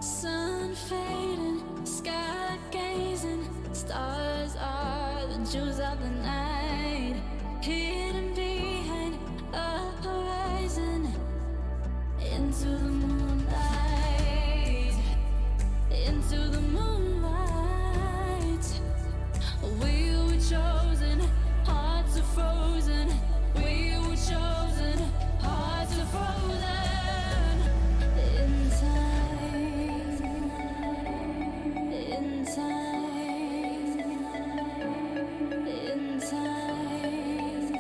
Sun fading, sky gazing, stars are the jewels of the night, hidden behind a horizon, into the moonlight, into the moonlight. We were chosen, hearts are frozen. We were chosen, hearts are frozen in time, in time, in time,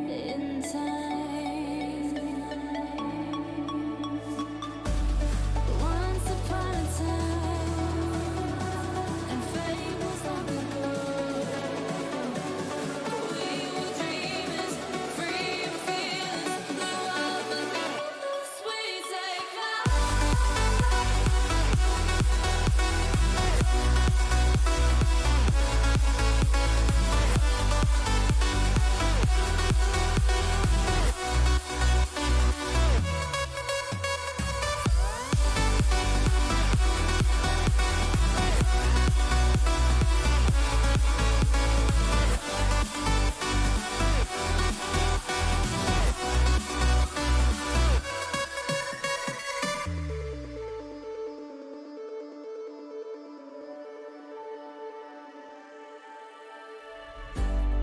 in time. Once upon a time, and fate was on the road. We were dreamers, free and fearless. The world beneath us, we take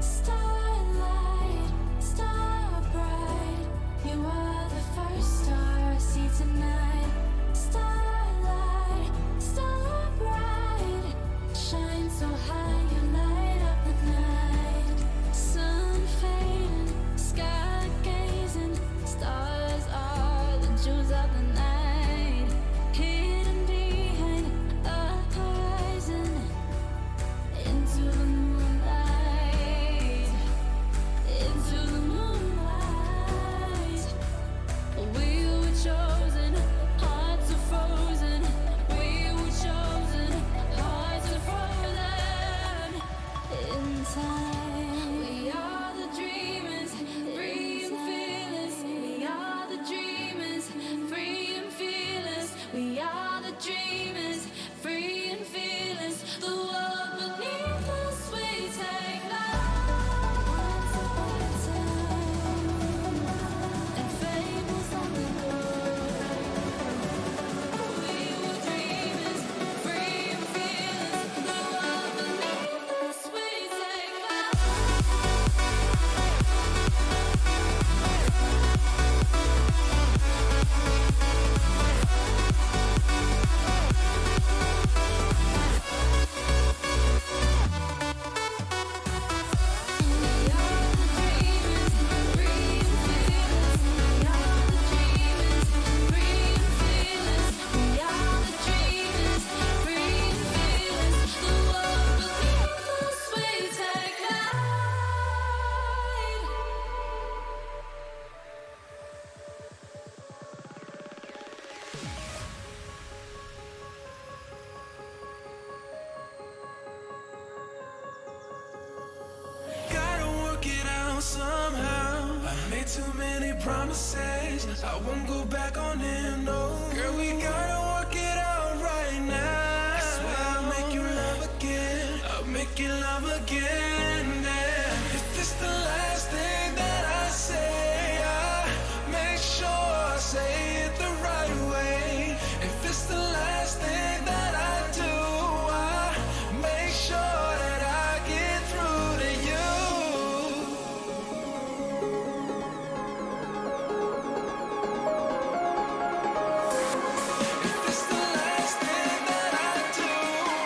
starlight, star bright. You are the first star I see tonight. Starlight, star bright, shine so high you light up the night. Sun fading, sky gazing, stars are the jewels of the night, hidden behind a horizon, into the moonlight, into the moonlight. We were chosen, hearts are frozen. We were chosen, hearts are frozen in time. We are the dreamers, free and fearless. We are the dreamers, free and fearless. We are the dreamers, free and fearless. The world beneath us, we take life. Once upon a time, and fate was on the road. We were dreamers, free and fearless. The world beneath us, we take life. Gotta work it out somehow. I made too many promises. I won't go back on them, no. Girl, we gotta work it out right now. I swear I'll make you love again. I'll make you love again, yeah. If this the last thing that I say, I make sure I say it the right way. If it's the last thing that I do, I make sure that I get through to you. If it's the last thing that I do,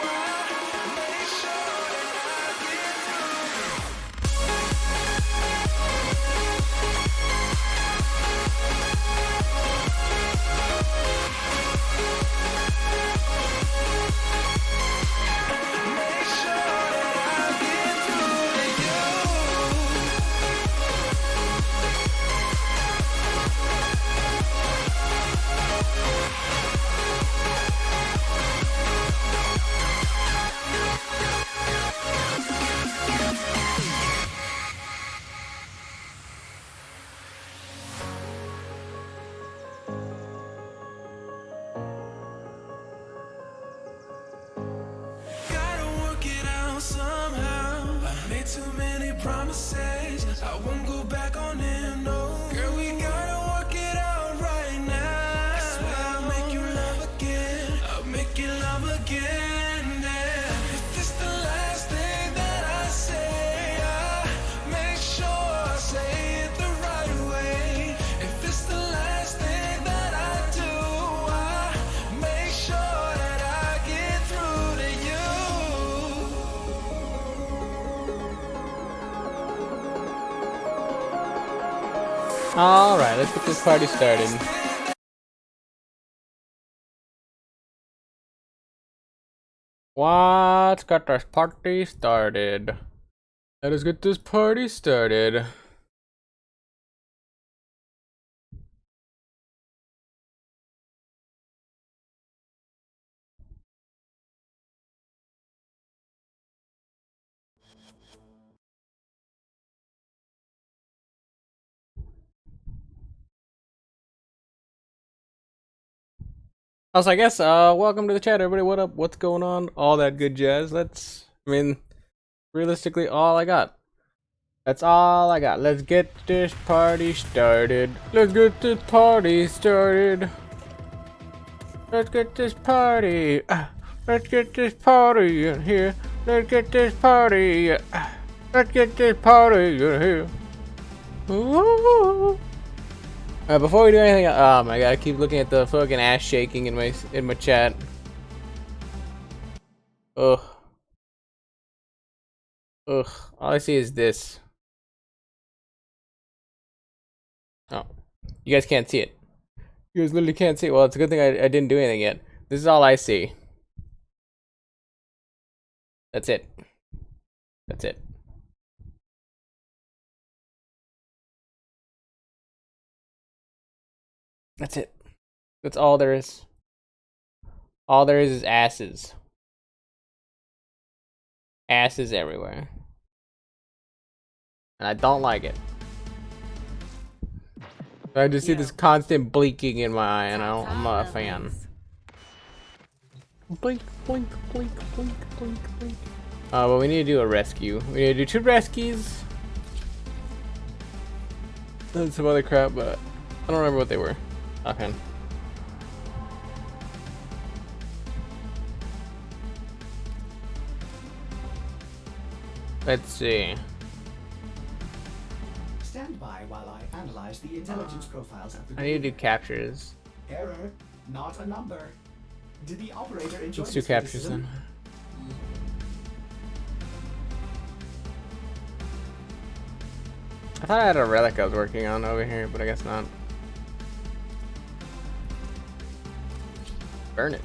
too many promises. I won't go back on them, no. Girl, we gotta work it out right now. I swear I'll make you love again. I'll make you love again, yeah. If it's the last thing that I say, I make sure I say it the right way. If it's the last thing that I do, I make sure that I get through to you. Alright, let's get this party started. Let's get this party started. Let us get this party started. Also, I guess, welcome to the chat, everybody. What up? What's going on? All that good jazz. Realistically, all I got. That's all I got. Let's get this party started. Let's get this party started. Let's get this party. Let's get this party in here. Let's get this party. Let's get this party in here. Ooh. Before we do anything, oh my god, I keep looking at the fucking ass shaking in my chat. Ugh. Ugh. All I see is this. Oh, you guys can't see it. You guys literally can't see it. Well, it's a good thing I didn't do anything yet. This is all I see. That's it. That's it. That's it. That's all there is. All there is asses. Asses everywhere. And I don't like it. I just see this constant blinking in my eye, and I'm not a fan. Blink, blink, blink, blink, blink, blink. But we need to do a rescue. We need to do 2 rescues. And some other crap, but I don't remember what they were. Okay. Let's see. Stand by while I analyze the intelligence profiles of the I need to do captures. Error, not a number. Did the operator enjoy Let's do this captures criticism? then. I thought I had a relic I was working on over here, but I guess not. Burn it.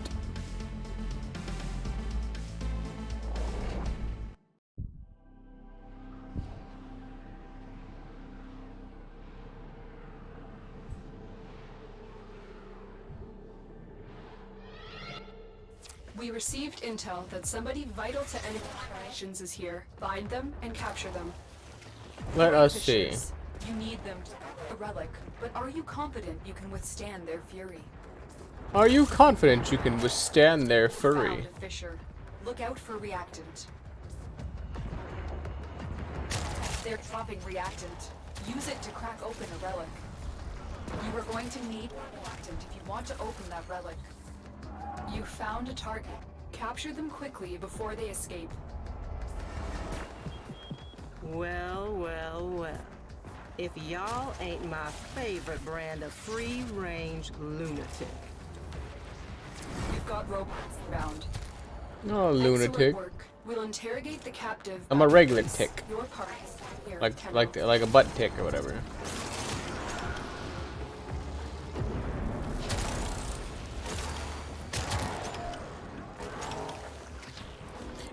We received intel that somebody vital to enemy operations is here. Find them and capture them. Let us see. Fishes, you need them to a relic, but are you confident you can withstand their fury? Are you confident you can withstand their fury? Found a Fisher. Look out for reactant. They're dropping reactant. Use it to crack open a relic. You are going to need reactant if you want to open that relic. You found a target. Capture them quickly before they escape. Well, well, well. If y'all ain't my favorite brand of free-range lunatic. You've got robots bound. No, Excellent lunatic. work. We'll interrogate the captive. I'm a back regular base. tick. Your part is here at Kenmel. Like a butt tick or whatever.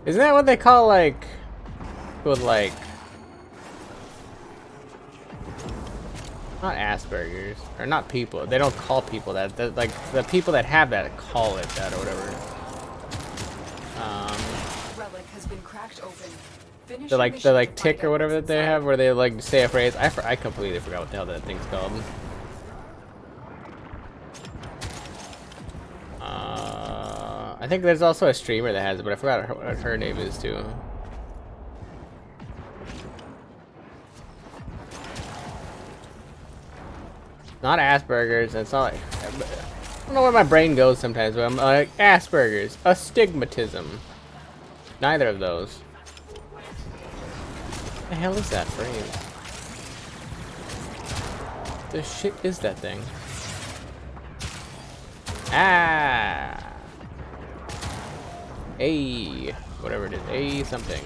Isn't that what they call like with like not Asperger's or not people? They don't call people that. Like the people that have that call it that or whatever. Relic has been cracked open. Finish The your like mission to tick find or out whatever what's that they inside. have where they like say a phrase. I completely forgot what the hell that thing's called. I think there's also a streamer that has it, but I forgot what her name is too. Not Asperger's. It's not like I don't know where my brain goes sometimes, but I'm like Asperger's, astigmatism. Neither of those. What the hell is that phrase? The shit is that thing? Ah. A. Whatever it is. A something.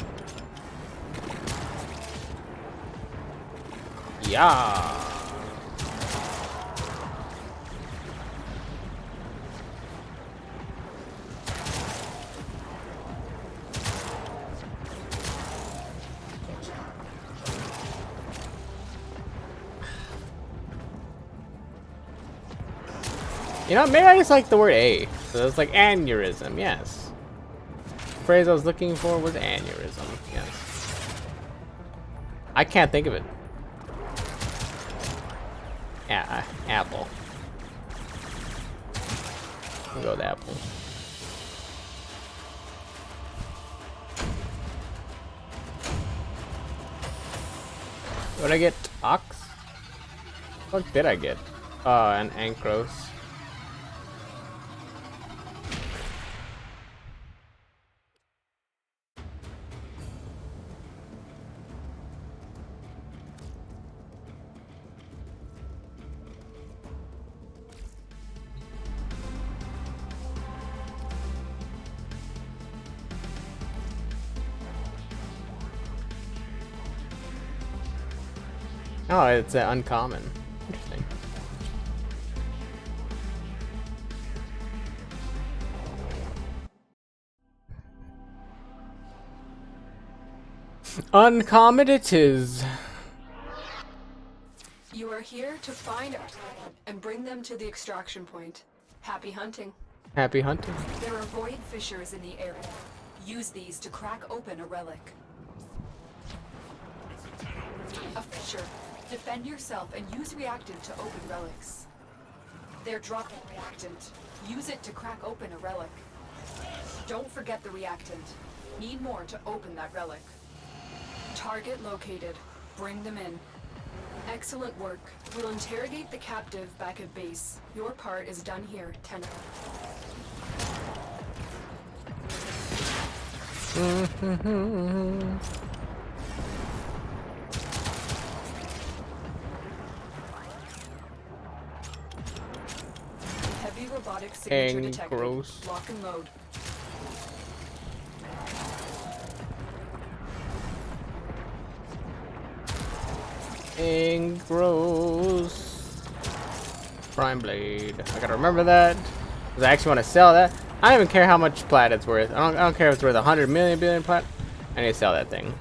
Yeah. You know, maybe I just like the word A. So it's like aneurysm, yes. The phrase I was looking for was aneurysm, yes. I can't think of it. Yeah, apple. We'll go with apple. What did I get? Ox? What did I get? An Ankros. Oh, it's uncommon. Interesting. Uncommon it is. You are here to find and bring them to the extraction point. Happy hunting. Happy hunting. There are void fissures in the area. Use these to crack open a relic. A fissure. Defend yourself and use reactant to open relics. They're dropping reactant. Use it to crack open a relic. Don't forget the reactant. Need more to open that relic. Target located. Bring them in. Excellent work. We'll interrogate the captive back at base. Your part is done here, Tenno. Heavy robotic signature detected. Gross. Lock and load. Gross. Prime blade. I gotta remember that. Cause I actually want to sell that. I don't even care how much plat it's worth. I don't care if it's worth 100 million billion plat. I need to sell that thing.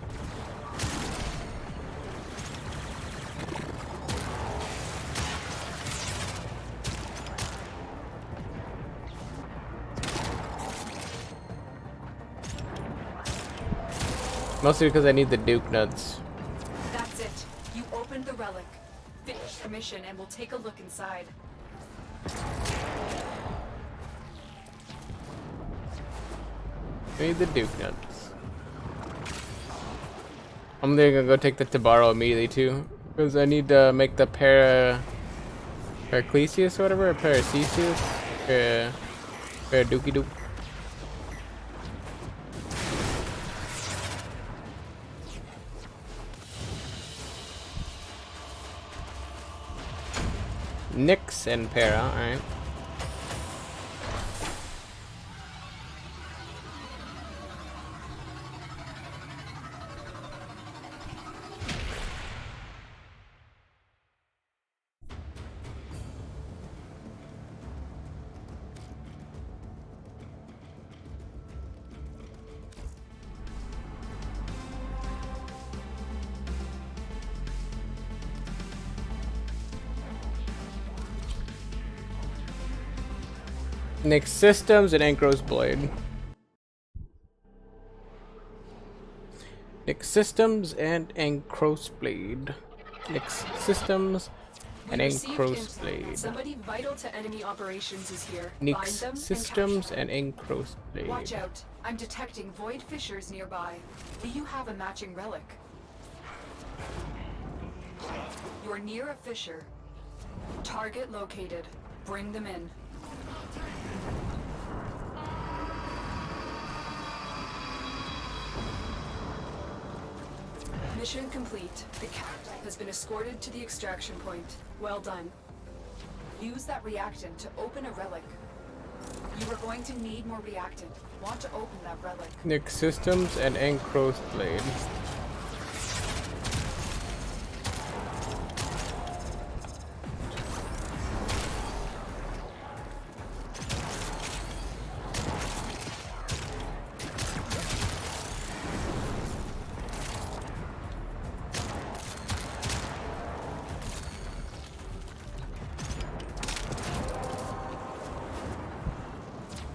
Mostly because I need the Duke nuts. That's it. You opened the relic. Finish the mission and we'll take a look inside. I need the Duke nuts. I'm gonna go take the Tabaro immediately too. Because I need to make the Paraclesius or whatever, or Paracesius. Paradookie Duke. Nyx and Para, alright. Nyx Systems and Ankros Blade. Nyx Systems and Ankros Blade. Nyx Systems and Ankros Blade. Somebody vital to enemy operations is here. Find them Nyx and Systems capture and Ankros them. Watch Blade. out. I'm detecting void fissures nearby. Do you have a matching relic? You're near a fissure. Target located. Bring them in. Mission complete. The captain has been escorted to the extraction point. Well done. Use that reactant to open a relic. You are going to need more reactant. Want to open that relic. Nyx Systems and Encroast Blade.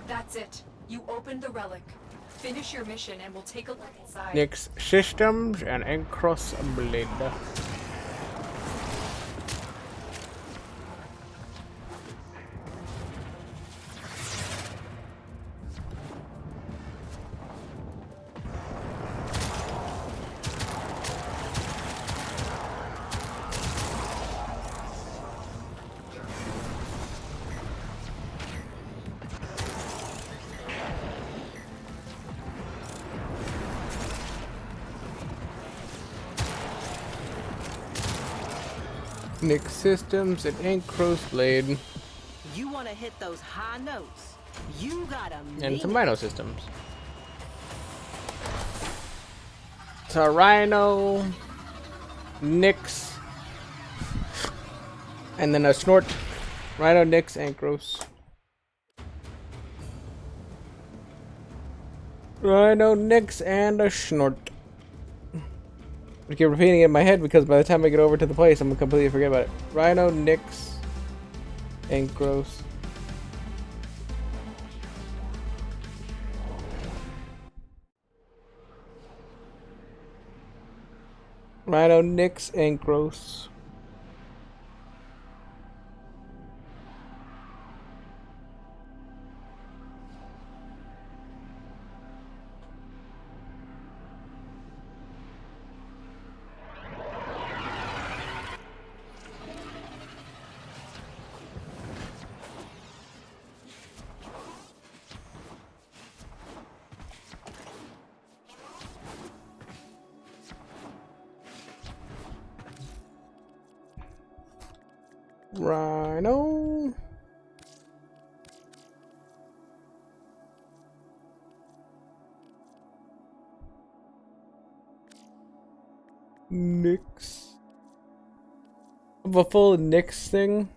That's it. You opened the relic. Finish your mission and we'll take a look inside. Nyx Systems and Encroast Blade. Nyx Systems and Encroast Blade. You want to hit those high notes? You gotta And mean some it. Rhino Systems. So Rhino, Nyx, and then a Snort. Rhino, Nyx, Encroast. Rhino, Nyx, and a Snort. I keep repeating it in my head because by the time I get over to the place, I'm gonna completely forget about it. Rhino, Nyx, Encroast. Rhino, Nyx, Encroast. Rhino. Nyx. Of a full Nyx thing.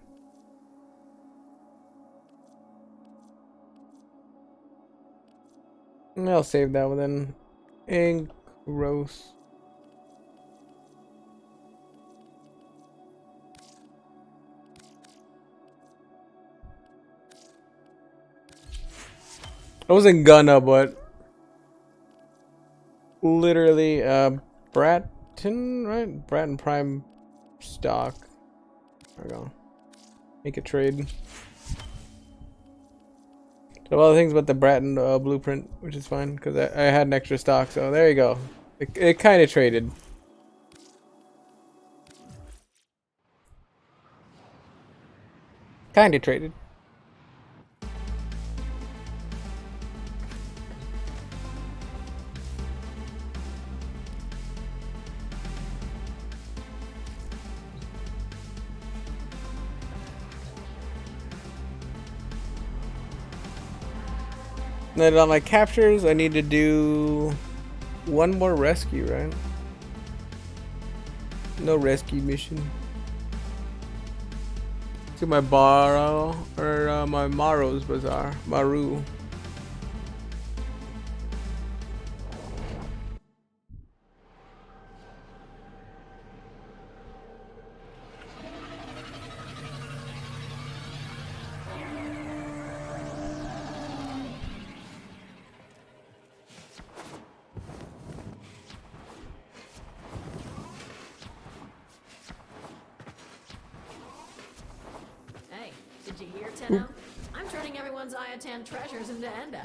I'll save that one then. Encroast. I wasn't gonna, but literally, Bratton, right? Bratton Prime stock. There we go. Make a trade. So all the things about the Bratton blueprint, which is fine because I had an extra stock. So there you go. It kind of traded. Kind of traded. Then on my captures, I need to do one more rescue, right? No rescue mission. To my Baro or my Maro's Bazaar, Maru. Hey, did you hear, Tenno? I'm turning everyone's Iatan treasures into Endo.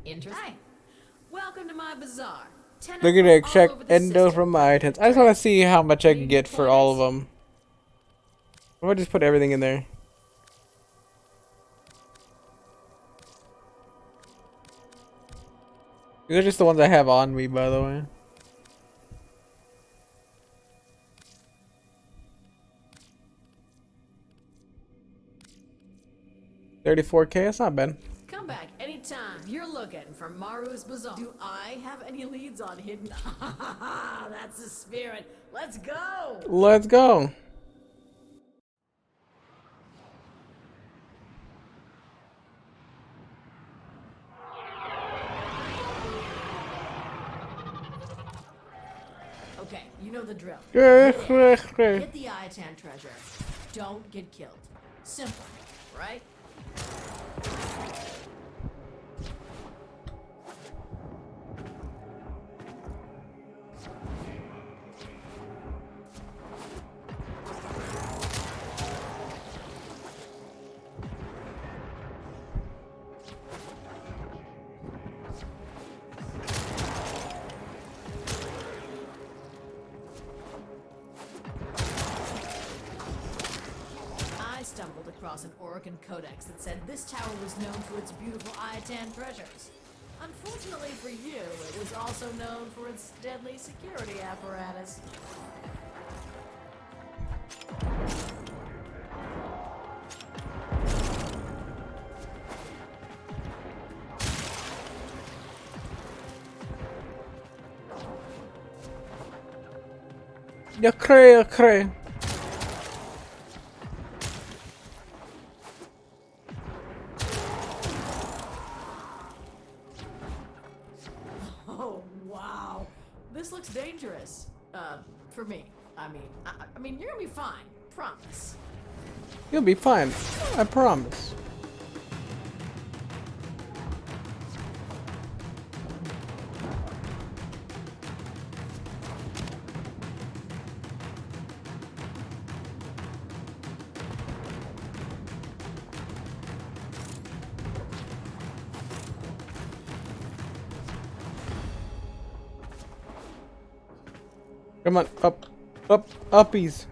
Interesting. Hi. Welcome to my bazaar. Tenno Look at it, all check over the Endo system. from my items. I just want to see how much I can get for all of them. I'm gonna just put everything in there. These are just the ones I have on me, by the way. $34K, that's not bad. Come back anytime you're looking for Maru's Bazaar. Do I have any leads on hidden? That's the spirit. Let's go. Let's go. Okay, you know the drill. Great. Hit the Iatan treasure. Don't get killed. Simple, right? I stumbled across an Orokin codex that said this tower was known for its beautiful Iatan treasures. Unfortunately for you, it was also known for its deadly security apparatus. Yeah, cray. Oh, wow. This looks dangerous. For me. I mean, you're gonna be fine. Promise. You'll be fine. I promise. Come on, uppies.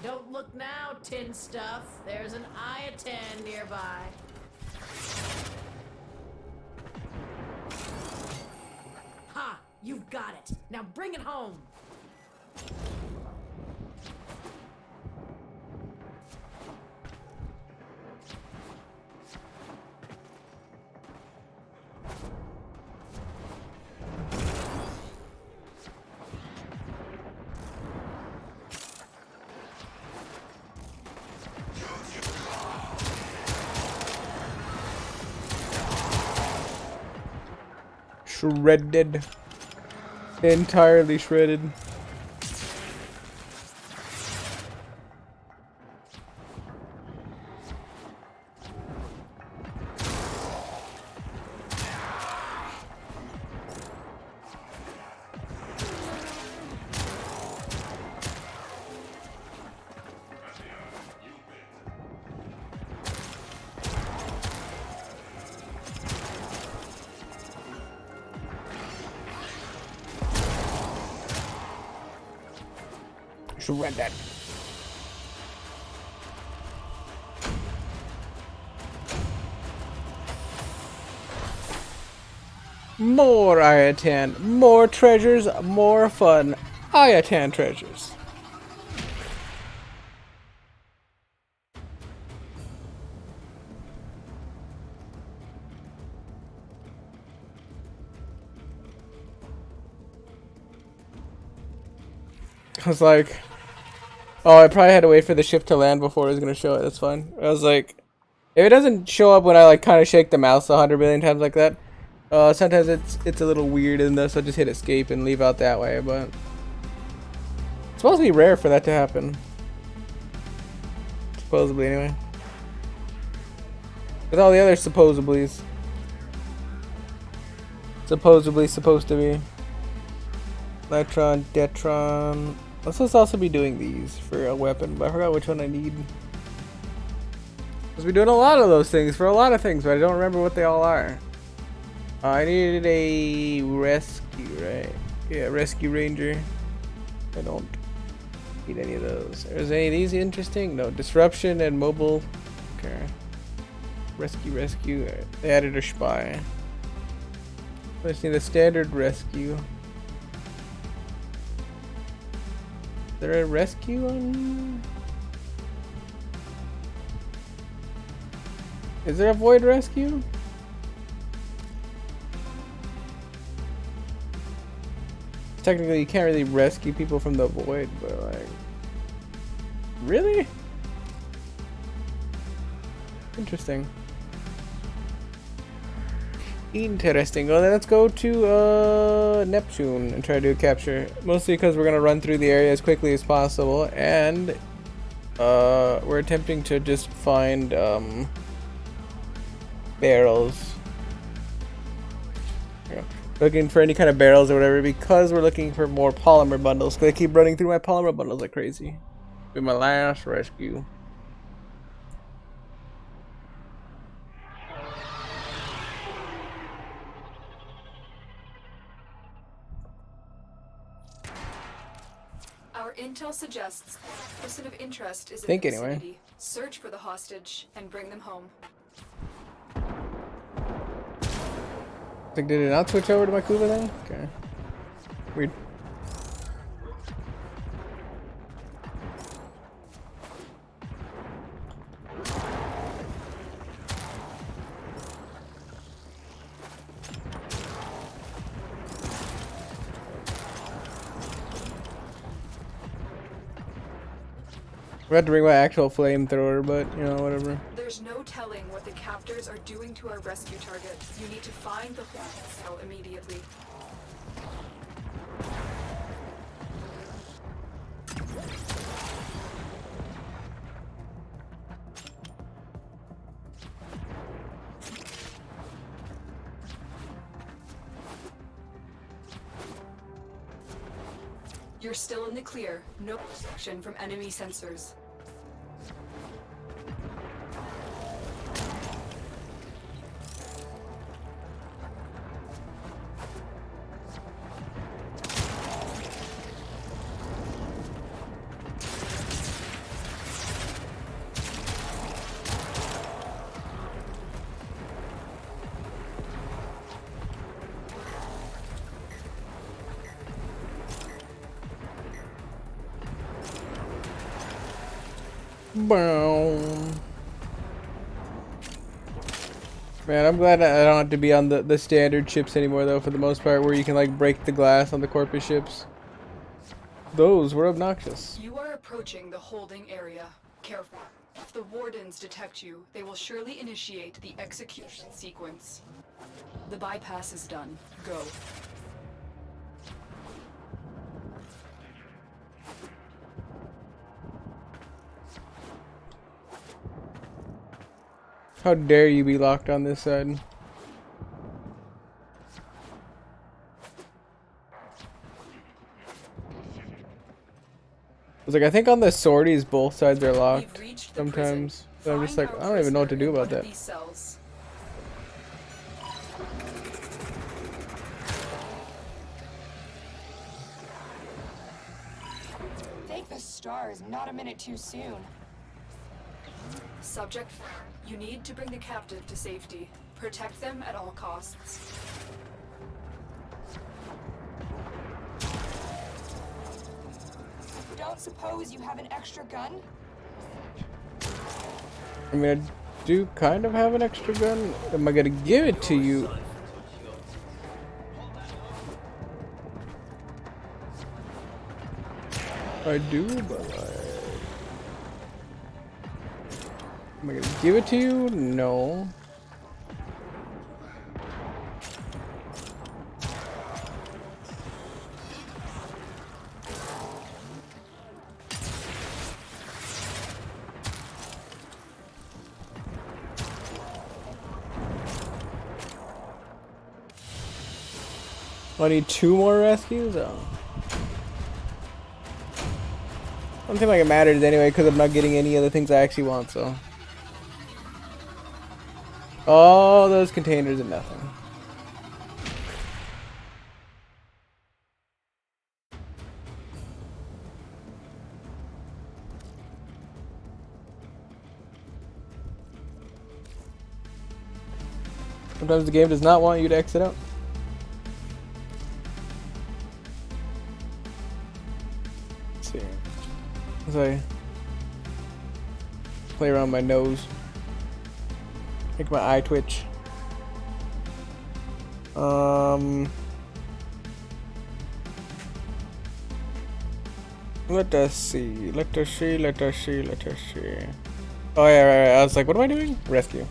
Don't look now, tin stuff. There's an Iatan nearby. Ha! You've got it. Now bring it home. Shredded. Entirely shredded. Shredded. More Iatan, more treasures, more fun. Iatan treasures. I was like, oh, I probably had to wait for the ship to land before it was gonna show it. That's fine. I was like, if it doesn't show up when I like kind of shake the mouse 100 billion times like that, sometimes it's a little weird in this. So just hit escape and leave out that way. But it's supposed to be rare for that to happen. Supposedly, anyway. With all the other supposablys. Supposedly supposed to be. Electron, Detron. I'm supposed to also be doing these for a weapon, but I forgot which one I need. Because we're doing a lot of those things for a lot of things, but I don't remember what they all are. I needed a rescue, right? Yeah, Rescue Ranger. I don't need any of those. Is any of these interesting? No. Disruption and mobile. Okay. Rescue. They added a spy. Let's see the standard rescue. Is there a rescue on? Is there a void rescue? Technically, you can't really rescue people from the void, but like, really? Interesting. Interesting. Well, then let's go to Neptune and try to do a capture. Mostly because we're gonna run through the area as quickly as possible, and we're attempting to just find barrels. Yeah. Looking for any kind of barrels or whatever, because we're looking for more polymer bundles. Cause I keep running through my polymer bundles like crazy. Be my last rescue. Our intel suggests a person of interest is in Think the anyway. vicinity. Search for the hostage and bring them home. Like, did it not switch over to my Kuva then? Okay. Weird. We had to bring my actual flamethrower, but you know, whatever. There's no telling what the captors are doing to our rescue target. You need to find the cell immediately. You're still in the clear. No protection from enemy sensors. Boom. Man, I'm glad I don't have to be on the standard ships anymore, though, for the most part, where you can like break the glass on the Corpus ships. Those were obnoxious. You are approaching the holding area. Careful. If the wardens detect you, they will surely initiate the execution sequence. The bypass is done. Go. How dare you be locked on this side? I was like, I think on the sorties both sides are locked We've reached the sometimes. prison. So I'm just Find like, our I don't even know what to prisoner do in about one of that. these cells. Thank the stars, not a minute too soon. Subject, you need to bring the captive to safety. Protect them at all costs. Don't suppose you have an extra gun? I mean, I do kind of have an extra gun. Am I gonna give it to you? I do, but am I gonna give it to you? No. I need 2 more rescues? Oh. I don't think like it matters anyway, because I'm not getting any of the things I actually want, so. All those containers and nothing. Sometimes the game does not want you to exit out. Let's see. As I play around my nose. Make my eye twitch. Let us see. Let us see. Let us see. Let us see. Oh yeah, right. I was like, what am I doing? Rescue.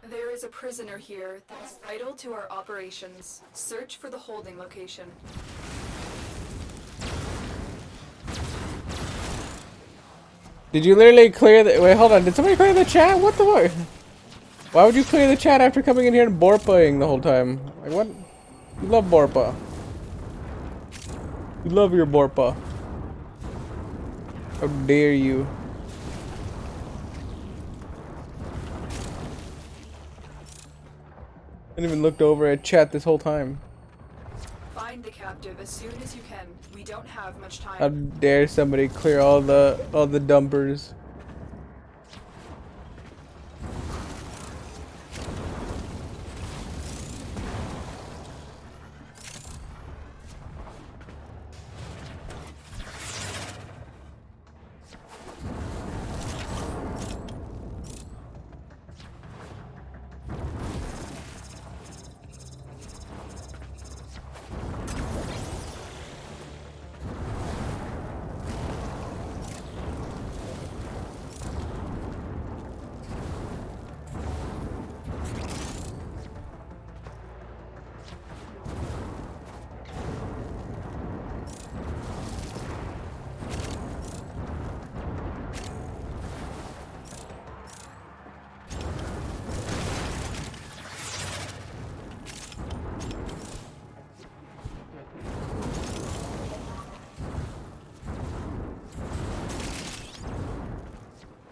There is a prisoner here that is vital to our operations. Search for the holding location. Did you literally clear the? Wait, hold on. Did somebody clear the chat? What the fuck? Why would you clear the chat after coming in here and borpaing the whole time? Like what? You love borpa. You love your borpa. How dare you? I didn't even looked over at chat this whole time. Find the captive as soon as you can. We don't have much time. How dare somebody clear all the dumpers?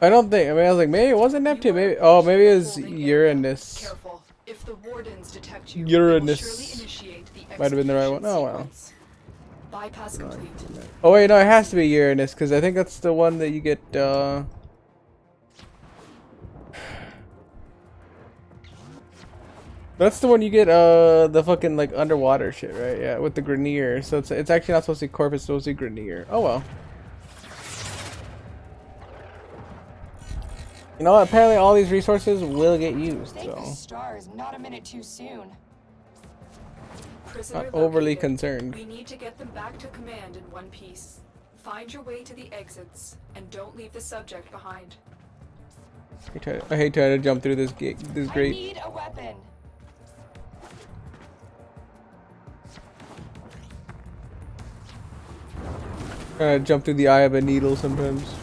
I don't think. I mean, I was like, maybe it wasn't Neptune. Maybe. Oh, maybe it was Uranus. Careful. If the wardens detect you, Uranus. they will surely initiate the Might have been the right one. execution Oh wow. sequence. Bypass complete. Oh wait, no, it has to be Uranus because I think that's the one that you get. That's the one you get. The fucking like underwater shit, right? Yeah, with the Grenier. So it's actually not supposed to be Corpus, it's supposed to be Grenier. Oh well. You know what? Apparently all these resources will get used, Thank the so stars, not a minute too soon. Prisoner not overly located. concerned. We need to get them back to command in one piece. Find your way to the exits and don't leave the subject behind. I hate trying to jump through this gate. This I grate. need a weapon. Trying to jump through the eye of a needle sometimes.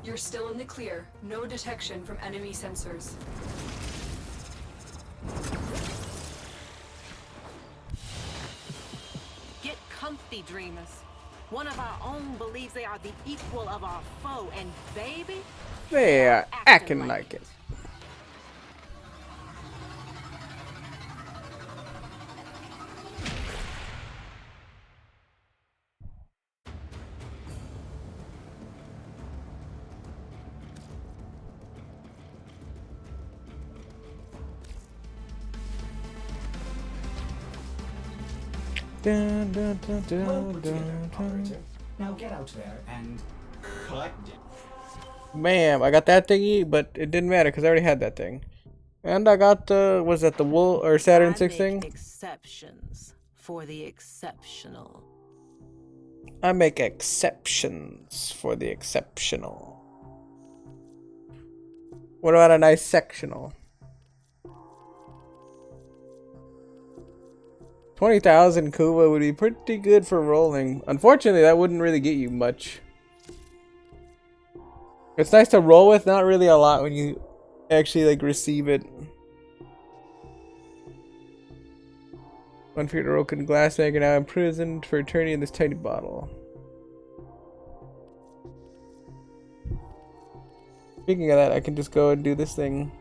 You're still in the clear. No detection from enemy sensors. Get comfy, dreamers. One of our own believes they are the equal of our foe, and baby, They are acting like it. Dun, dun, dun, Well dun, put together, dun, dun. operative. Now get out there and cut down. Bam! I got that thingy, but it didn't matter because I already had that thing. And I got the was that the Wool or Saturn I 6 make thing? exceptions for the exceptional. I make exceptions for the exceptional. What about a nice sectional? 20,000 Kuva would be pretty good for rolling. Unfortunately, that wouldn't really get you much. It's nice to roll with, not really a lot when you actually like receive it. One feet of broken glass egg are now imprisoned for eternity in this tiny bottle. Speaking of that, I can just go and do this thing.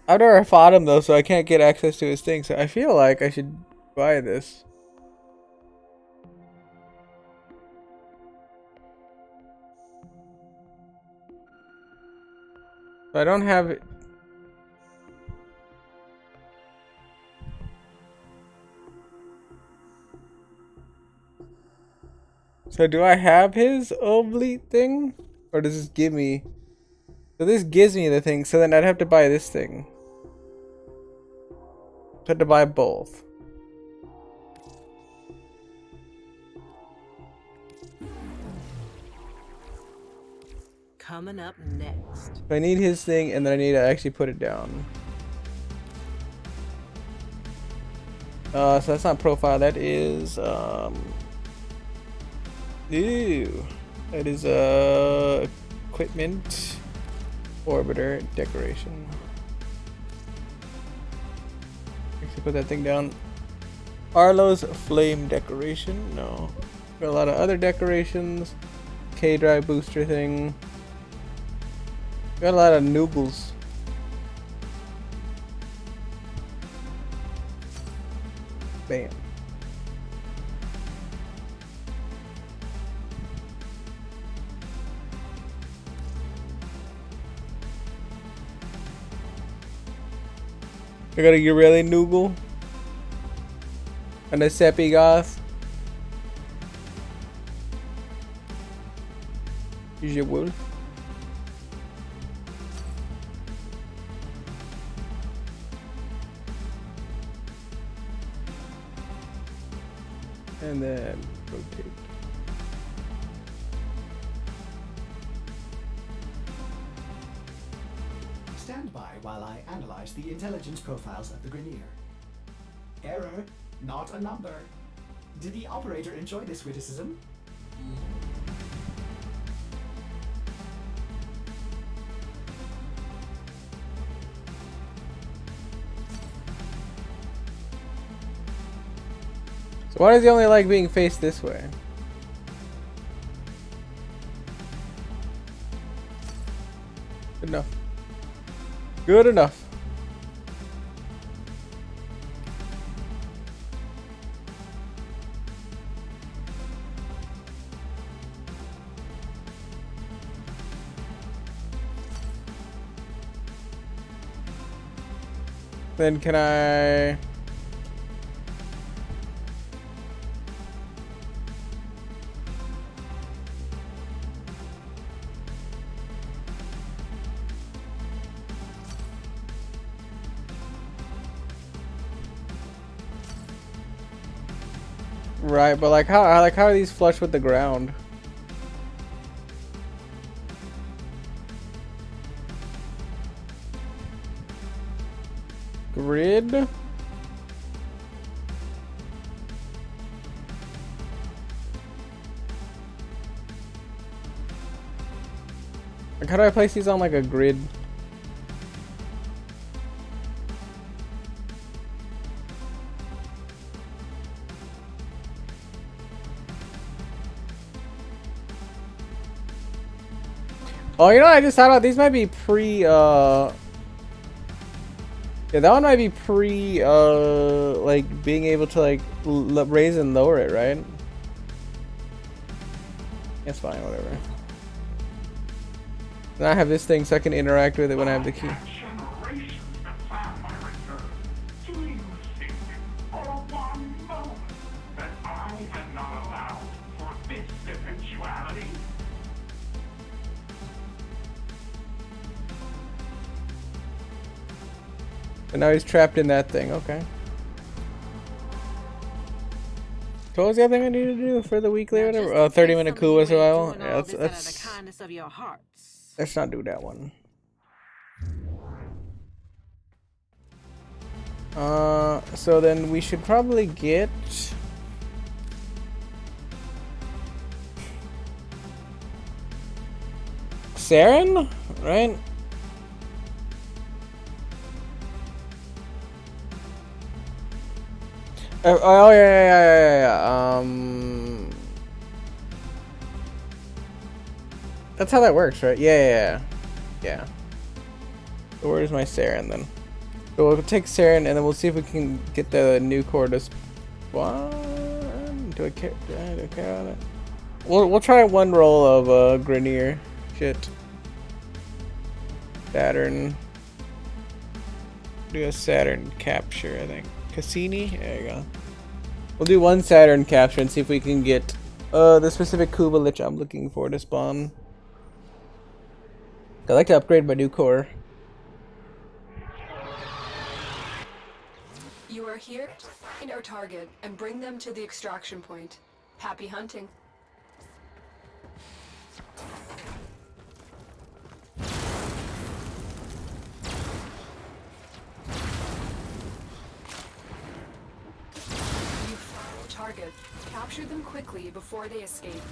I've never fought him though, so I can't get access to his thing, so I feel like I should buy this. I don't have it. So do I have his oblate thing? Or does this give me... So this gives me the thing, so then I'd have to buy this thing. I have to buy both. Coming up next. So I need his thing, and then I need to actually put it down. So that's not profile, that is ew. That is equipment, orbiter, decoration. Actually put that thing down. Arlo's flame decoration, no. Got a lot of other decorations. K-drive booster thing. Got a lot of noogles. Bam. I got a Ureli Noogle and a Seppi Goth. Use your wolf. And then rotate. Stand by while I analyze the intelligence profiles of the Grineer. Error, not a number. Did the operator enjoy this witticism? So why does he only like being faced this way? Good enough. Good enough. Then can I... Right, but like how are these flush with the ground? Grid? Like how do I place these on like a grid? Oh, you know, I just thought out these might be pre, yeah, that one might be pre, like, being able to, like, raise and lower it, right? It's fine, whatever. Then I have this thing so I can interact with it when I have the key. And now he's trapped in that thing, okay. So what was the other thing I needed to do for the weekly or whatever? 30-minute Kuwa survival? Yeah, let's not do that one. So then we should probably get... Saren? Right? Oh yeah. That's how that works, right? Yeah. So where's my Saren then? So we'll take Saren and then we'll see if we can get the new core to spawn. Do I care on it? We'll try one roll of Grenier. Shit. Saturn. Do a Saturn capture, I think. Cassini? There you go. We'll do one Saturn capture and see if we can get the specific Kubelich I'm looking for to spawn. I'd like to upgrade my new core. You are here to find our target and bring them to the extraction point. Happy hunting. You found the target. Capture them quickly before they escape.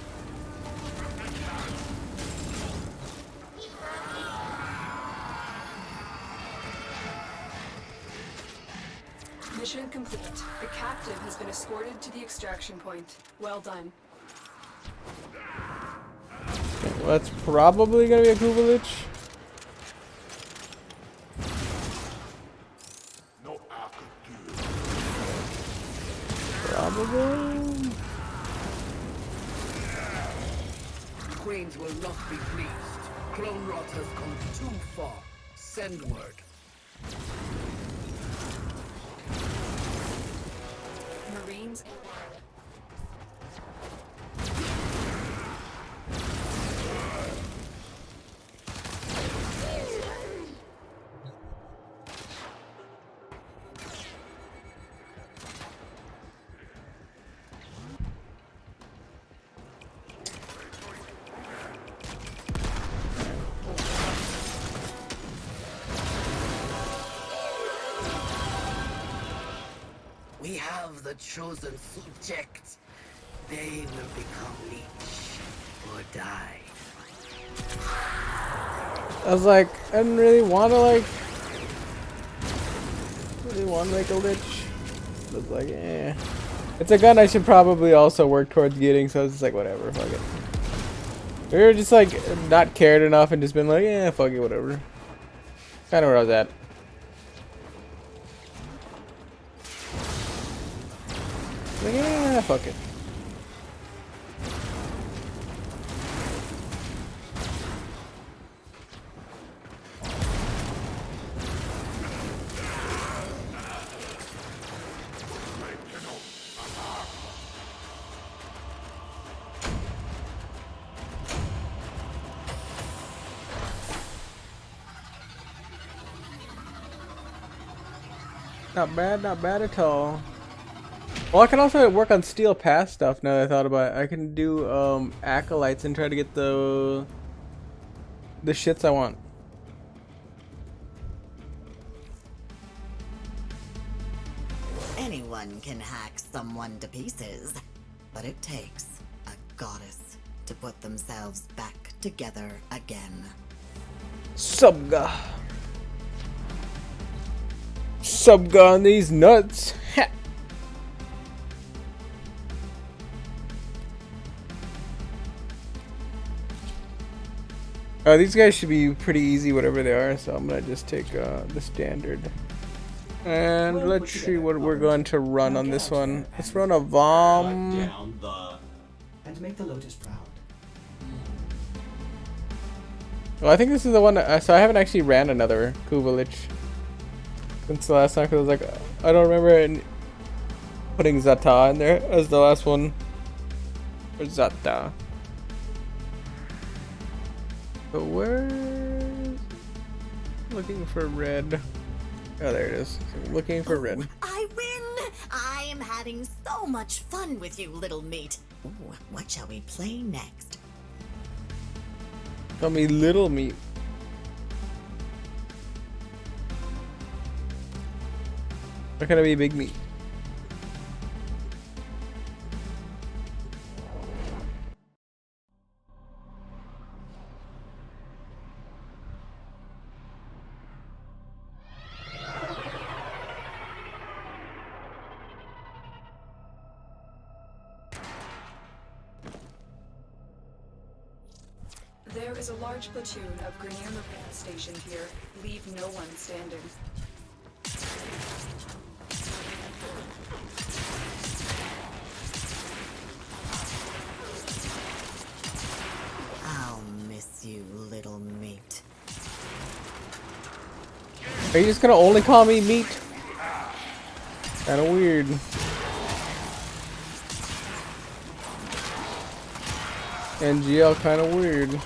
Mission complete. The captive has been escorted to the extraction point. Well done. Okay, well, that's probably gonna be a Kubelich. Probably. Queens will not be pleased. Clone rot has come too far. Send word. Marines. We have the chosen subject. They will become leech or die. I was like, I didn't really want to make a lich. I was like, eh. It's a gun I should probably also work towards getting, so I was just like, whatever, fuck it. We were just like, not cared enough and just been like, yeah, fuck it, whatever. Kind of where I was at. Like, yeah, fuck it. Not bad at all. Well, I can also work on Steel Pass stuff now that I thought about it. I can do acolytes and try to get the shits I want. Anyone can hack someone to pieces, but it takes a goddess to put themselves back together again. Subga on these nuts. Ha. These guys should be pretty easy, whatever they are. So I'm gonna just take the standard, and let's see what we're going to run on this one. Let's run a Vom. And make the Lotus proud. Well, I think this is the one. So I haven't actually ran another Kubelich since the last time, because I was like, I don't remember putting Zata in there as the last one. Or Zata. But where's looking for red? Oh, there it is. Looking for red. I win! I am having so much fun with you, little meat. Ooh, what shall we play next? Call me little meat. Why can't I be big meat? is a large platoon of Grenier Marine stationed here. Leave no one standing. I'll miss you, little meat. Are you just gonna only call me meat? Kinda weird. NGL kinda weird.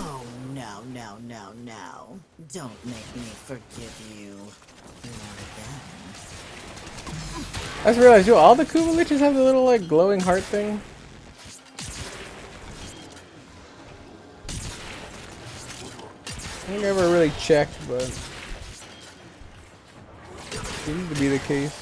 Oh, no, no, no, no. Don't make me forgive you. Not again. I just realized, yo, all the Kuva Liches have the little, like, glowing heart thing. I never really checked, but seems to be the case.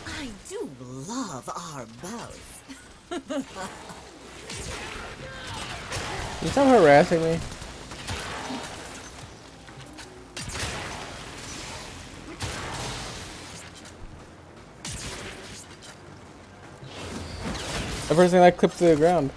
I do love our boats. You stop harassing me. The first thing I clipped to the ground.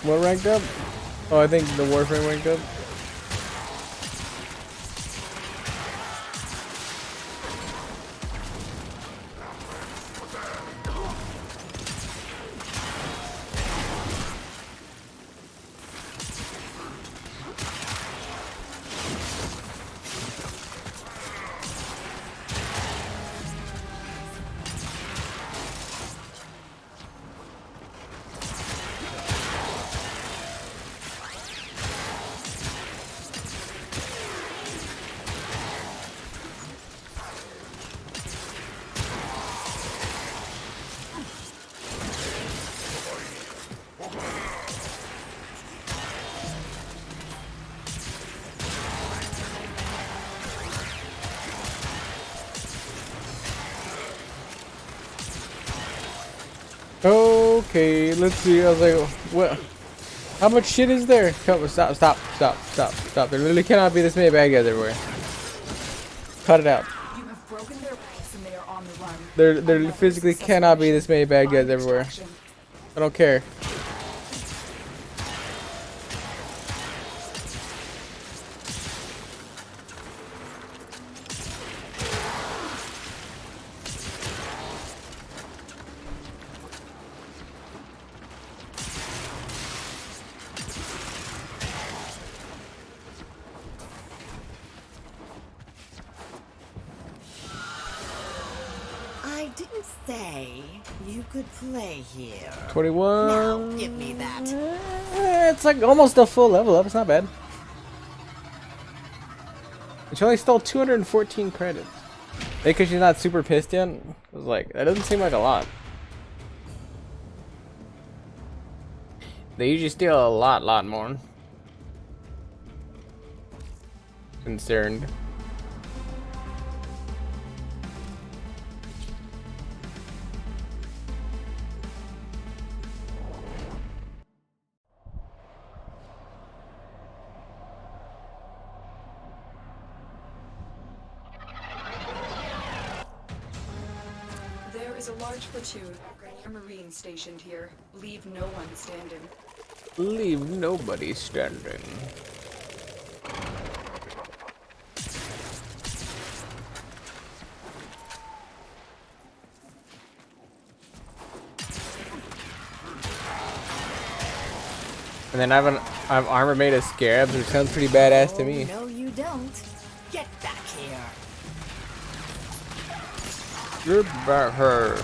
What ranked up? Oh, I think the Warframe ranked up. Okay, let's see. I was like, what? How much shit is there? Come, stop, stop, stop, stop, stop. There literally cannot be this many bad guys everywhere. Cut it out. You have broken their ranks and they are on the run. There physically cannot be this many bad guys everywhere. I don't care. I didn't say you could play here. 21. Now, give me that. It's like almost a full level up. It's not bad. She only stole 214 credits. Maybe because she's not super pissed yet. I was like, that doesn't seem like a lot. They usually steal a lot more. Concerned. There is a large platoon of Grenier Marine stationed here. Leave no one standing. Leave nobody standing. And then I have armor made of scarabs, which sounds pretty badass to me. No, you don't. Get back here. Get back her.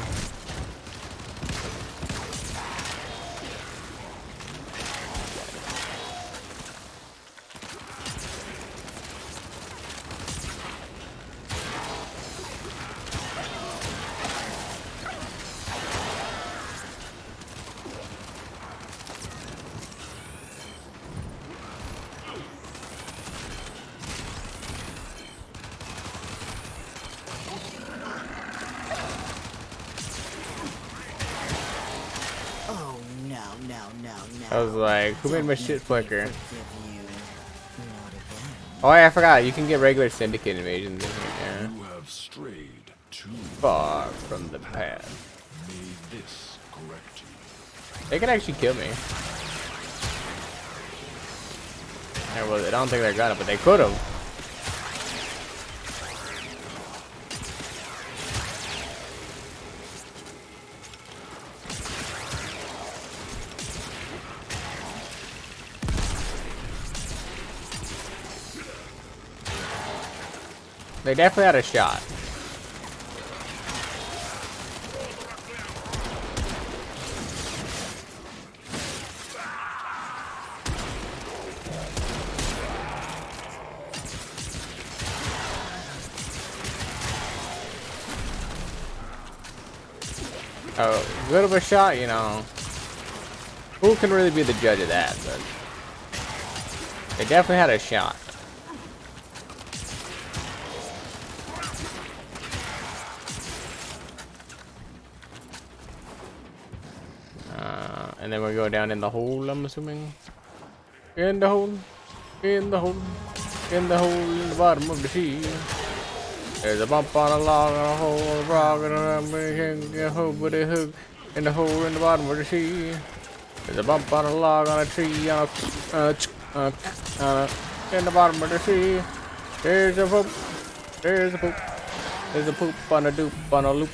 Oh, no. I was like, who made my shit flicker? Forgive you. Not again. Oh, yeah, I forgot. You can get regular syndicate invasions in here. You have strayed too Far from the path. May this correct you. They could actually kill me. I don't think they're gonna, but they could have. They definitely had a shot. Oh, good of a shot, you know. Who can really be the judge of that? But they definitely had a shot. And then we go down in the hole, I'm assuming. In the hole. In the hole. In the hole in the bottom of the sea. There's a bump on a log and a hole in a rock and a hook with a hook in the hole in the bottom of the sea. There's a bump on a log on a tree on in the bottom of the sea. There's a poop. There's a poop. There's a poop on a dupe on a loop.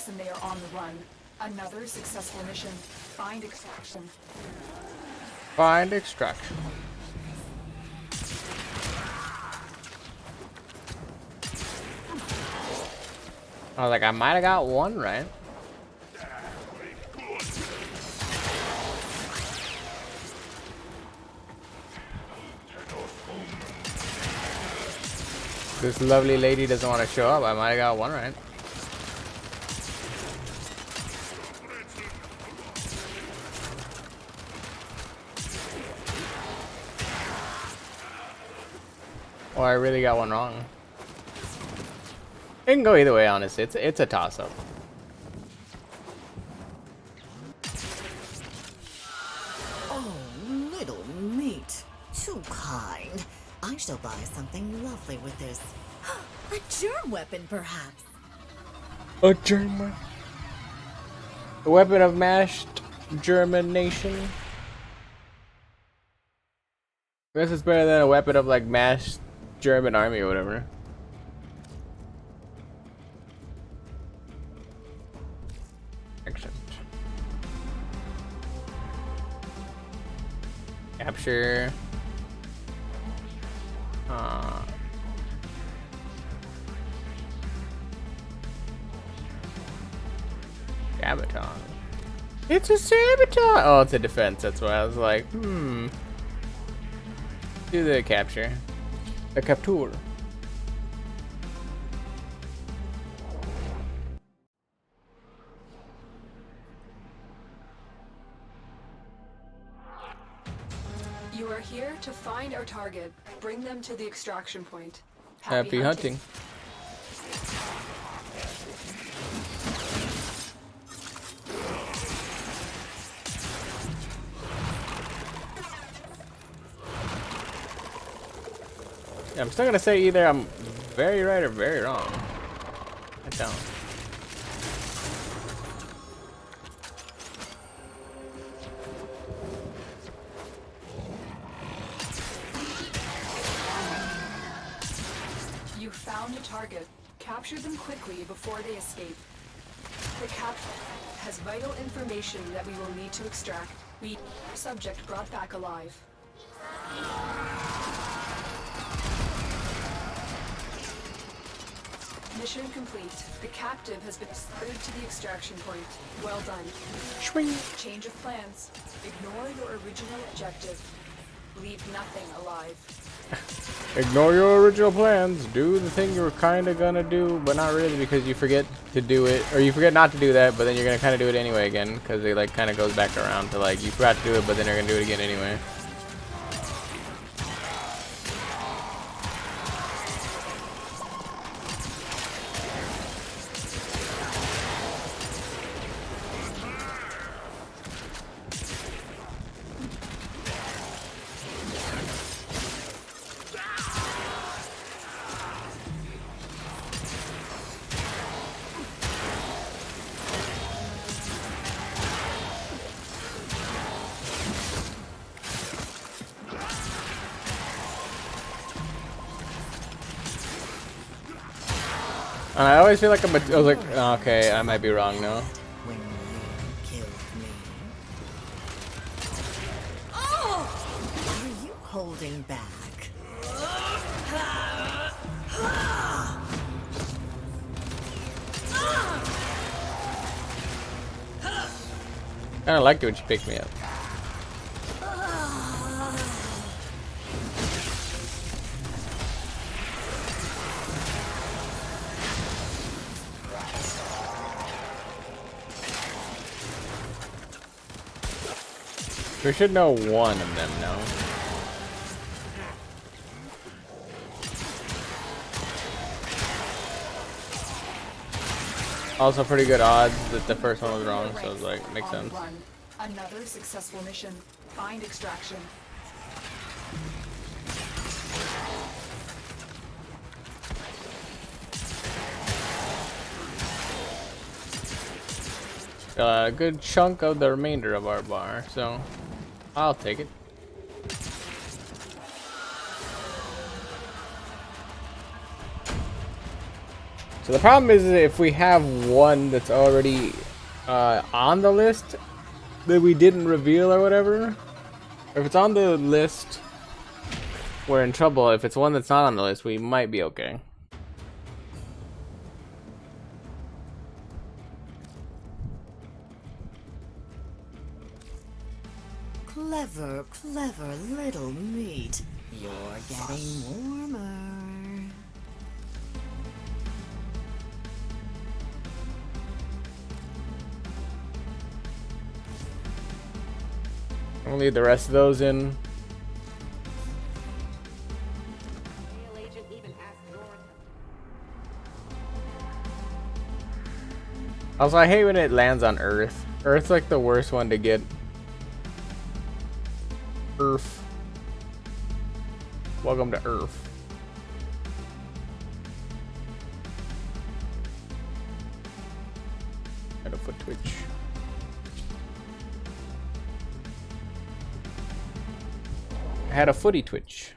And they are on the run. Another successful mission. Find extraction. Find extraction. I was like, I might have got one right. This lovely lady doesn't want to show up. I might have got one right. Or I really got one wrong. It can go either way, honestly. It's a toss-up. Oh, little meat. Too kind. I shall buy something lovely with this. A germ weapon, perhaps. A German. A weapon of mashed germination. I guess it's better than a weapon of like mashed German army or whatever. Excellent. Capture. Sabotage. It's a sabotage. Oh, it's a defense. That's why I was like, Do the capture. The capture. You are here to find our target. Bring them to the extraction point. Happy hunting. Yeah, I'm still gonna say either I'm very right or very wrong. I don't. You found a target. Capture them quickly before they escape. The cap has vital information that we will need to extract. We subject brought back alive. Mission complete. The captive has been escorted to the extraction point. Well done. Swing. Change of plans. Ignore your original objective. Leave nothing alive. Ignore your original plans. Do the thing you were kind of gonna do, but not really because you forget to do it, or you forget not to do that, but then you're gonna kind of do it anyway again because it like kind of goes back around to like you forgot to do it, but then you're gonna do it again anyway. And I always feel like I was like, okay, I might be wrong now. When you killed me. Oh! Are you holding back? Kinda liked it when she picked me up. We should know one of them now. Also pretty good odds that the first one was wrong, so it's like, makes sense. Another successful mission. Find extraction. A good chunk of the remainder of our bar, so I'll take it. So the problem is if we have one that's already on the list that we didn't reveal or whatever, or if it's on the list, we're in trouble. If it's one that's not on the list, we might be okay. Clever, clever little meat. You're getting warmer. I'll leave the rest of those in. Also, I hate when it lands on Earth. Earth's like the worst one to get. Earth. Welcome to Earth. Had a foot twitch. I had a footy twitch.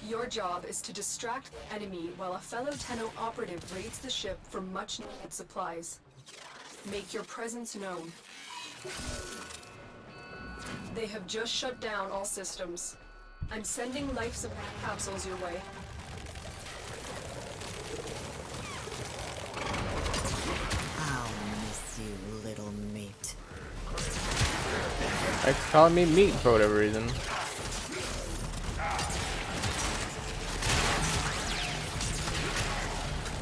Your job is to distract the enemy while a fellow Tenno operative raids the ship for much needed supplies. Make your presence known. They have just shut down all systems. I'm sending life support capsules your way. I'll miss It's calling me meat for whatever reason.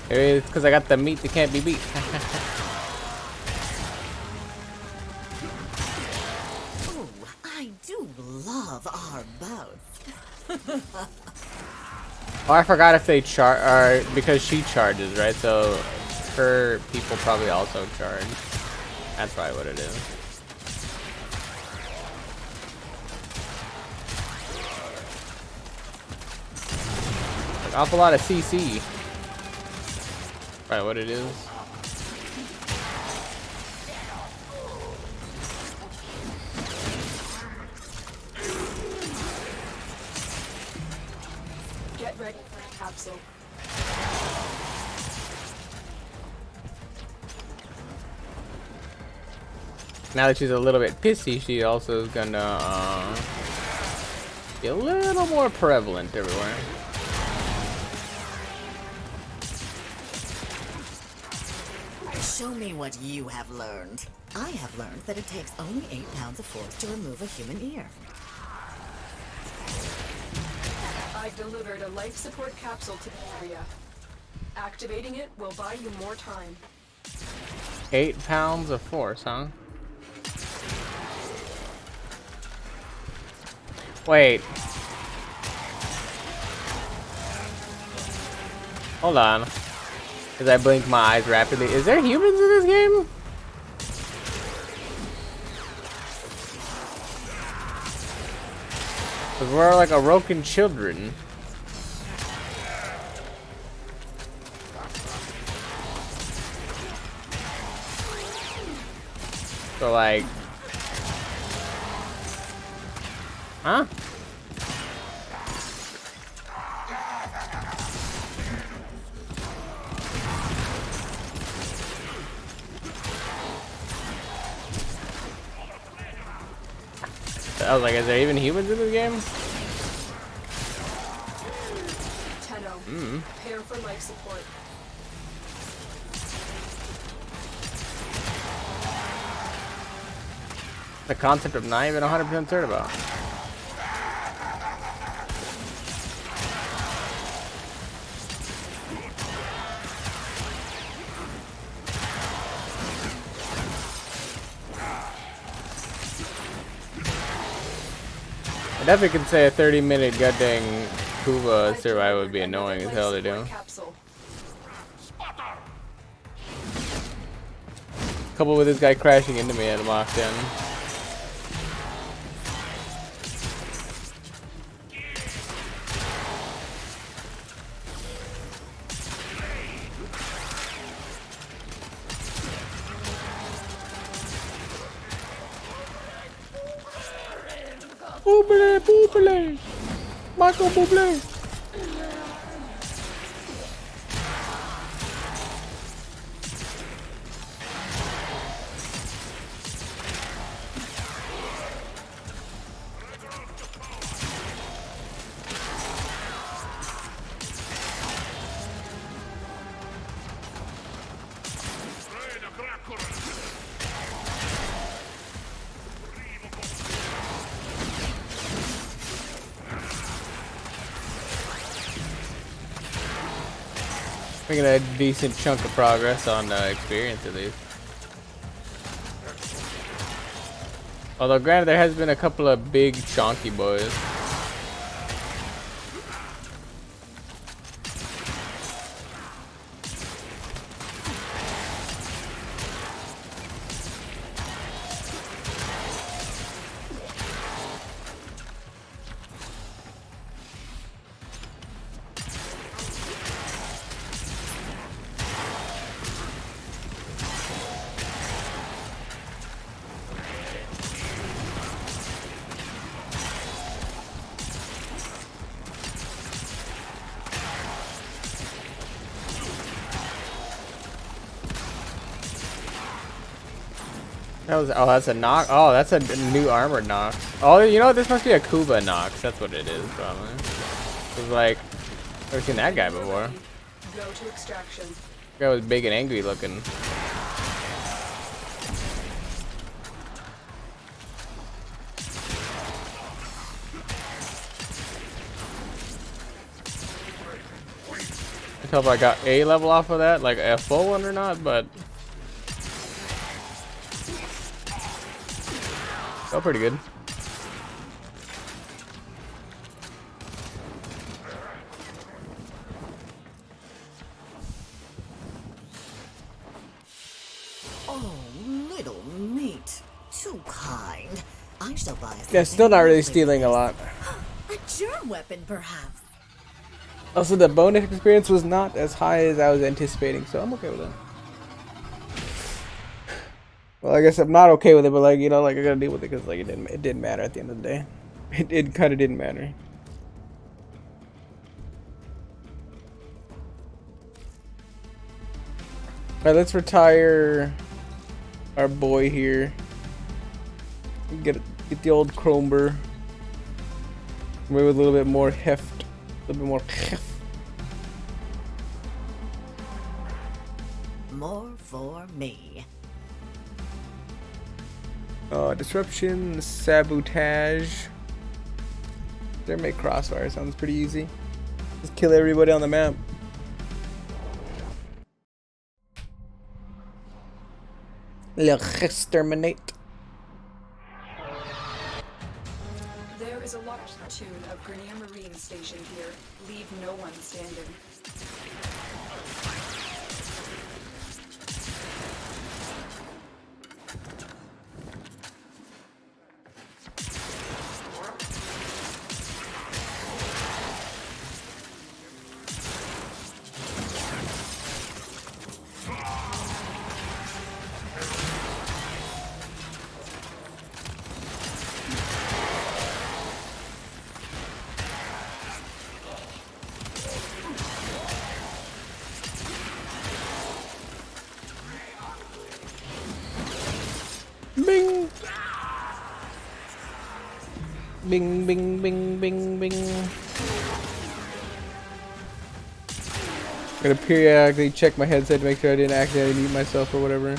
Maybe it's because I got the meat that can't be beat. Ooh, I do love our boats. Oh, I forgot if they charge, or because she charges, right? So her people probably also charge. That's probably what it is. An awful lot of CC. Probably what it is. Get ready for a capsule. Now that she's a little bit pissy, she also is gonna be a little more prevalent everywhere. Show me what you have learned. I have learned that it takes only 8 pounds of force to remove a human ear. I've delivered a life support capsule to the area. Activating it will buy you more time. 8 pounds of force, huh? Wait. Hold on. As I blink my eyes rapidly. Is there humans in this game? Cause we're like Orokin children. So like, huh? I was like, is there even humans in this game? Tenno, prepare for life support. The concept I'm not even 100% certain about. I definitely could say a 30-minute goddamn Kuva survival would be annoying as hell to do. Coupled with this guy crashing into me at a lockdown. Buble, buble, Michael Buble. Making a decent chunk of progress on experience at least. Although granted, there has been a couple of big chonky boys. That was, oh, that's a Nox. Oh, that's a new armored Nox. Oh, you know what? This must be a Kuva Nox. That's what it is, probably. It's like, I've never seen that guy before. Go to extraction. That guy was big and angry looking. tell if I got a level off of that, like a full one or not, but felt pretty good. Oh, little meat. Too kind. I shall buy something. Yeah, still not really lovely stealing a with lot. this. A germ weapon, perhaps. Also, the bonus experience was not as high as I was anticipating, so I'm okay with it. Well, I guess I'm not okay with it, but like, you know, like I gotta deal with it because like it didn't matter at the end of the day. It kind of didn't matter. Alright, let's retire our boy here. Get the old Cromber. Maybe with a little bit more heft. A little bit more heft. More for me. Disruption, sabotage. There, make crossfire. Sounds pretty easy. Just kill everybody on the map. Exterminate. There is a large platoon of Grenier Marine stationed here. Leave no one standing. Bing! Bing, bing, bing, bing, bing. Gotta periodically check my headset to make sure I didn't accidentally mute myself or whatever.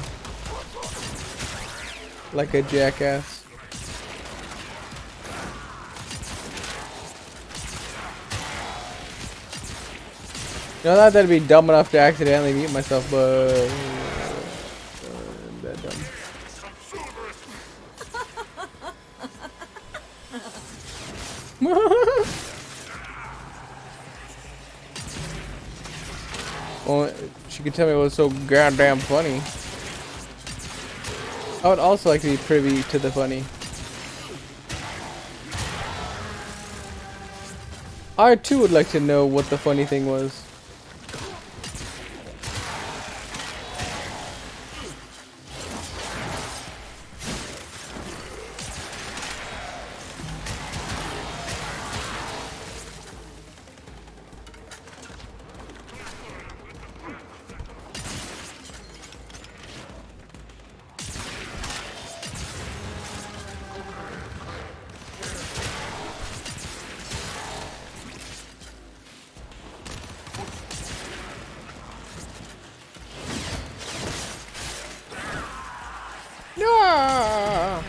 Like a jackass. You know, not that I'd be dumb enough to accidentally mute myself, but that dumb. Well, she could tell me it was so goddamn funny. I would also like to be privy to the funny. I too would like to know what the funny thing was. No!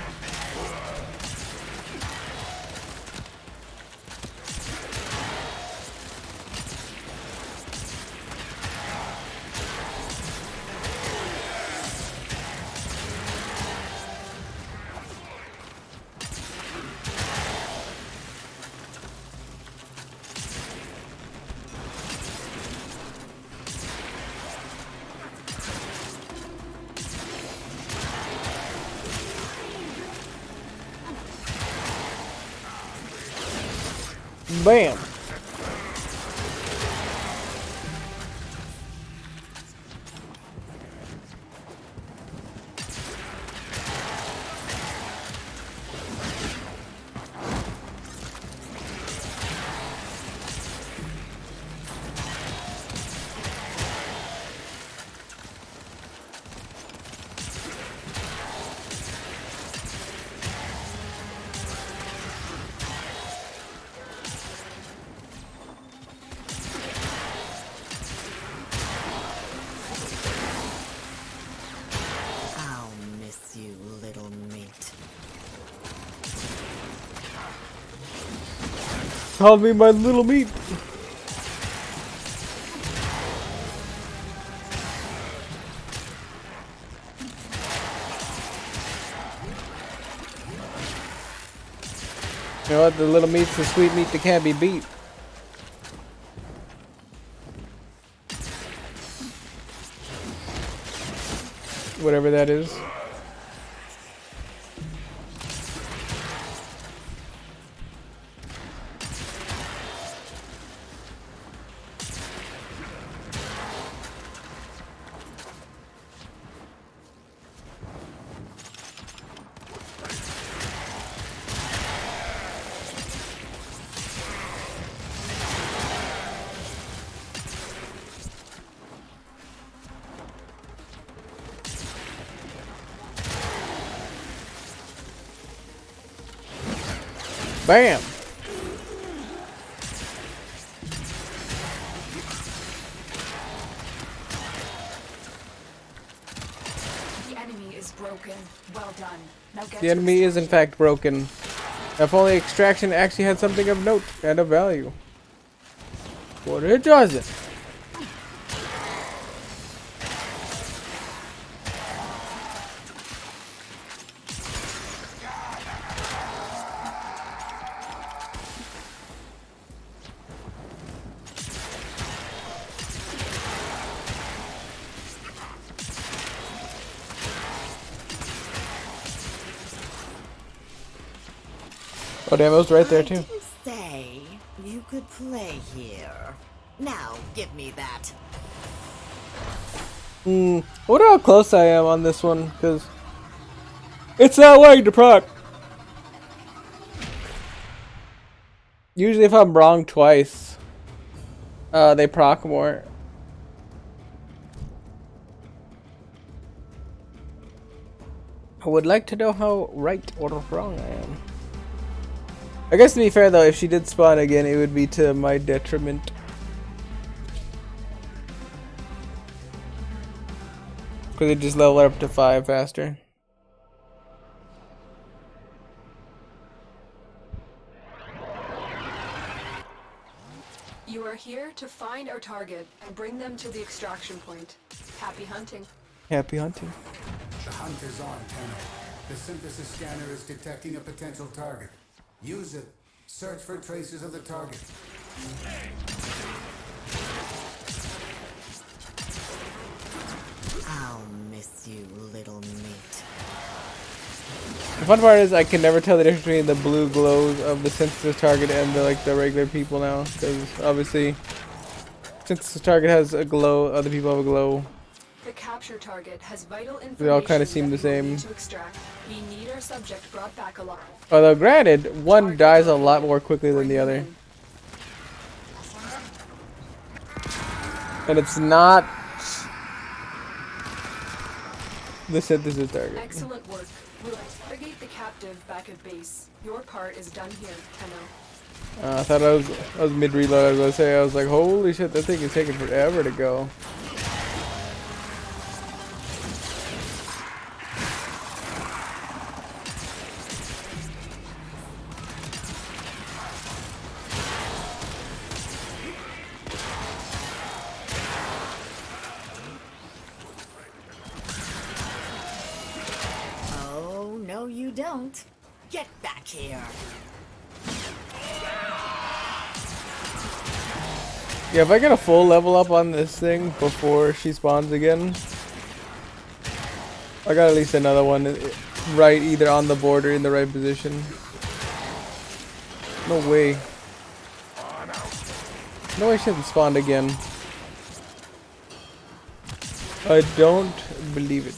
Bam! I'll miss you, little meat. Call me my little meat. You know what? The little meat's the sweet meat that can't be beat. Whatever that is. Bam! The enemy is broken. Well done. Now get The to enemy is in fact broken. If only extraction actually had something of note and of value. But it doesn't. Oh damn, it was right there I too. didn't say you could play here. Now, give me that. I wonder how close I am on this one, because it's not like to proc. Usually if I'm wrong twice, they proc more. I would like to know how right or wrong I am. I guess to be fair though, if she did spawn again, it would be to my detriment. Because it just leveled up to 5 faster. You are here to find our target and bring them to the extraction point. Happy hunting. Happy hunting. The hunt is on, Tenno. The synthesis scanner is detecting a potential target. Use it. Search for traces of the target. I'll miss you, little meat. The fun part is I can never tell the difference between the blue glows of the synthesis target and the regular people now, because obviously synthesis target has a glow, other people have a glow. The capture target has vital information. They all kind of seem the that we will same. need to extract. We need our subject brought back alive. Although granted, one dies a lot more quickly than the other. And it's not the synthesis target. Excellent work. We'll interrogate the captive back at base. Your part is done here, Tenno. I thought I was mid reload. I was gonna say, I was like, holy shit, that thing is taking forever to go. Oh, no you don't. Get back here. Yeah, if I get a full level up on this thing before she spawns again, I got at least another one right either on the board or in the right position. No way. No way she hasn't spawned again. I don't believe it.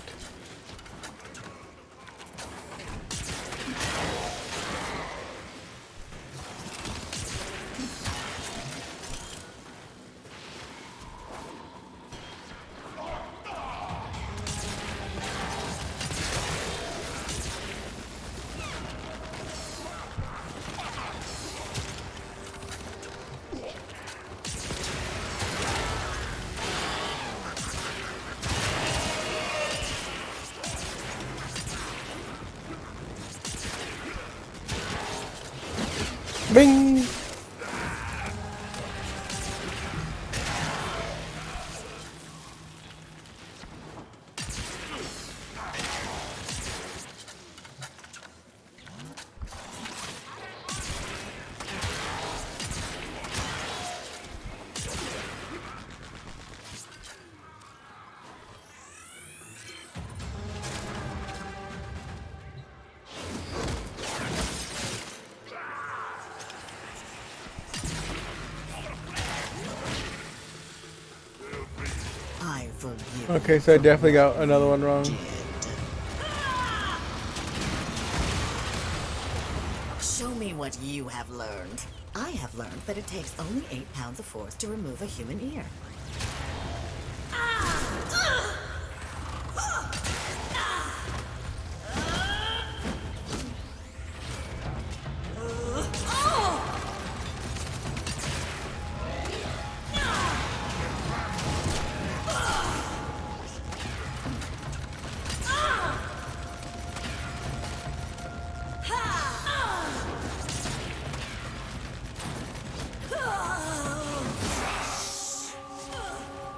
Bing! I forgive Okay, you so I for definitely got what another one you wrong. did. Show me what you have learned. I have learned that it takes only 8 pounds of force to remove a human ear.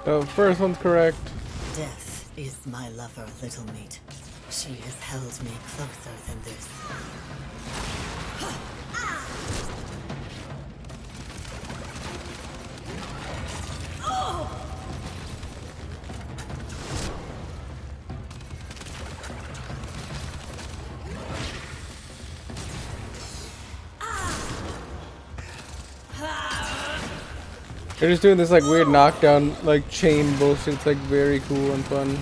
So first one's correct. Death is my lover, little meat. She has held me closer than this. They're just doing this like weird knockdown, like chain bullshit. It's like very cool and fun.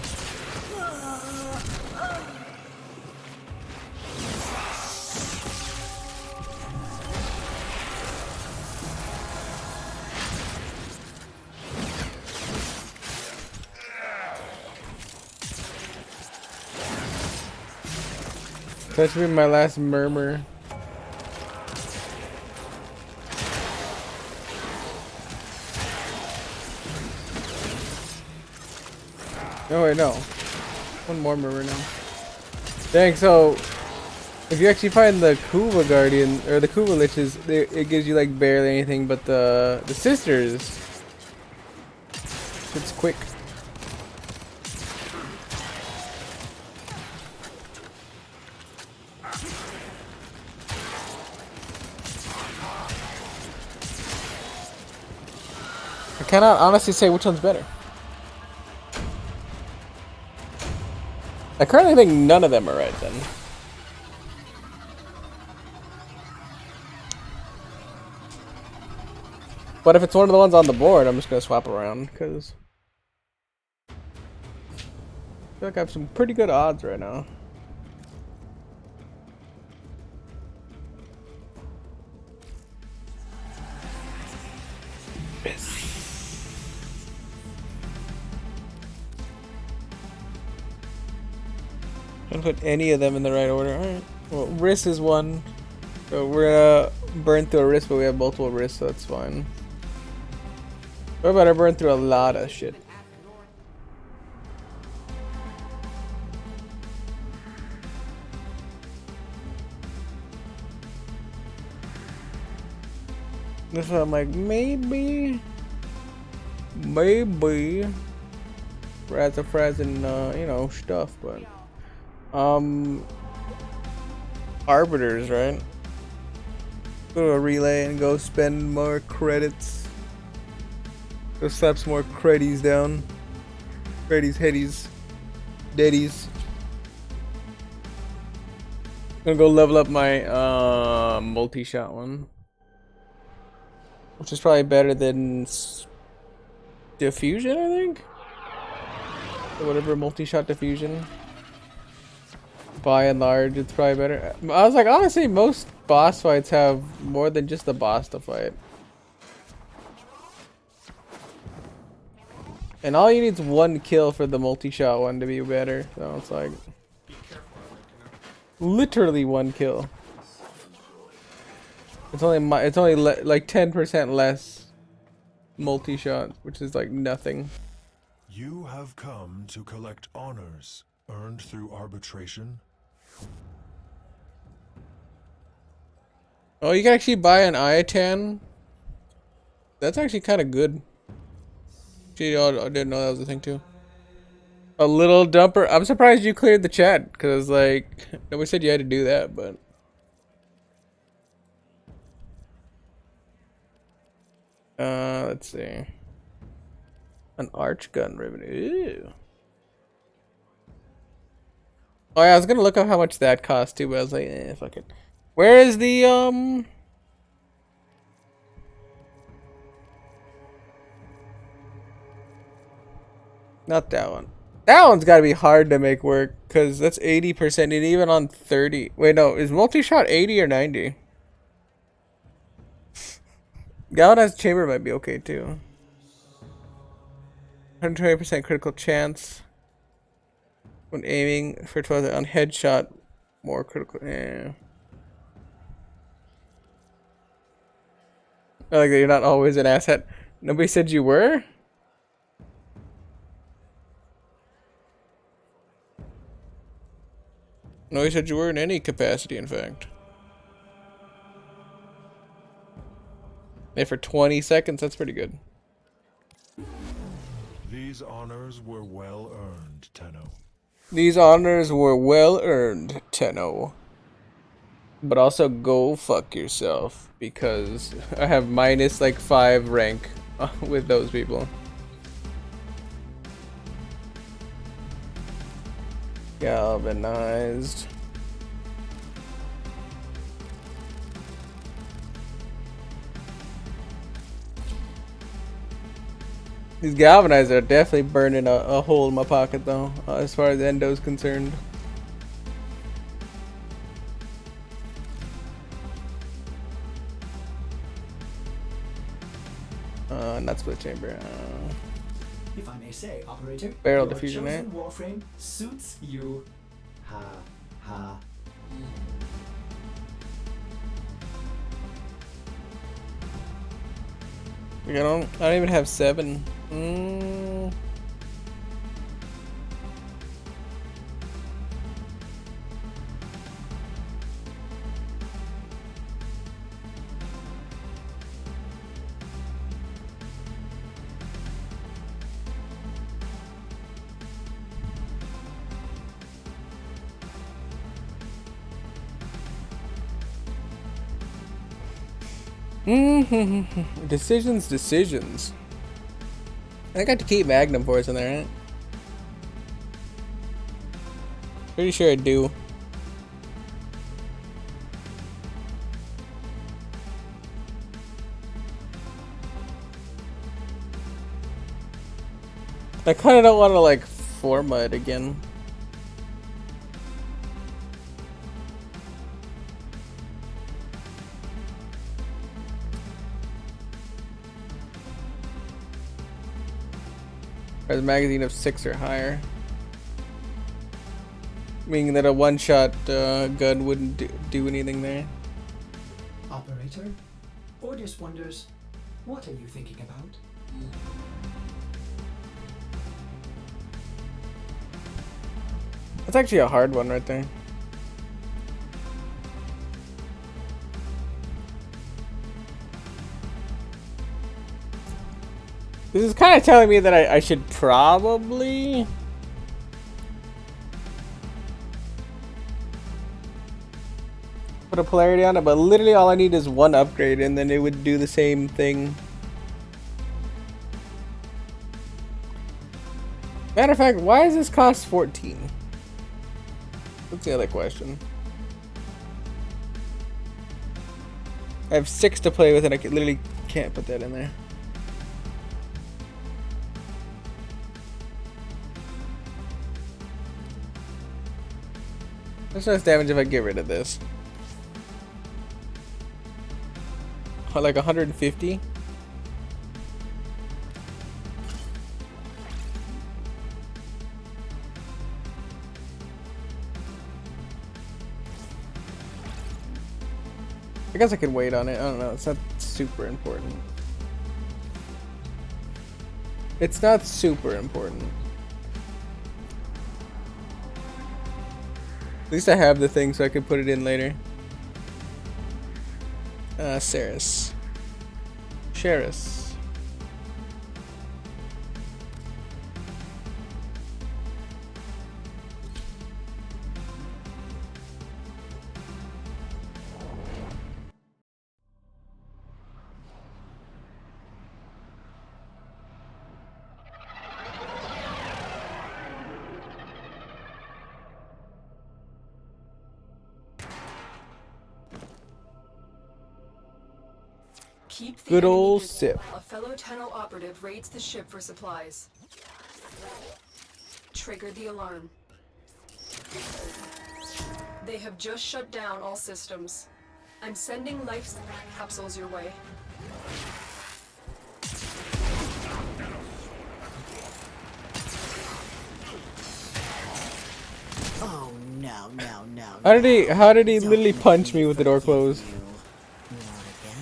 That should be my last murmur. Oh wait, no. One more murmur now. Dang, so if you actually find the Kuva Guardian or the Kuva Liches, it gives you like barely anything, but the sisters, it's quick. I cannot honestly say which one's better. I currently think none of them are right then. But if it's one of the ones on the board, I'm just gonna swap around because I feel like I have some pretty good odds right now. Don't put any of them in the right order. Alright. Well, wrist is one. So we're gonna burn through a wrist, but we have multiple wrists, so that's fine. What about I burn through a lot of shit? This one I'm like, maybe Razafraz and you know, stuff, but arbiters, right? Go to a relay and go spend more credits. Go slap some more creddies down. Creddies, headies, deadies. Gonna go level up my multi-shot one, which is probably better than diffusion, I think. Or whatever, multi-shot diffusion. By and large, it's probably better. I was like, honestly, most boss fights have more than just the boss to fight. And all you need is one kill for the multi-shot one to be better. So it's like literally one kill. It's only like 10% less multi-shot, which is like nothing. You have come to collect honors earned through arbitration. Oh, you can actually buy an Iatan. That's actually kind of good. Gee, I didn't know that was a thing too. A little dumper. I'm surprised you cleared the chat because like nobody said you had to do that, but. Let's see. An arch gun ribbon. Ew. Oh yeah, I was gonna look up how much that cost too, but I was like, eh, fuck it. Where is the Not that one. That one's got to be hard to make work because that's 80% and even on 30. Wait, no, is multi-shot 80 or 90? Galvanized chamber might be okay too. 120% critical chance when aiming for 12 on headshot. More critical. Yeah. I like that you're not always an asset. Nobody said you were? Nobody said you were in any capacity, in fact. Yeah, for 20 seconds, that's pretty good. These honors were well earned, Tenno. These honors were well earned, Tenno. But also go fuck yourself, because I have minus like 5 rank with those people. Galvanized. These galvanized are definitely burning a hole in my pocket though, as far as Endo's concerned. Not split chamber. If I may say, operator, Barrel your diffusion, eh? chosen warframe suits you. Ha ha. I don't even have 7. Decisions. I got to keep Magnum Force in there, right? Pretty sure I do. I kind of don't want to like forma it again. Or the magazine of 6 or higher. Meaning that a one-shot gun wouldn't do anything there. Operator, Ordis wonders, what are you thinking about? That's actually a hard one right there. This is kind of telling me that I should probably put a polarity on it, but literally all I need is one upgrade and then it would do the same thing. Matter of fact, why does this cost 14? That's the other question. I have 6 to play with and I literally can't put that in there. That's less damage if I get rid of this. Like 150? I guess I could wait on it. I don't know. It's not super important. It's not super important. At least I have the thing so I can put it in later. Ceres. Keep the Good enemy old busy sip. while a fellow Tenno operative raids the ship for supplies. Trigger the alarm. They have just shut down all systems. I'm sending life capsules your way. Oh no, no, no. How did he literally punch me with the door closed? Not again.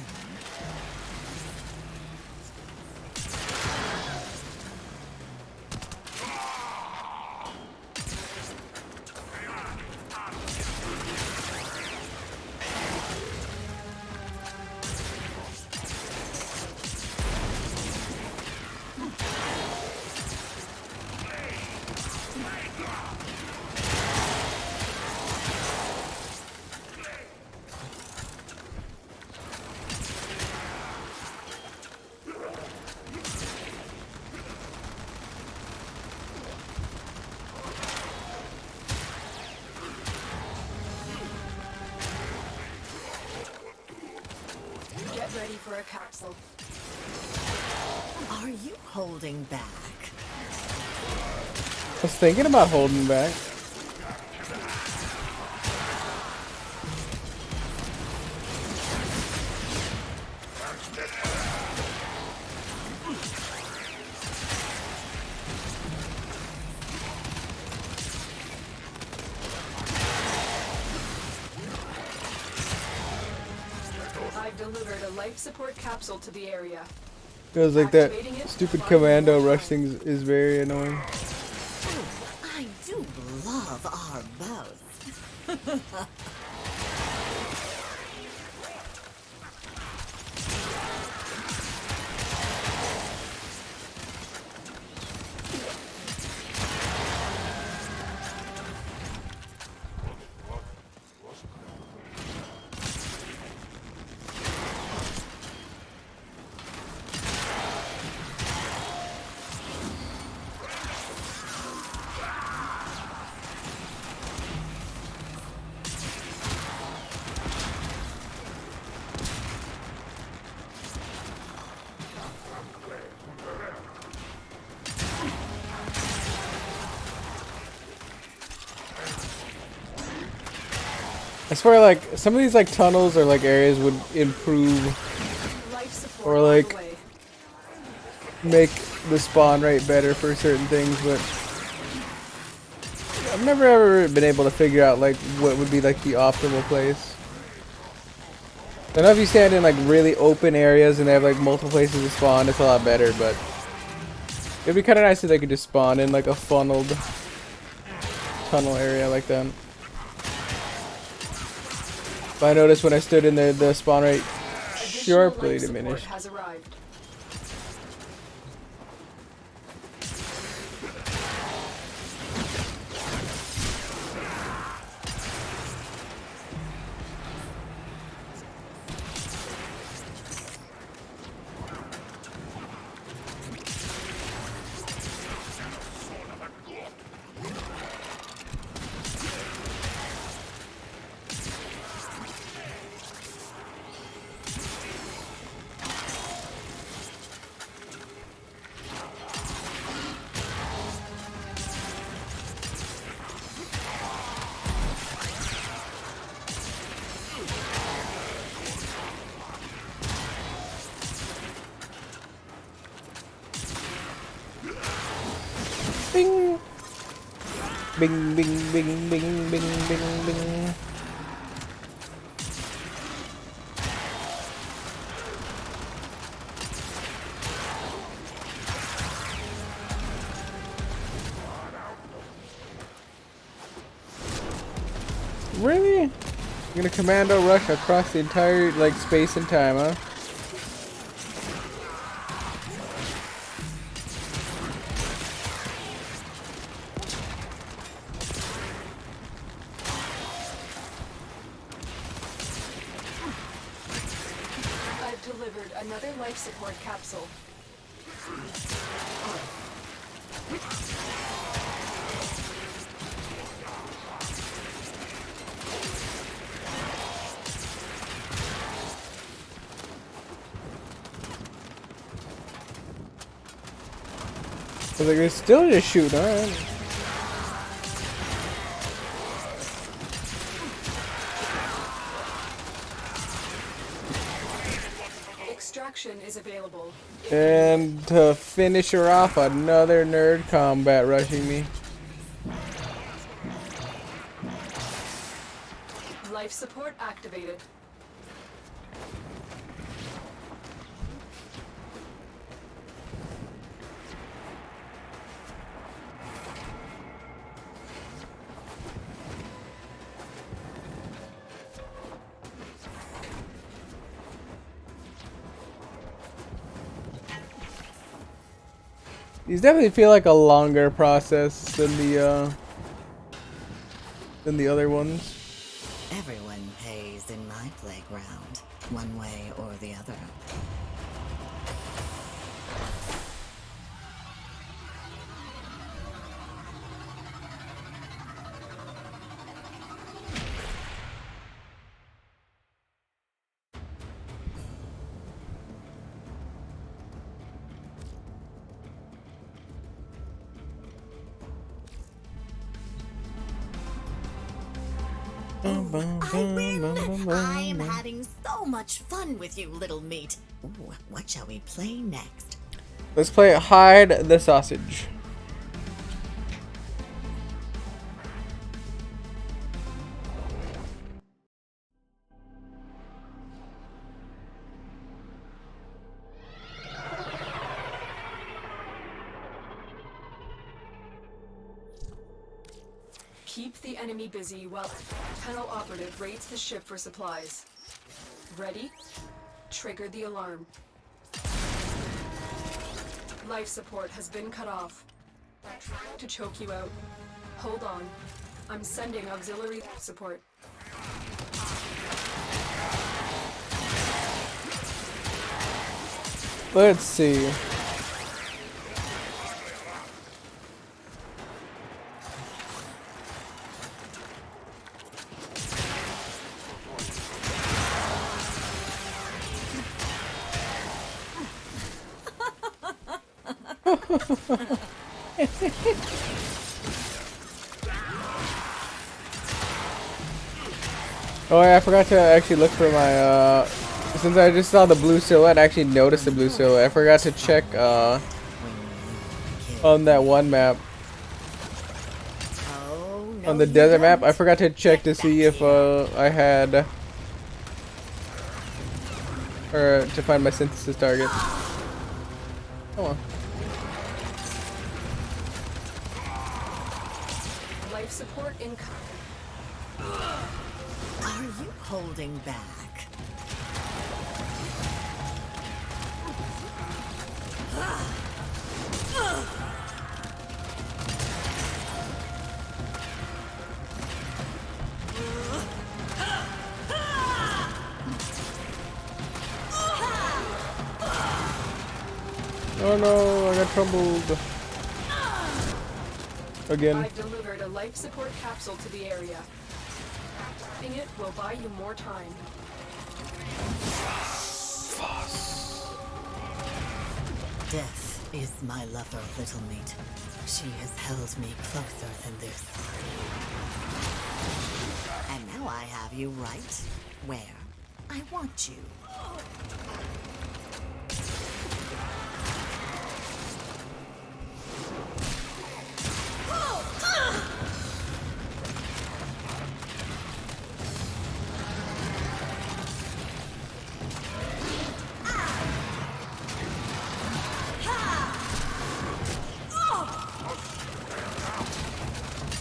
Get ready for a capsule. Are you holding back? I was thinking about holding back. I've delivered a life support capsule to the area. Feels like that Activating it. stupid commando rush thing is very annoying. Oh, I do love our both. I swear, like, some of these, like, tunnels or, like, areas would improve Life support or, on the like, way. make the spawn rate better for certain things, but I've never ever been able to figure out, like, what would be, like, the optimal place. I know if you stand in, like, really open areas and they have, like, multiple places to spawn, it's a lot better, but it'd be kind of nice if they could just spawn in, like, a funneled tunnel area like that. But I noticed when I stood in there, the spawn rate sharply Life support diminished. has arrived. Bing! Bing, bing, bing, bing, bing, bing, bing. Really? You're gonna commando rush across the entire, like, space and time, huh? I've delivered another life support capsule. was like, it's still just shooting, alright. Extraction is available. And to finish her off, another nerd combat rushing me. Life support activated. These definitely feel like a longer process than the other ones. Everyone pays in my playground, one way or the other. I'm having so much fun with you, little meat. Ooh, what shall we play next? Let's play Hide the Sausage. Keep the enemy busy while Tunnel Operative rates the ship for supplies. Ready? Trigger the alarm. Life support has been cut off. Trying to choke you out. Hold on. I'm sending auxiliary support. Let's see. Oh yeah, I forgot to actually look for my since I just saw the blue silhouette, I actually noticed the blue silhouette. I forgot to check on that one map. On the desert map, I forgot to check to see if I had or to find my synthesis target. Come on. Life support incoming. Are you holding back? Oh no, I got troubled. Again. I've delivered a life support capsule to the area. Activating it will buy you more time. Death is my lover, little meat. She has held me closer than this. And now I have you right where I want you.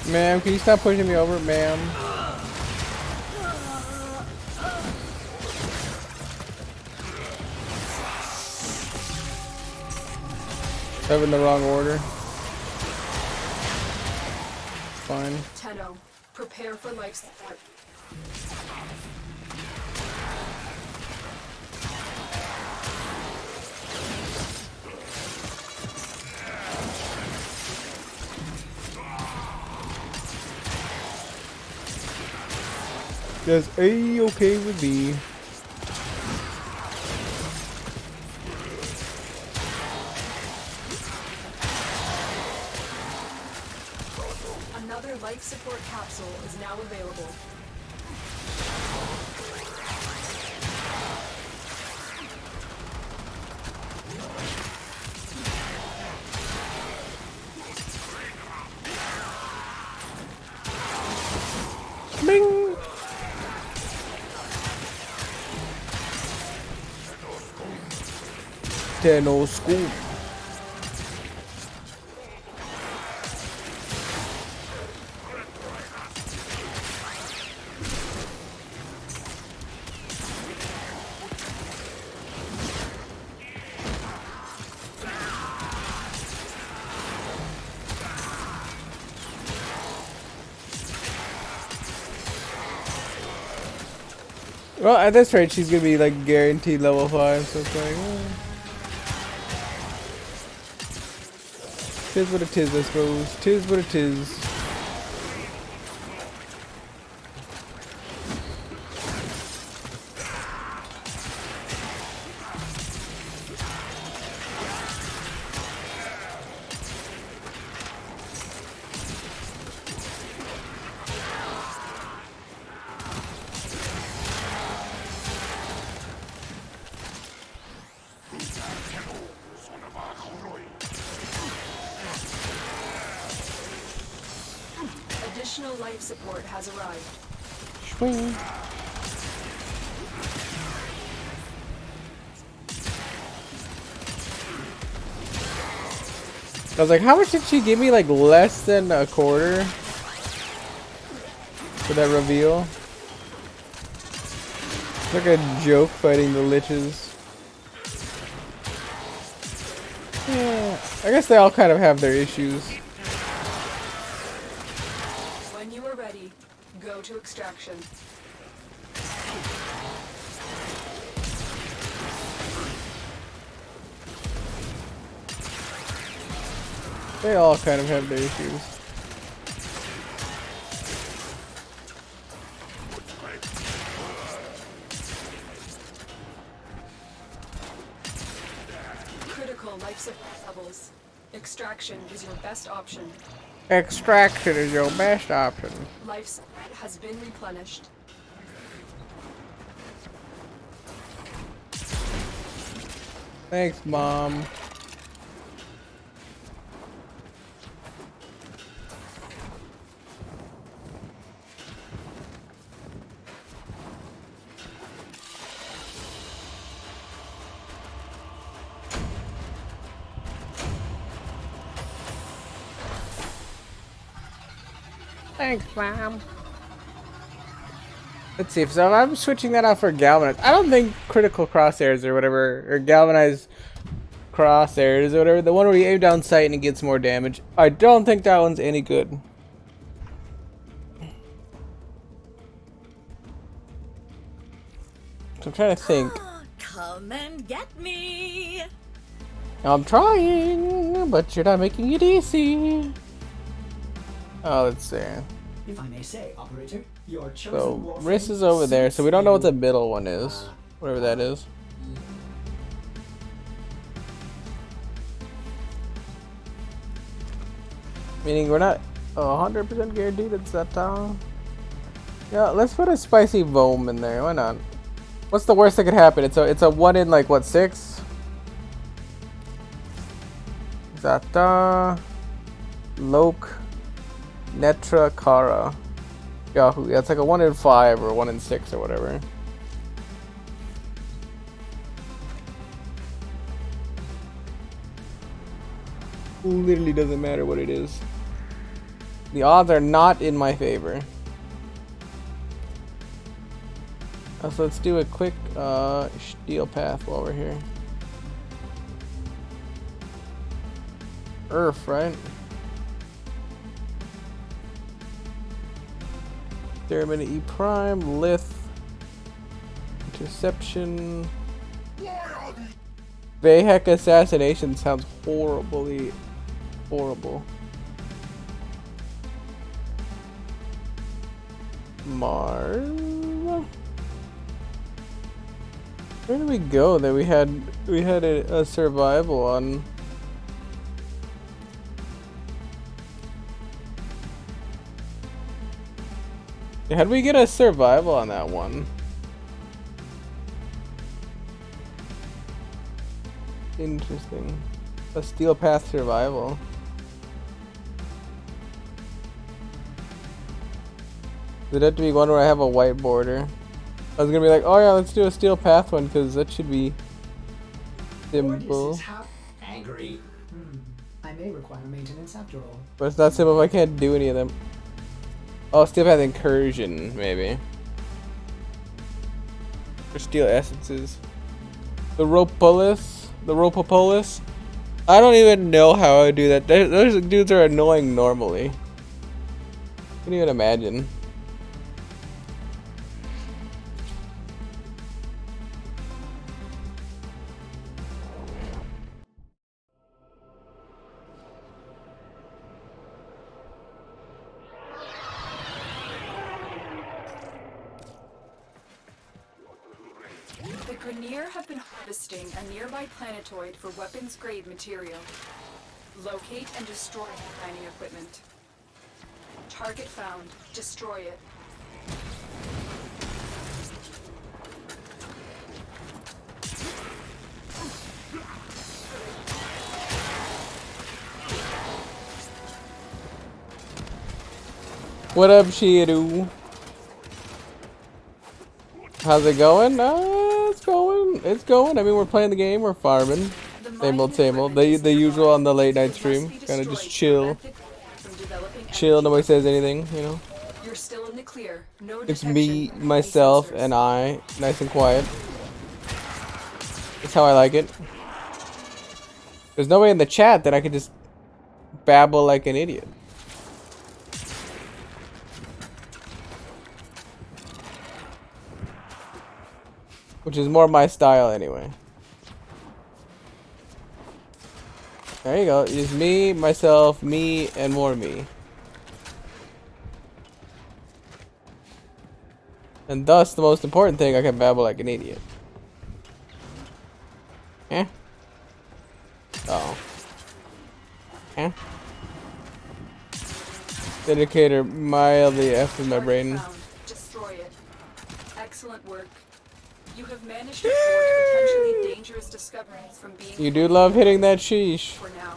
Ma'am, can you stop pushing me over, ma'am? I'm in the wrong order. Fine. Tenno, prepare for life support. That's A-okay with me. Another life support capsule is now available. Bing! Tenno school. Well, at this rate, she's gonna be like guaranteed level 5, so it's like, tis what it is, I suppose. Tis what it is. Additional life support has arrived. Swing. I was like, how much did she give me? Like less than a quarter for that reveal? It's like a joke fighting the liches. Yeah, I guess they all kind of have their issues. When you are ready, go to extraction. They all kind of have their issues. Critical life support levels. Extraction is your best option. Extraction is your best option. Life support has been replenished. Thanks, Mom. Thanks, Mom. Let's see, so I'm switching that out for galvanized. I don't think critical crosshairs or whatever, or galvanized crosshairs or whatever, the one where you aim down sight and it gets more damage, I don't think that one's any good. So I'm trying to think. Come and get me. I'm trying, but you're not making it easy. Oh, let's see. If I may say, operator, your chosen So, warframe Riss is over there, so we don't know what the suits middle one is. Whatever that is. Meaning we're not 100% guaranteed it's that town. Yeah, let's put a spicy Voam in there. Why not? What's the worst that could happen? It's a 1 in like what, 6? Zata, Loke, Netra, Kara, Yahoo. Yeah, it's like a 1 in 5 or 1 in 6 or whatever. Literally doesn't matter what it is. The odds are not in my favor. So let's do a quick steel path while we're here. Earth, right? Ceremony E Prime, Lith, Interception. Vahek Assassination sounds horribly horrible. Mars. Where did we go that we had a survival on? How do we get a survival on that one? Interesting. A steel path survival. Does it have to be one where I have a white border? I was gonna be like, oh yeah, let's do a steel path one because that should be simple. Angry. I may require maintenance after all. But it's not simple if I can't do any of them. Oh, steel path incursion, maybe. Or steel essences. The Ropolis. The Ropopolis. I don't even know how I would do that. Those dudes are annoying normally. Can't even imagine. The Grineer have been harvesting a nearby planetoid for weapons-grade material. Locate and destroy the mining equipment. Target found. Destroy it. What up, Shiru? How's it going? It's going. It's going. I mean, we're playing the game. We're farming. Same old, same old. The usual on the late night stream. Kind of just chill. Chill. Nobody says anything. You know. You're still in the clear. No It's me, myself, and I. Nice and quiet. That's how I like it. There's nobody in the chat that I could just babble like an idiot. Which is more my style anyway. There you go. It's me, myself, me, and more me. And thus, the most important thing, I can babble like an idiot. Eh? Oh. Eh? Indicator mildly F in my brain. Destroy it. Excellent work. You have managed to thwart potentially dangerous discoveries from being. You do love hitting that sheesh. For now.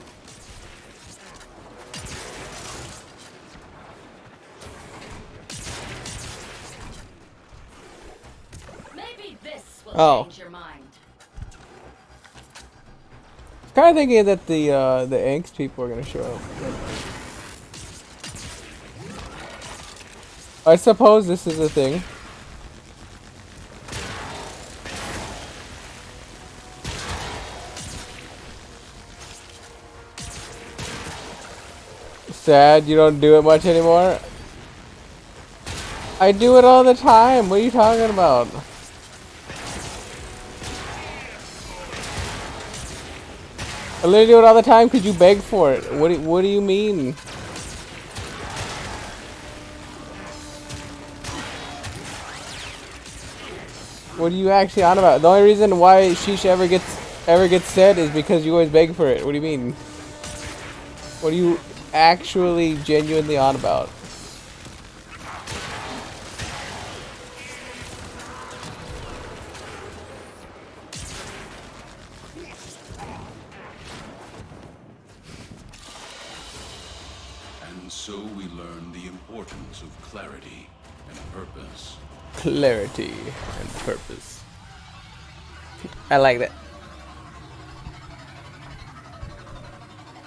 Maybe this will Oh. change your mind. Kind of thinking that the angst people are gonna show up. I suppose this is a thing. Sad you don't do it much anymore. I do it all the time. What are you talking about? I literally do it all the time because you beg for it. What do you mean? What are you actually on about? The only reason why sheesh ever gets said is because you always beg for it. What do you mean? What are you actually genuinely on about? And so we learn the importance of clarity and purpose. Clarity and purpose. I like that.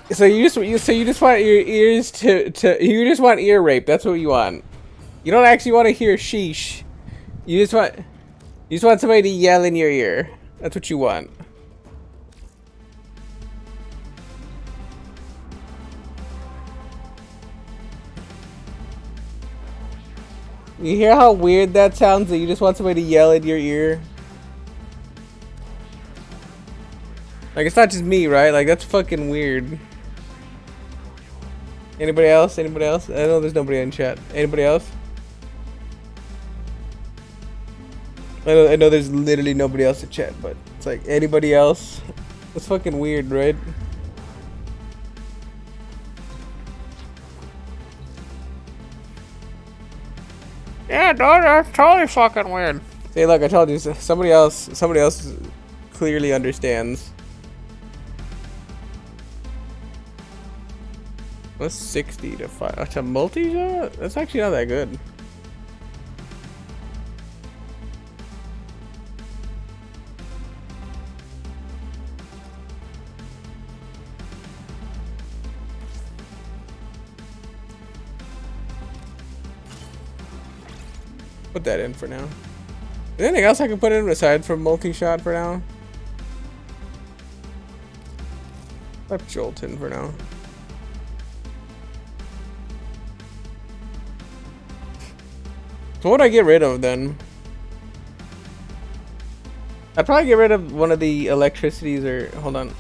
So you just want your ears to you just want ear rape. That's what you want. You don't actually want to hear sheesh. You just want somebody to yell in your ear. That's what you want. You hear how weird that sounds? That you just want somebody to yell in your ear? Like, it's not just me, right? Like, that's fucking weird. Anybody else? Anybody else? I know there's nobody in chat. Anybody else? I know there's literally nobody else in chat, but it's like, anybody else? That's fucking weird, right? Yeah, dude, that's totally fucking weird. See, look, I told you, somebody else clearly understands. What's 60 to 5? That's a multi-shot? That's actually not that good. Put that in for now. Is there anything else I can put in aside from multi-shot for now? Put Jolt in for now. So what would I get rid of then? I'd probably get rid of one of the electricities or hold on.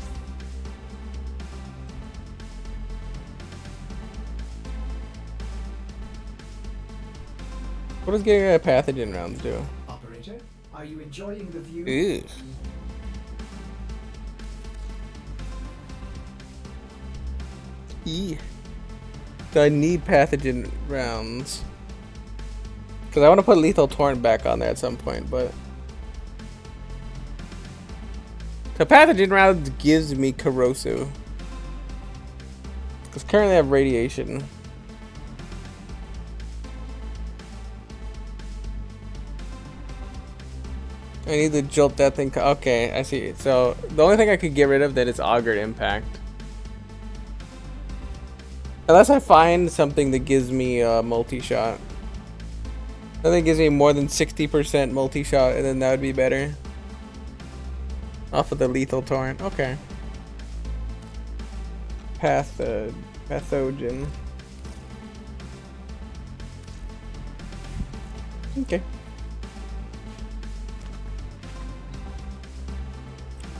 What does getting rid of pathogen rounds do? Operator, are you enjoying the view? Ew. So I need pathogen rounds. Because I want to put lethal torrent back on there at some point, but the pathogen rounds gives me corrosive. Because currently I have radiation. I need to jolt that thing. Okay, I see. So the only thing I could get rid of that is augured impact. Unless I find something that gives me a multi-shot. Something gives me more than 60% multi-shot, and then that would be better. Off of the lethal torrent. Okay. Pathogen. Okay.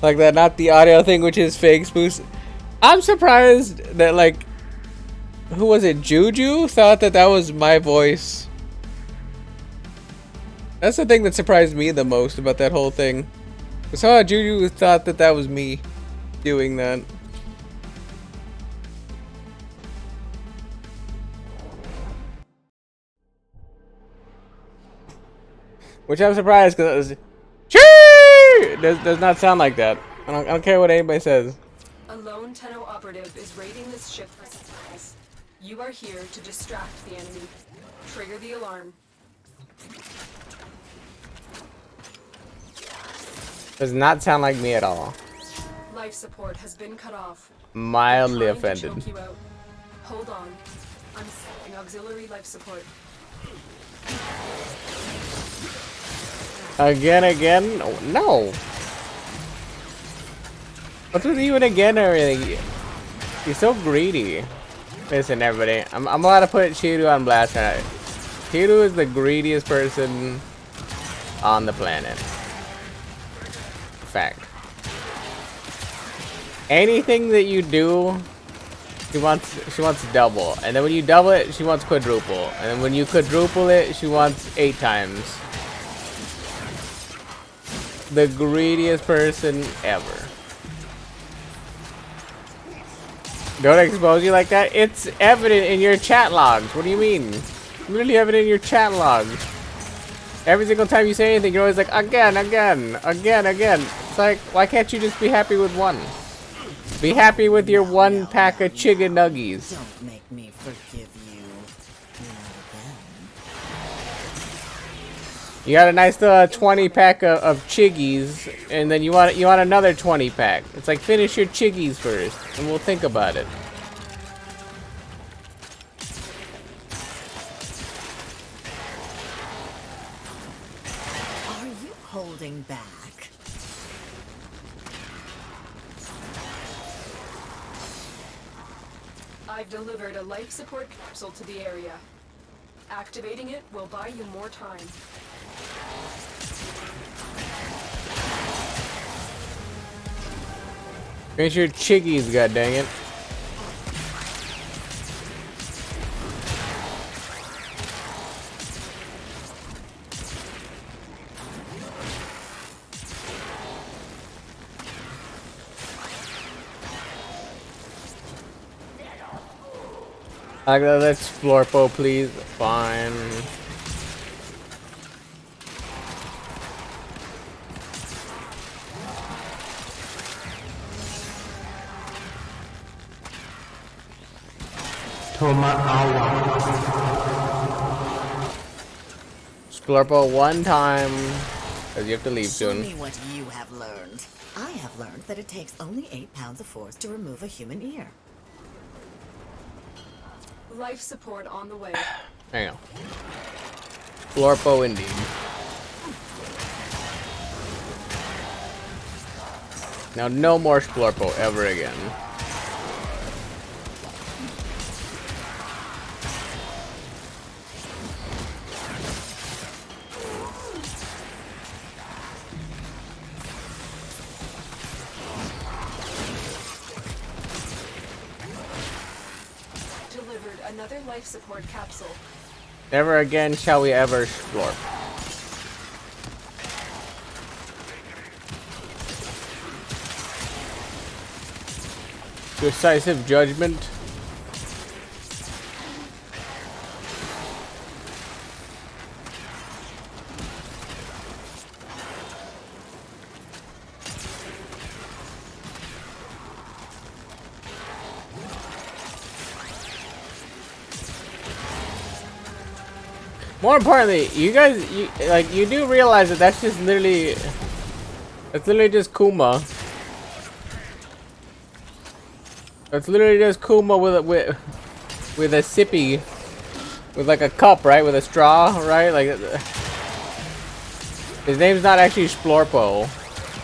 Like that, not the audio thing, which is fake spoof. I'm surprised that, like, who was it? Juju thought that that was my voice. That's the thing that surprised me the most about that whole thing. So Juju thought that that was me doing that. Which I'm surprised because it was. Chee! Does not sound like that. I don't care what anybody says. A lone Tenno operative is raiding this ship for supplies. You are here to distract the enemy. Trigger the alarm. Does not sound like me at all. Life support has been cut off. Mildly Trying to offended. choke you out. Hold on. I'm sending auxiliary life support. Again? No. What's with you and again or anything? You're so greedy. Listen, everybody. I'm allowed to put Shiru on blast tonight. Shiru is the greediest person on the planet. Fact. Anything that you do, she wants double. And then when you double it, she wants quadruple. And then when you quadruple it, she wants 8 times. The greediest person ever. Don't expose you like that. It's evident in your chat logs. What do you mean? Literally evident in your chat logs. Every single time you say anything, you're always like, again. It's like, why can't you just be happy with one? Be happy with your one pack of Chiga Nuggies. Don't make me forgive you. You got a nice 20 pack of Chiggies, and then you want another 20 pack. It's like, finish your Chiggies first, and we'll think about it. Are you holding back? I've delivered a life support capsule to the area. Activating it will buy you more time. Finish your Chiggies, god dang it. Let's explore, please. Fine. Splurpo one time, because you have to leave Show soon. me what you have learned. I have learned that it takes only 8 pounds of force to remove a human ear. Life support on the way. Hang on. Splurpo indeed. Now no more Splurpo ever again. Delivered another life support capsule. Never again shall we ever Splurp. Decisive judgment. More importantly, you guys, you do realize that that's just literally, it's literally just Kuma. It's literally just Kuma with a sippy, with like a cup, right? With a straw, right? Like his name's not actually Splorpo.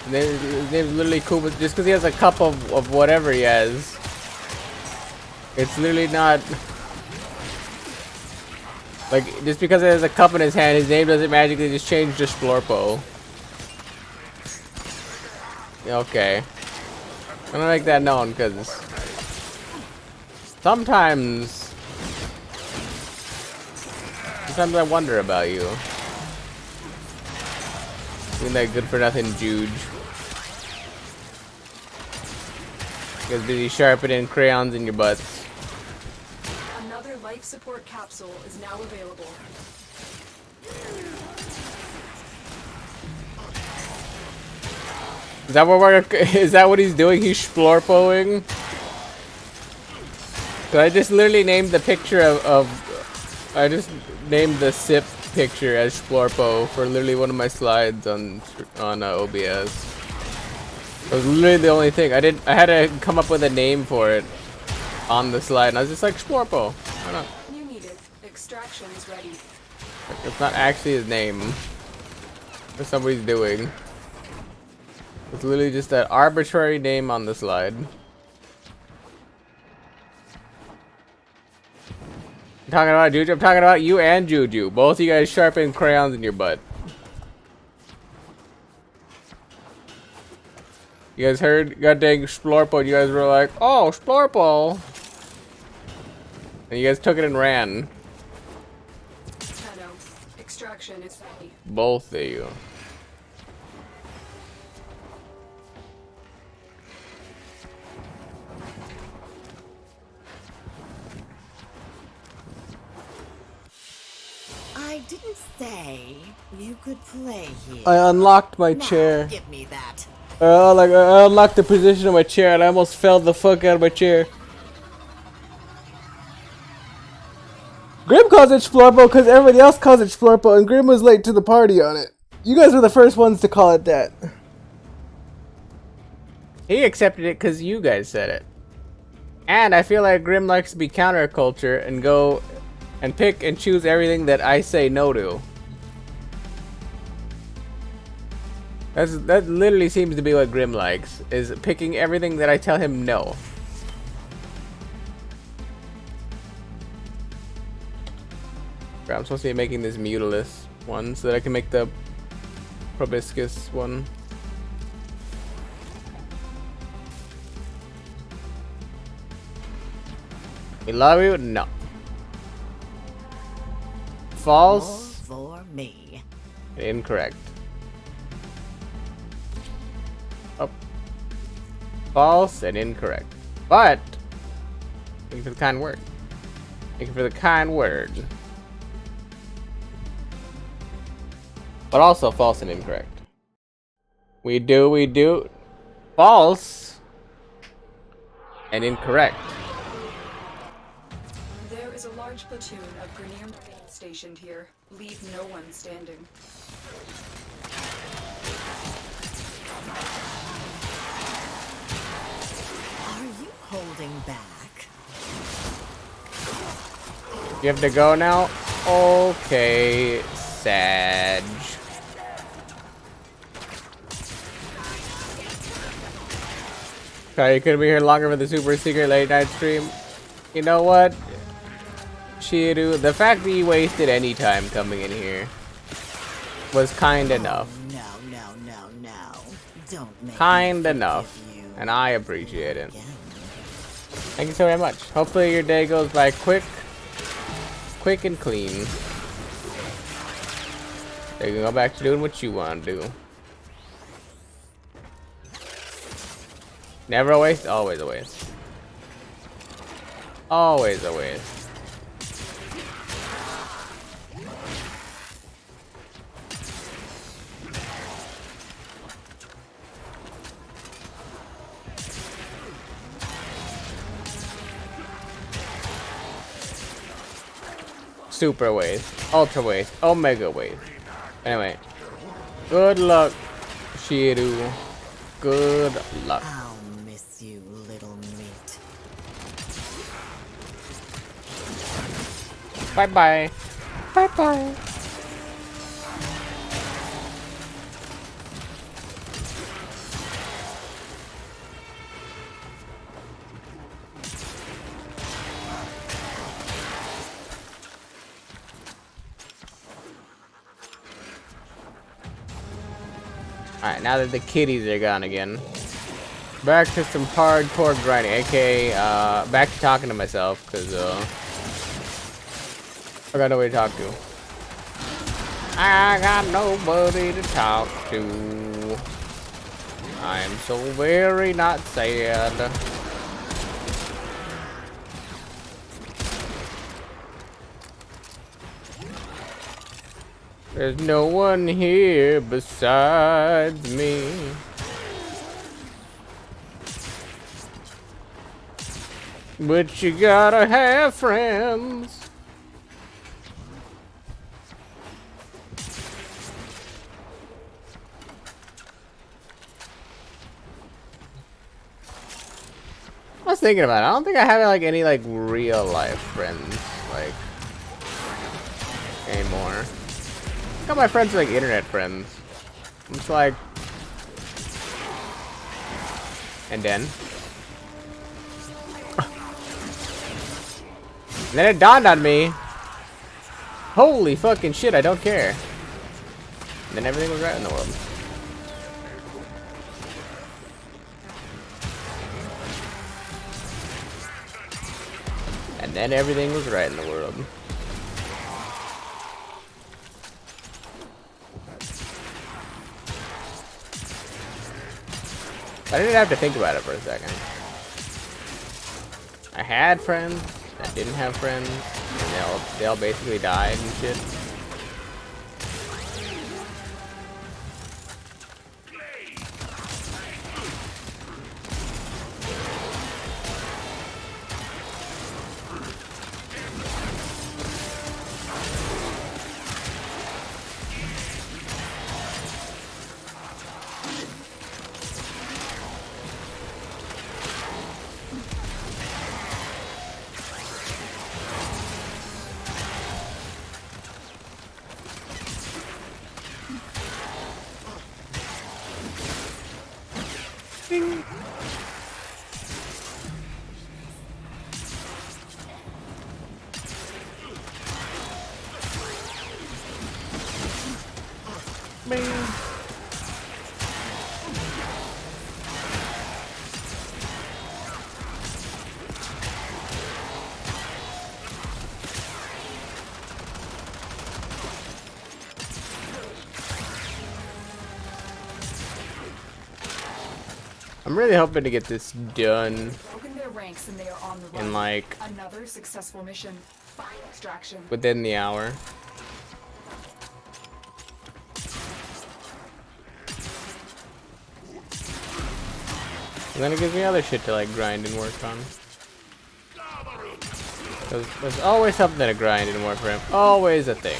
His name's literally Kuma, just because he has a cup of whatever he has. It's literally not like just because he has a cup in his hand, his name doesn't magically just change to Splorpo. Okay, I'm gonna make that known because sometimes I wonder about you. Doing that good for nothing Juge. You guys busy sharpening crayons in your butts. Another life support capsule is now available. Is that what is that what he's doing? He's splorpoing? So I just literally named the picture I just named the sip picture as Splorpo for literally one of my slides on OBS. It was literally the only thing. I had to come up with a name for it on the slide, and I was just like, Splorpo. Why not? You need it. Extraction is ready. It's not actually his name. What somebody's doing. It's literally just an arbitrary name on the slide. I'm talking about Juju. I'm talking about you and Juju. Both of you guys sharpen crayons in your butt. You guys heard goddamn Splorpo, and you guys were like, oh, Splorpo. And you guys took it and ran. Shadow. Extraction is ready. Both of you. I didn't say you could play here. I unlocked my Now, chair. give me that. I unlocked the position of my chair and I almost fell the fuck out of my chair. Grim calls it Splorpo because everybody else calls it Splorpo and Grim was late to the party on it. You guys were the first ones to call it that. He accepted it because you guys said it. And I feel like Grim likes to be counterculture and go and pick and choose everything that I say no to. That literally seems to be what Grim likes, is picking everything that I tell him no. I'm supposed to be making this Mutalisk one so that I can make the Proboscis one. We love you? No. False? More for me. Incorrect. Oh. False and incorrect. But thank you for the kind word. Thank you for the kind word. But also false and incorrect. We do. False and incorrect. large platoon of Grineer Marines stationed here. Leave no one standing. Are you holding back? You have to go now? Okay, Sag. Sorry, you couldn't be here longer for the super secret late night stream. You know what? Shiru, the fact that you wasted any time coming in here was kind enough. No. Don't make Kind me enough. forgive you And I appreciate it. again. Thank you so very much. Hopefully your day goes by quick and clean. So you can go back to doing what you want to do. Never a waste, always a waste. Always a waste. Super waste, ultra waste, omega waste. Anyway, good luck, Shiru. Good luck. I'll miss you, little meat. Bye bye. Bye bye. Alright, now that the kitties are gone again, back to some hardcore grinding, aka back to talking to myself, because I got nobody to talk to. I got nobody to talk to. I'm so very not sad. There's no one here besides me. But you gotta have friends. I was thinking about it. I don't think I have like any like real life friends like anymore. I got my friends like internet friends. I'm just like, and then it dawned on me. Holy fucking shit! I don't care. And then everything was right in the world. And then everything was right in the world. I didn't have to think about it for a second. I had friends, I didn't have friends, and they all basically died and shit. I'm really hoping to get this done Broken their ranks and they are on the run. in like Another successful mission. Fire extraction. within the hour. And then it gives me other shit to like grind and work on. There's always something to grind in Warframe. Always a thing.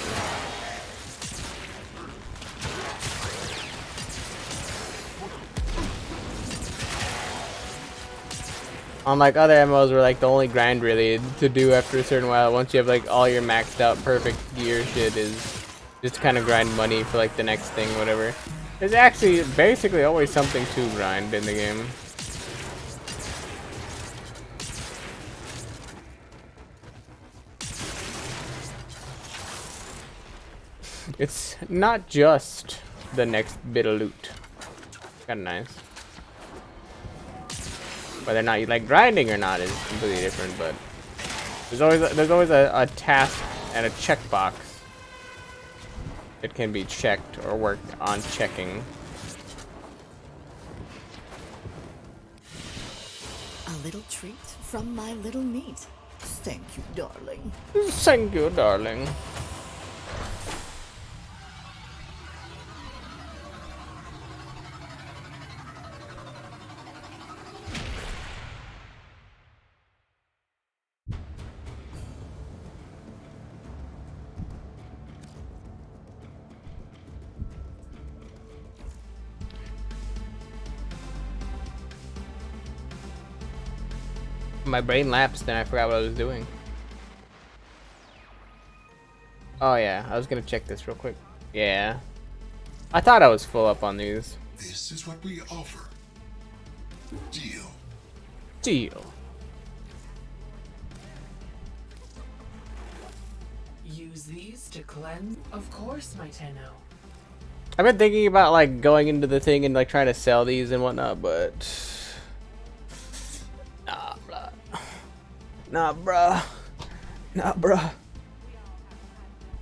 Unlike other MMOs where like the only grind really to do after a certain while, once you have like all your maxed out perfect gear shit, is just kind of grind money for like the next thing, whatever. There's actually basically always something to grind in the game. It's not just the next bit of loot. Kinda nice. Whether or not you like grinding or not is completely different, but there's always a task and a checkbox that can be checked or worked on checking. A little treat from my little meat. Thank you, darling. Thank you, darling. My brain lapsed and I forgot what I was doing. Oh yeah, I was gonna check this real quick. Yeah. I thought I was full up on these. This is what we offer. Deal. Deal. Use these to cleanse? Of course, my Tenno. I've been thinking about like going into the thing and like trying to sell these and whatnot, but nah, bruh.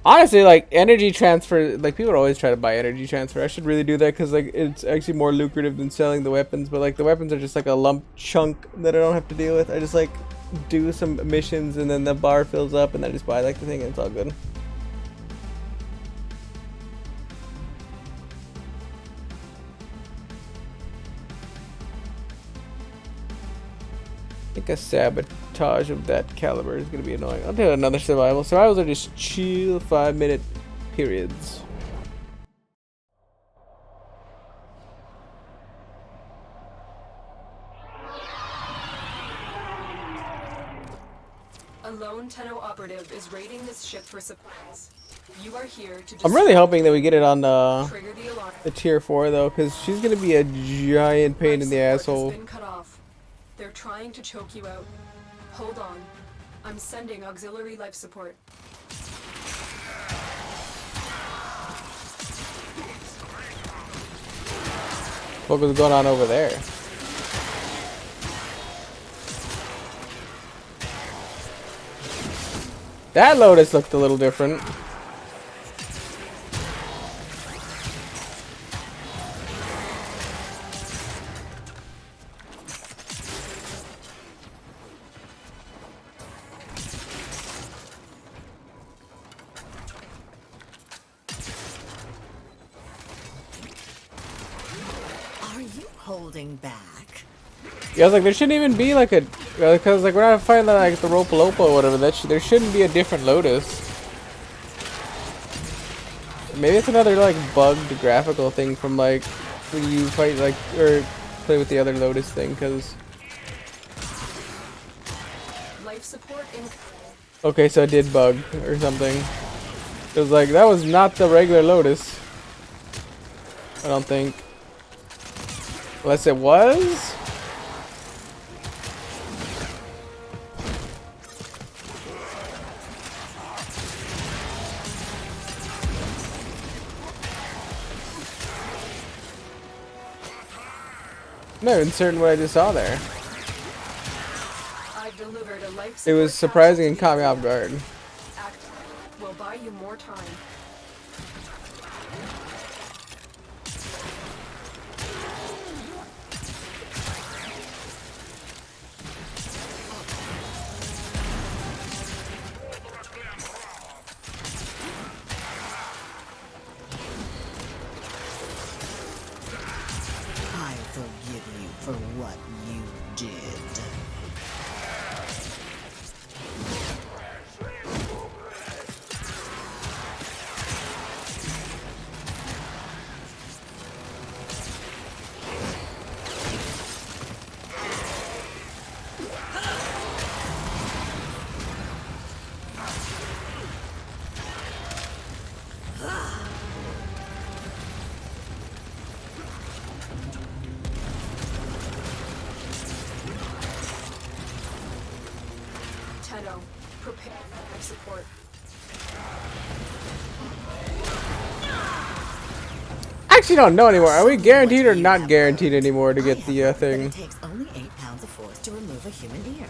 Honestly, like energy transfer, like people always try to buy energy transfer. I should really do that because like it's actually more lucrative than selling the weapons. But like the weapons are just like a lump chunk that I don't have to deal with. I just like do some missions and then the bar fills up and I just buy like the thing and it's all good. I think a sabotage of that caliber is going to be annoying. I'll do another survival. Survivals are just chill 5-minute periods. A lone Tenno operative is raiding this ship for supplies. You are here to I'm really hoping that we get it on trigger the alarm. the tier 4 though, because she's going to be a giant pain in the asshole. Been cut off. They're trying to choke you out. Hold on. I'm sending auxiliary life support. What was going on over there? That Lotus looked a little different. Holding back. Yeah, I was like, there shouldn't even be like a, because like we're not fighting like the Ropalopa or whatever. There shouldn't be a different Lotus. Maybe it's another like bugged graphical thing from like when you fight like or play with the other Lotus thing. Because Life support in. Okay, so it did bug or something. It was like that was not the regular Lotus. I don't think. Unless it was? I'm not even certain what I just saw there. I've delivered a life It was surprising and caught me off guard. Act will buy you more time. I forgive you for what you did. support. I actually don't know anymore. Are we guaranteed or not guaranteed anymore to get the thing? It takes only 8 pounds of force to remove a human ear.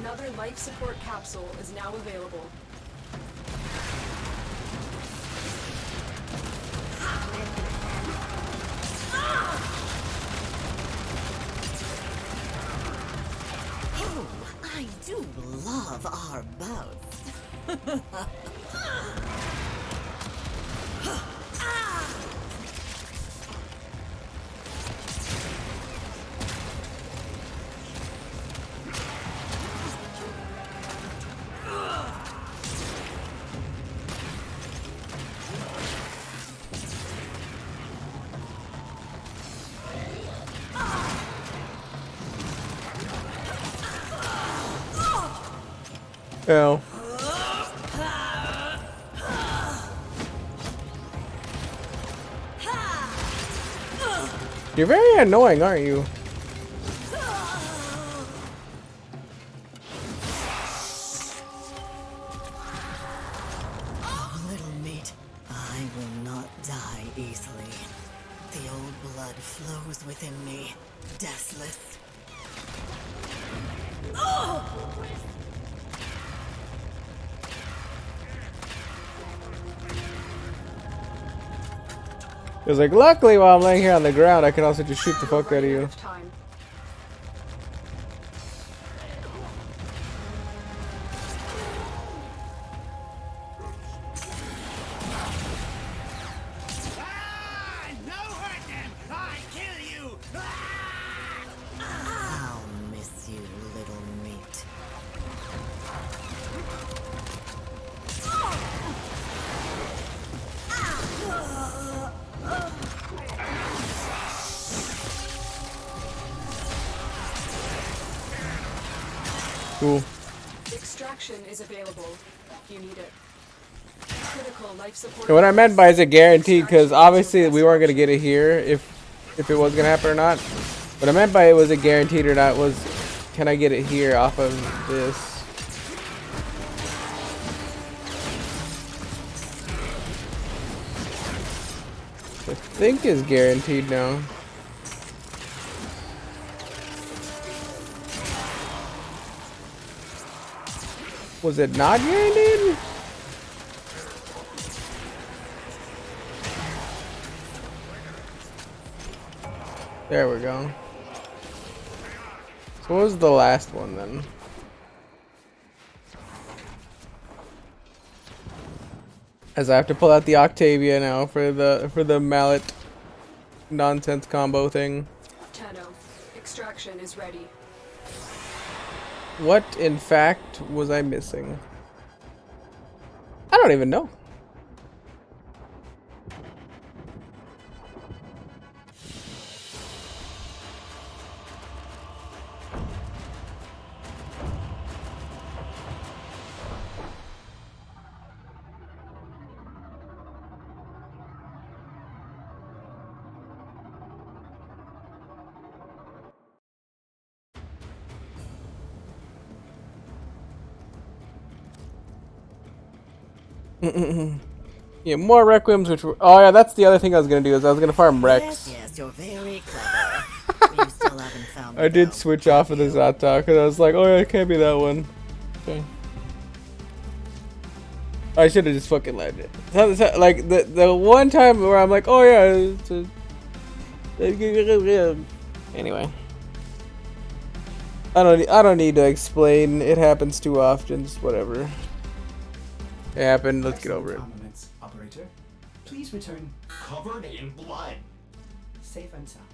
Another life support capsule is now available. Oh, I do love our boats. Oh. You're very annoying, aren't you? Oh, little meat, I will not die easily. The old blood flows within me, deathless. It was like, luckily while I'm laying here on the ground, I can also just shoot the fuck out of you. I'll miss you, little meat. Cool. Extraction is available if you need it. Critical life support. And what I meant by is it guaranteed, because obviously we weren't gonna get it here if it was gonna happen or not. What I meant by it was it guaranteed or not was, can I get it here off of this? I think is guaranteed now. Was it not guaranteed? There we go. So what was the last one then? As I have to pull out the Octavia now for the mallet nonsense combo thing. Tenno, extraction is ready. What in fact was I missing? I don't even know. Yeah, more Requiems, which were... Oh yeah, that's the other thing I was gonna do, is I was gonna farm Rex. Yes, you're very clever. You still haven't found I did switch off of the Zata, because I was like, oh yeah, it can't be that one. Okay. I should have just fucking left it. Like, the one time where I'm like, oh yeah, it's a... Anyway. I don't need to explain. It happens too often. Just whatever. It happened. Let's get over it. Armaments, operator. Please return covered in blood. Safe and sound.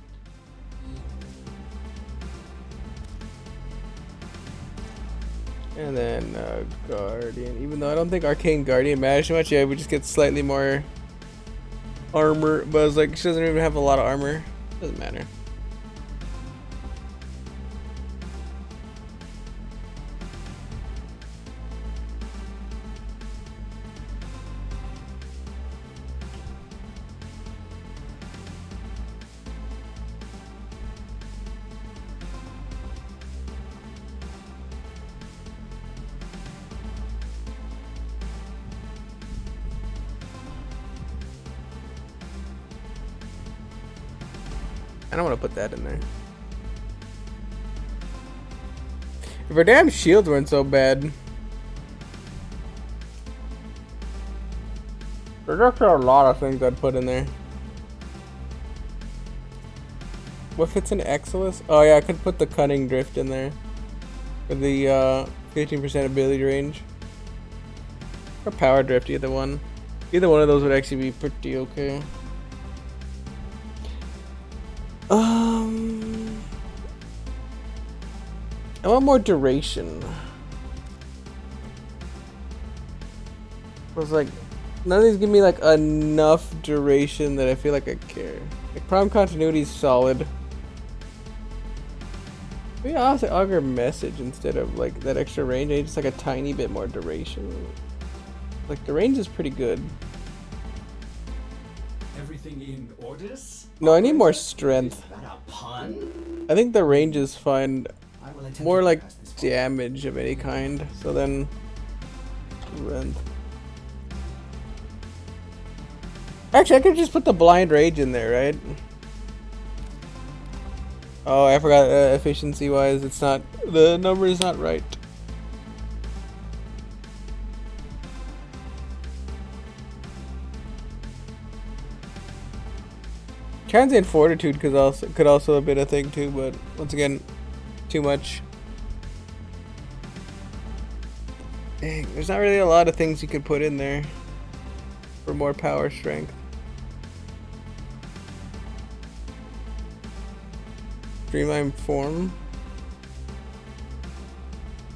And then Guardian. Even though I don't think Arcane Guardian matters too much, yeah, we just get slightly more armor. But it's like she doesn't even have a lot of armor. Doesn't matter. I don't want to put that in there. If our damn shields weren't so bad. There's actually a lot of things I'd put in there. What fits in Exilus? Oh yeah, I could put the Cunning Drift in there. For the 15% ability range. Or Power Drift, either one. Either one of those would actually be pretty okay. I want more duration. I was like, none of these give me like enough duration that I feel like I care. Like Prime Continuity is solid. Maybe I'll say Augur Message instead of like that extra range. I need just like a tiny bit more duration. Like the range is pretty good. Everything in orders? No, I need more strength. Is that a pun? I think the range is fine. I will attempt More to like pass this damage of any kind. So then strength. Actually, I could just put the Blind Rage in there, right? Oh, I forgot efficiency wise, it's not, the number is not right. Transient Fortitude could also have been a thing too, but once again, too much. Dang, there's not really a lot of things you could put in there for more power strength. Streamline form.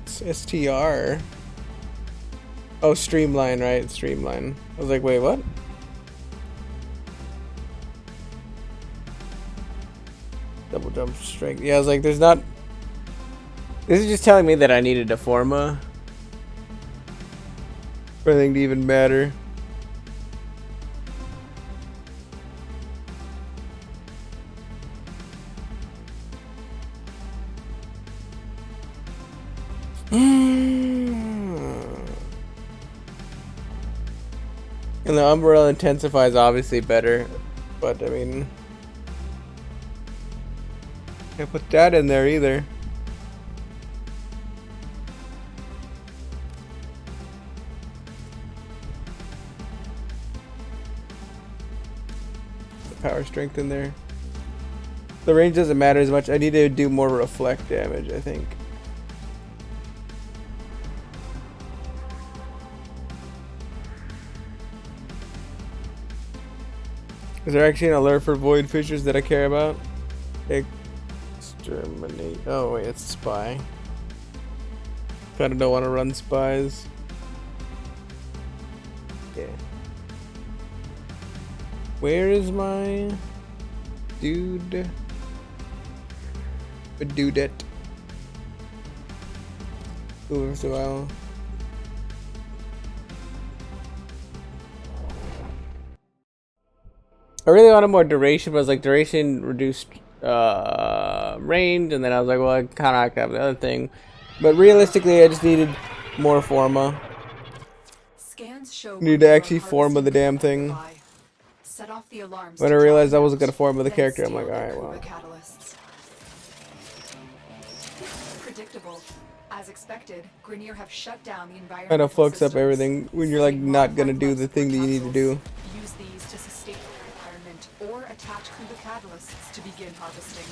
It's STR. Oh, streamline, right? Streamline. I was like, wait, what? Double jump strength. Yeah, I was like, there's not. This is just telling me that I needed a Forma for anything to even matter. And the Umbrella Intensify is obviously better, but I mean, can't put that in there either. The power strength in there. The range doesn't matter as much. I need to do more reflect damage, I think. Is there actually an alert for void fissures that I care about? Exterminate. Oh wait, it's spy. Kinda don't want to run spies. Yeah. Where is my dude? A dudette. Ooh, so well. I really wanted more duration, but I was like, duration reduced range, and then I was like, well, I kind of have the other thing. But realistically, I just needed more Forma. Scans show Need to actually Forma the damn thing. Set off the alarms. When I realized I wasn't gonna Forma the character, I'm like, alright, well. Predictable. As expected, Grineer have shut down the environment. Kind of fucks up everything when you're like not gonna do the thing that you need to do. Use these to sustain your environment or attach Kuba catalysts to begin harvesting.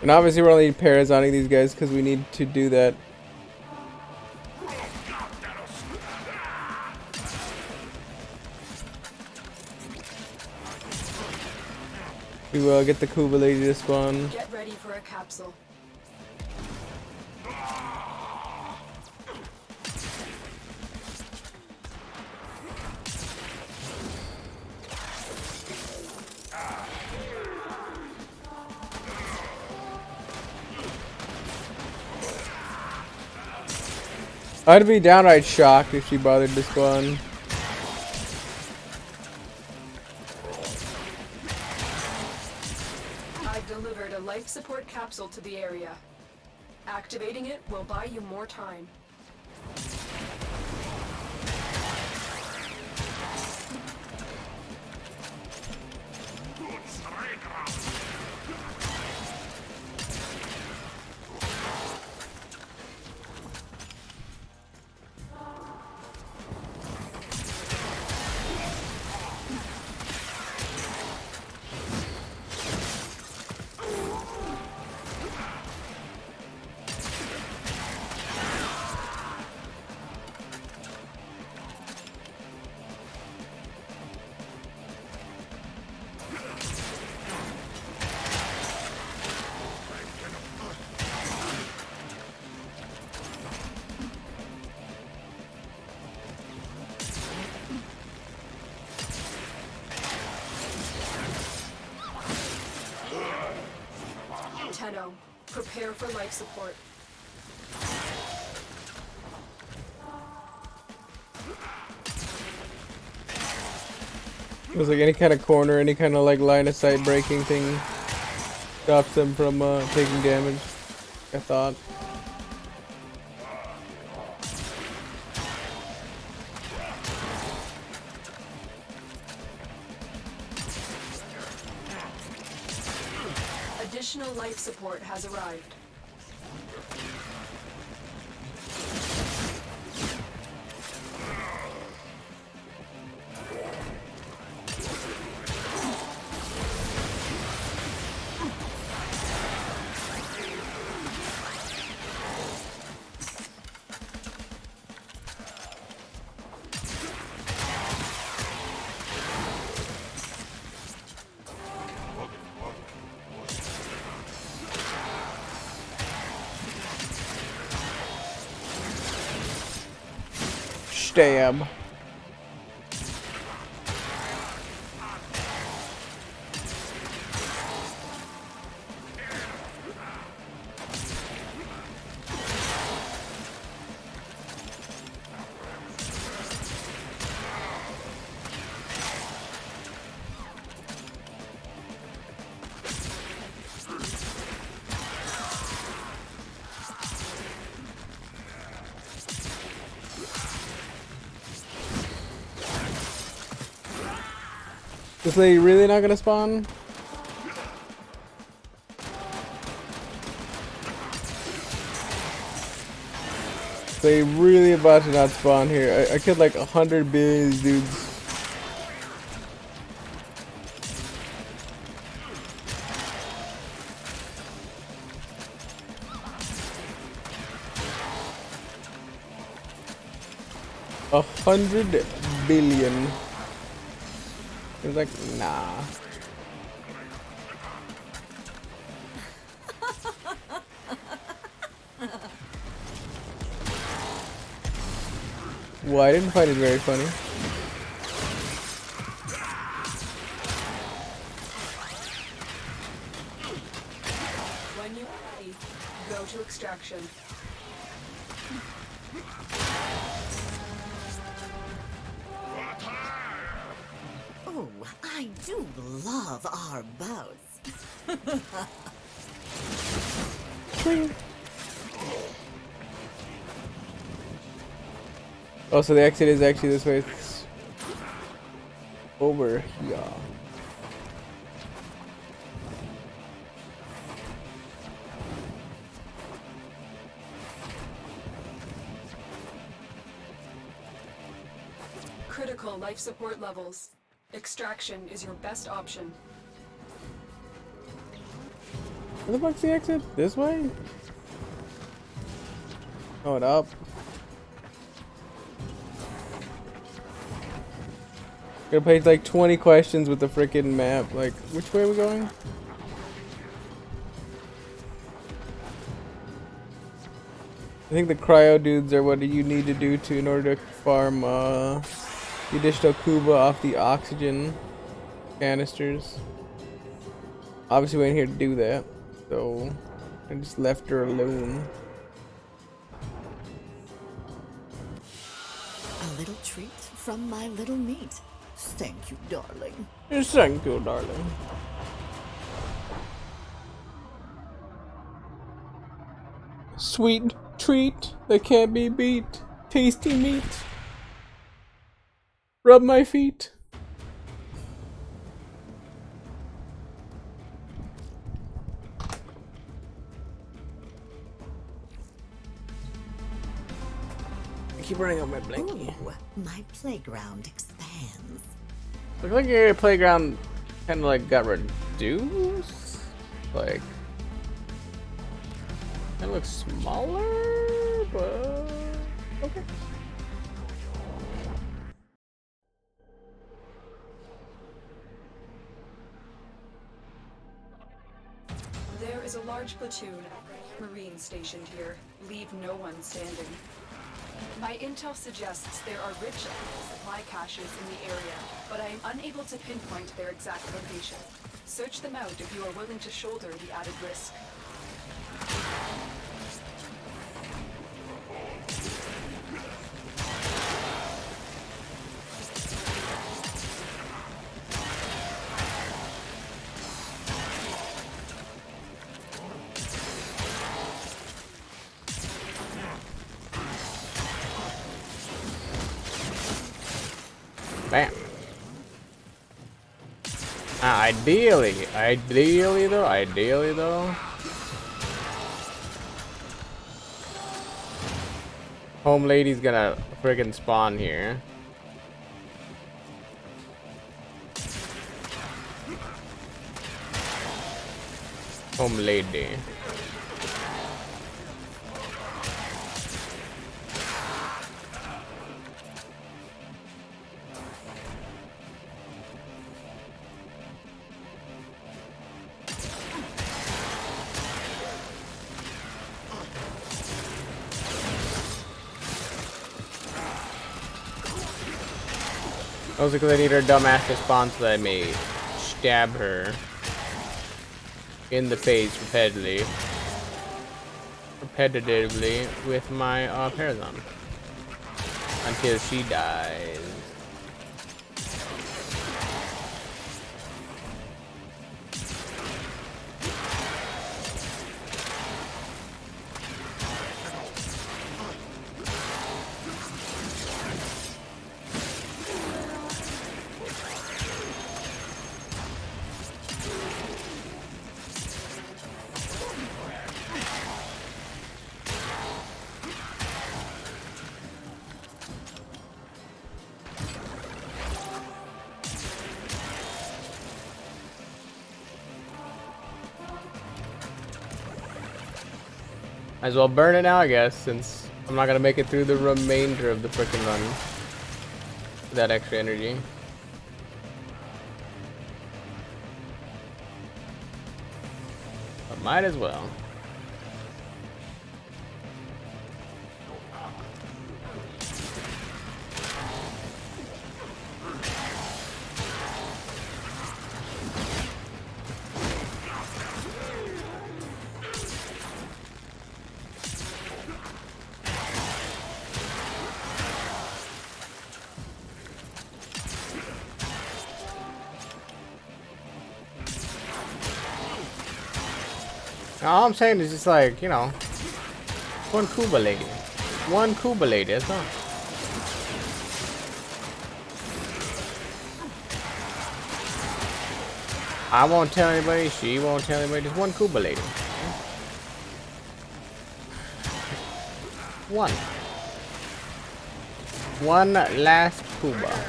And obviously we're only Parazoning these guys because we need to do that. We will get the Kuba lady to spawn. Get ready for a capsule. I'd be downright shocked if she bothered to spawn. I've delivered a life support capsule to the area. Activating it will buy you more time. Tenno, prepare for life support. It was like any kind of corner, any kind of like line of sight breaking thing stops them from taking damage, I thought. Additional life support has arrived. Stab. Is they really not gonna spawn? They really about to not spawn here. I killed like 100 billion of these dudes. $100 billion. It's like, nah. Well, I didn't find it very funny. When you're ready, go to extraction. Oh, I do love our boats. Oh, so the exit is actually this way. It's over here. Critical life support levels. Extraction is your best option. Where the fuck's the exit? This way? Oh, it up. Gonna play like 20 questions with the freaking map. Like, which way are we going? I think the cryo dudes are what you need to do in order to farm the additional Kuba off the oxygen canisters. Obviously we ain't here to do that, so I just left her alone. little treat from my little meat. Thank you, darling. Thank you, darling. Sweet treat that can't be beat. Tasty meat. Rub my feet. I keep running out my blankie. Ooh, my playground expands. Looks like your playground kind of like got reduced. Like, it looks smaller, but okay. There is a large platoon of Marines stationed here. Leave no one standing. My intel suggests there are rich supply caches in the area, but I am unable to pinpoint their exact location. Search them out if you are willing to shoulder the added risk. Bam. Ideally though. Home lady's gonna friggin' spawn here. Home lady. Also because I need her dumbass to spawn so that I may stab her in the face repetitively with my Paragon until she dies. Might as well burn it now, I guess, since I'm not gonna make it through the remainder of the frickin' run with that extra energy. But might as well. All I'm saying is just like, you know, one Kuba lady. One Kuba lady, that's all. I won't tell anybody, she won't tell anybody, just one Kuba lady. One. One last Kuba.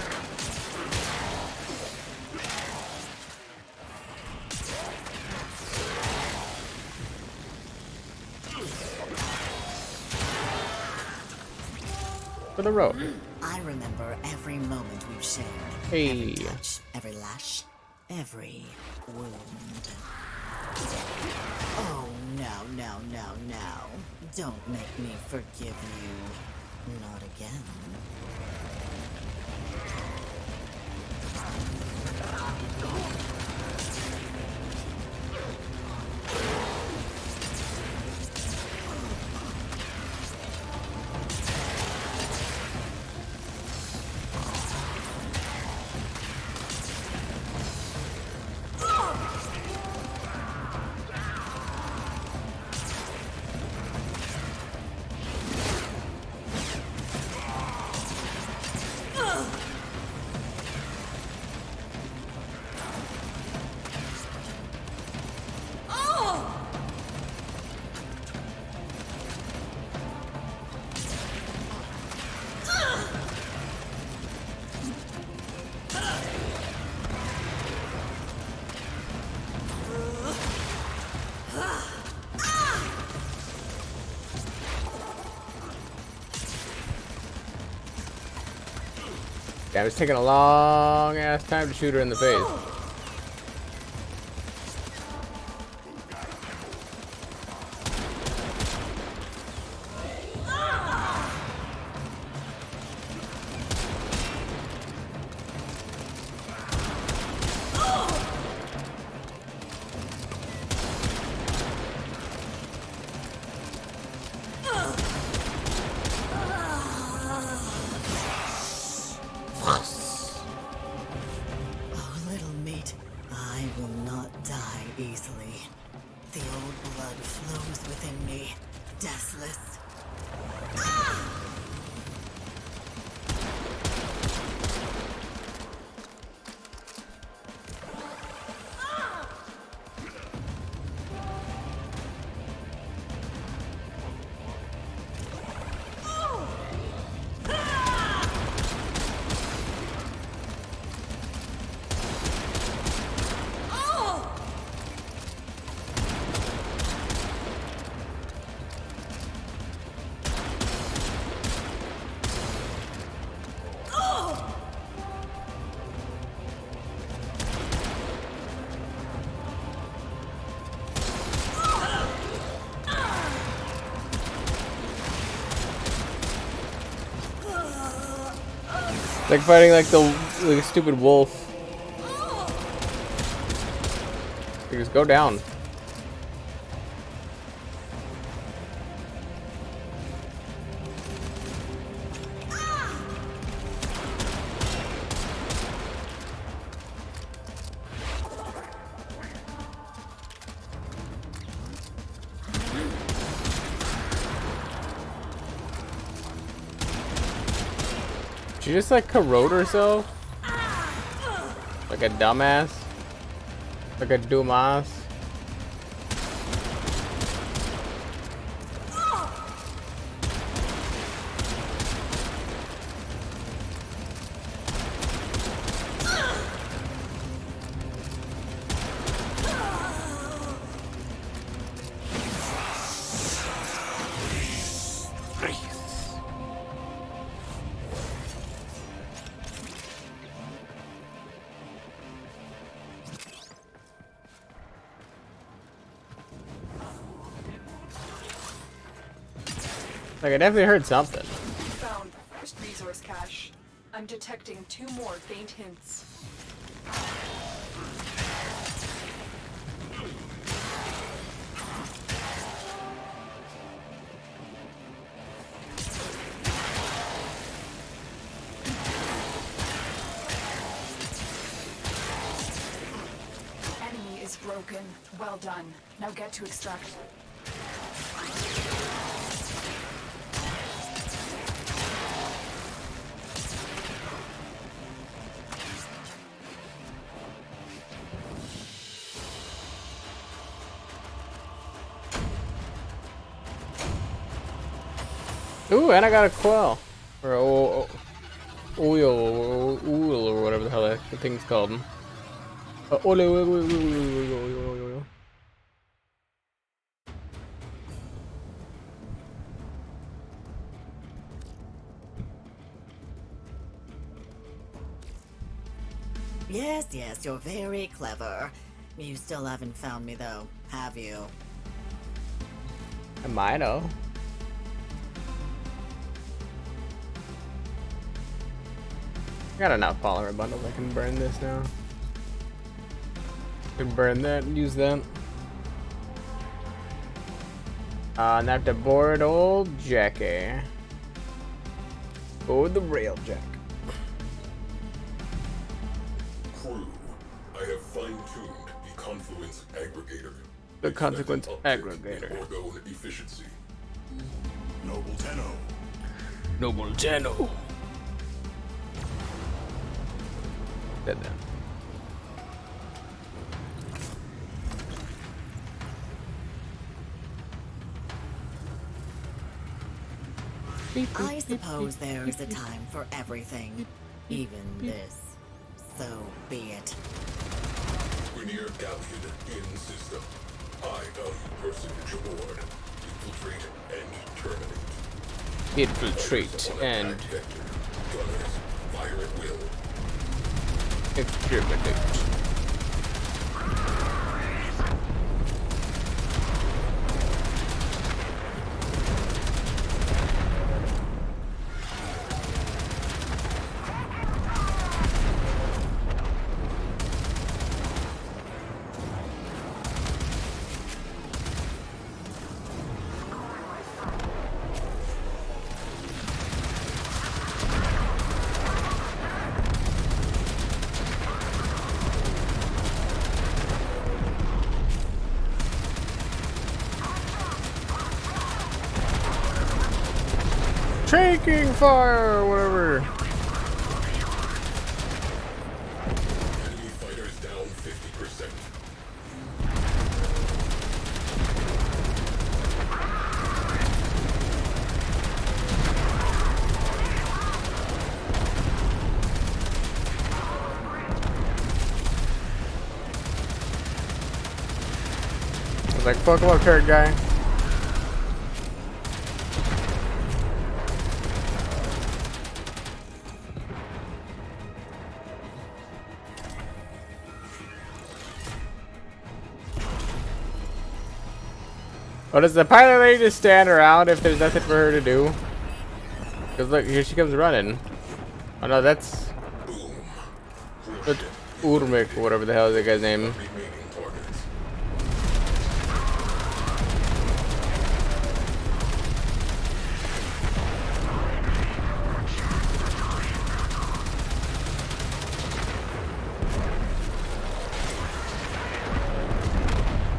For the road. I remember every moment we've shared. Hey. Every touch, every lash, every wound. Oh, no. Don't make me forgive you. Not again. Damn, it's taking a long ass time to shoot her in the face. Oh, little meat, I will not die easily. The old blood flows within me, deathless. It's like fighting like the stupid wolf. Just go down. She just like corrode herself? Like a dumbass? Like a dumbass? Like I definitely heard something. Found the first resource cache. I'm detecting 2 more faint hints. Enemy is broken. Well done. Now get to extract. Ooh, and I got a quell. Or oil or whatever the hell that thing's called. Oil. Yes, yes, you're very clever. You still haven't found me though, have you? I might know. I got enough polymer bundles. I can burn this now. Can burn that and use that. And I have to board old Jackie. Board the rail jack. Crew, I have fine-tuned the confluence aggregator. The consequence Expected uptick aggregator. in orgone efficiency. Noble Tenno. Noble Tenno. Dead then. I suppose there is a time for everything, even this. So be it. Grineer Galleon in system. High value personage aboard. Infiltrate and terminate. Infiltrate and Vector. Gunners, fire fire at will. Exterminate. Taking fire or whatever. Enemy fighters down 50%. I was like, fuck him up, turret guy. Oh, does the pilot lady just stand around if there's nothing for her to do? Because look, here she comes running. Oh no, that's Urmik or whatever the hell is that guy's name.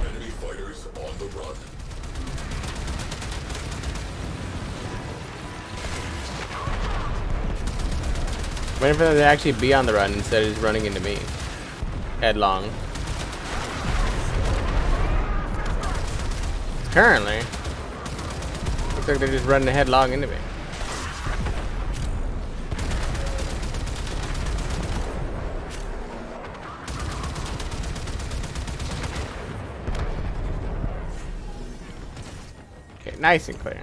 Enemy fighters on the run. Waiting for them to actually be on the run instead of just running into me. Headlong. Currently, looks like they're just running headlong into me. Okay, nice and clear.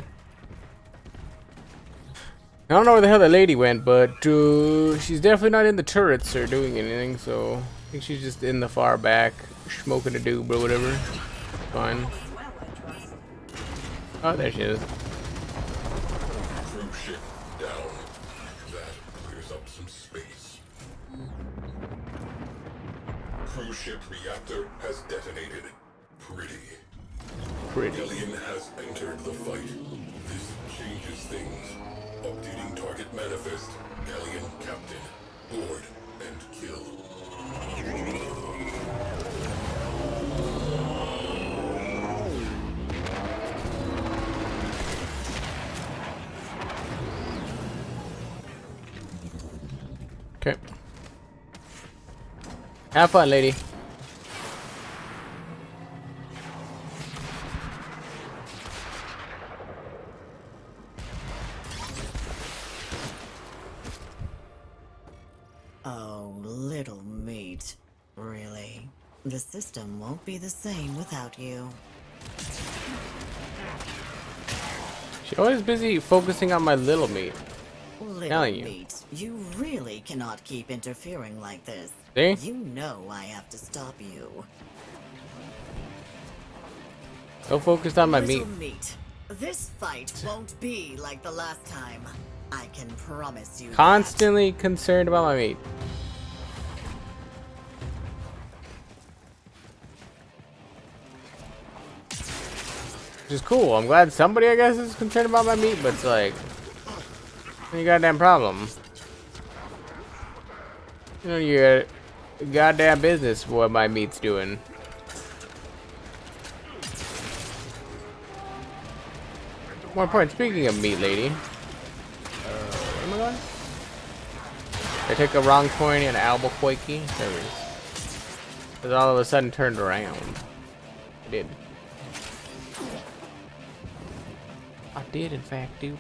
I don't know where the hell that lady went, but she's definitely not in the turrets or doing anything, so I think she's just in the far back, smoking a doob or whatever. Fine. Oh, there she is. Crew ship down. That clears up some space. Cruise ship reactor has detonated. Pretty. Galleon has entered the fight. This changes things. Updating target manifest. Galleon captain. Board and kill. Okay. Have fun, lady. Oh, little meat. Really? The system won't be the same without you. She's always busy focusing on my little meat. Little Telling you. meat, you really cannot keep interfering like this. See? You know I have to stop you. So focused on my Little meat. meat. This fight won't be like the last time. I can promise you that. Constantly concerned about my meat. Which is cool. I'm glad somebody, I guess, is concerned about my meat, but it's like, any goddamn problem. You know, your goddamn business what my meat's doing. More important, speaking of meat, lady. Where am I going? I took a wrong point in Albuquerque. There it is. It all of a sudden turned around. It did. I did, in fact, do that.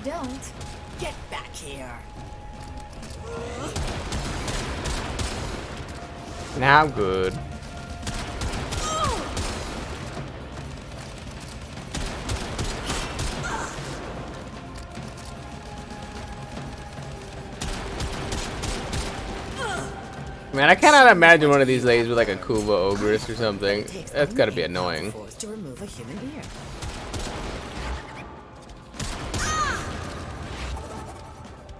don't. Get back here. Now good. Man, I cannot imagine one of these ladies with like a Kuva Ogress or something. That's gotta be annoying. Forced to remove a human ear.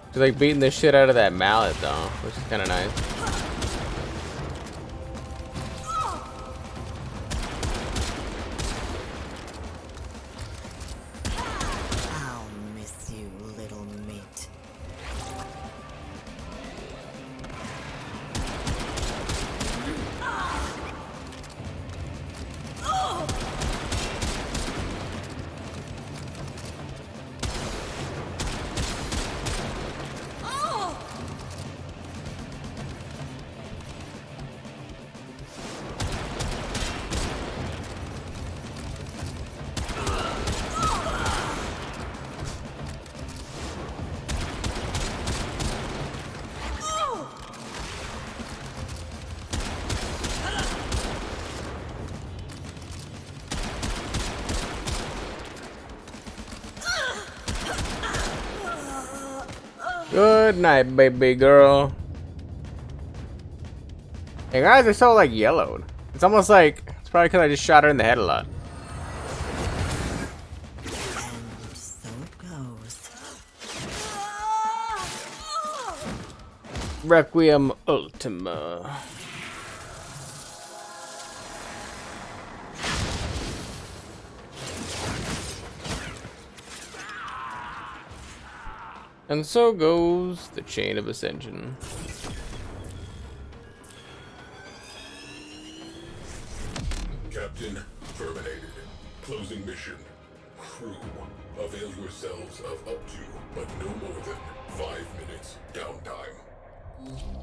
She's like beating the shit out of that mallet though, which is kind of nice. I'll miss you, little mate. Good night, baby girl. Hey, guys are so like yellowed. It's almost like it's probably because I just shot her in the head a lot. And so it goes. Requiem Ultima. And so goes the Chain of Ascension. Captain terminated. Closing mission. Crew, avail yourselves of up to, but no more than 5 minutes downtime.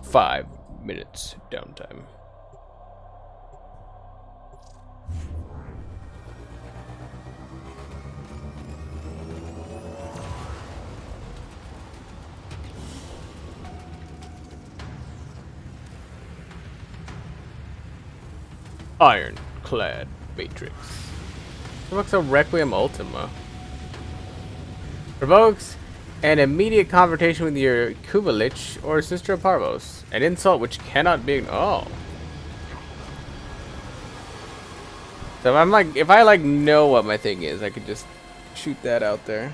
5 minutes downtime. Ironclad Matrix. What the fuck's a Requiem Ultima? Provokes an immediate confrontation with your Kubelich or Sister of Parvos. An insult which cannot be ignored. Oh. So if I know what my thing is, I could just shoot that out there.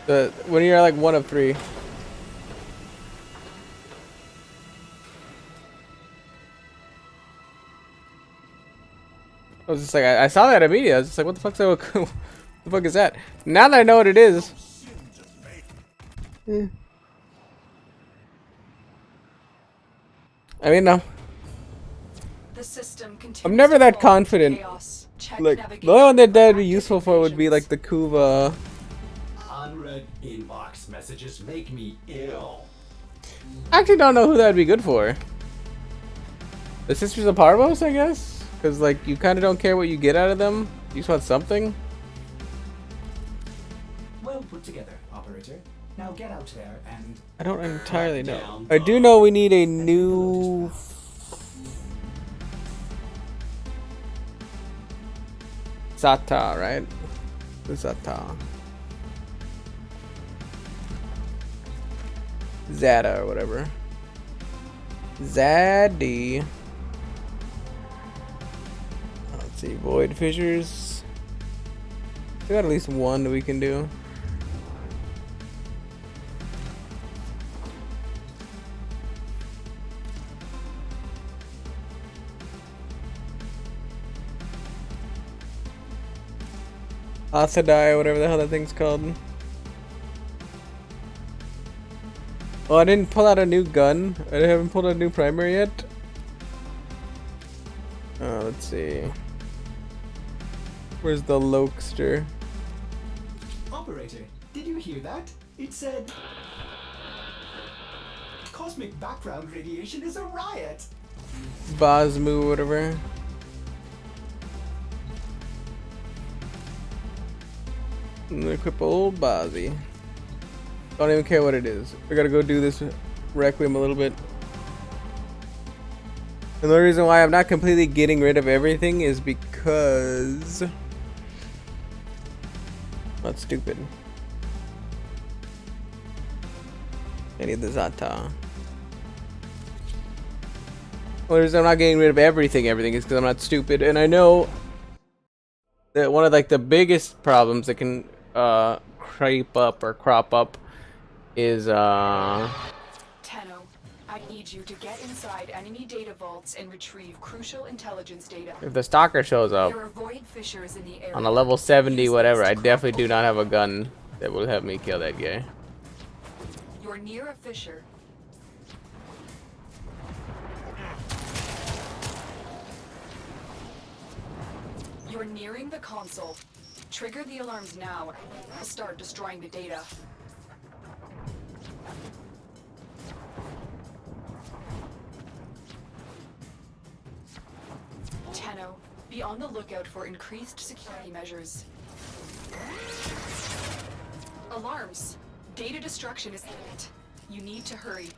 Alright. When you're like 1 of 3. I was just like, I saw that immediately. I was just like, what the fuck's that? What the fuck is that? Now that I know what it is. I mean, no. The system I'm never that confident. Like, the only one that would be useful for would be like the Kuva. Unread inbox messages make me ill. I actually don't know who that would be good for. The Sisters of Parvos, I guess? Because, like, you kind of don't care what you get out of them. You just want something. Well put together, operator. Now get out there and... I don't entirely know. I do know we need a new... Zata, right? The Zata. Zada or whatever. Zaddy. Let's see, Void Fissures. We got at least one that we can do. Asadai, whatever the hell that thing's called. Oh, I didn't pull out a new gun. I haven't pulled out a new primary yet. Let's see. Where's the Lokester? Operator, did you hear that? It said... Cosmic background radiation is a riot! Bosmu, whatever. Equip old Bozzy. Don't even care what it is. I gotta go do this Requiem a little bit. And the reason why I'm not completely getting rid of everything is because... That's stupid. I need the Zata. The reason I'm not getting rid of everything is because I'm not stupid, and I know that one of like the biggest problems that can creep up or crop up is Tenno, I need you to get inside enemy data vaults and retrieve crucial intelligence data. if the stalker shows up There are void fissures in the area. on a level 70 whatever, I definitely do not have a gun that will help me kill that guy. You're near a fissure. You're nearing the console. Trigger the alarms now. I'll start destroying the data. Tenno, be on the lookout for increased security measures. Alarms. Data destruction is imminent. You need to hurry.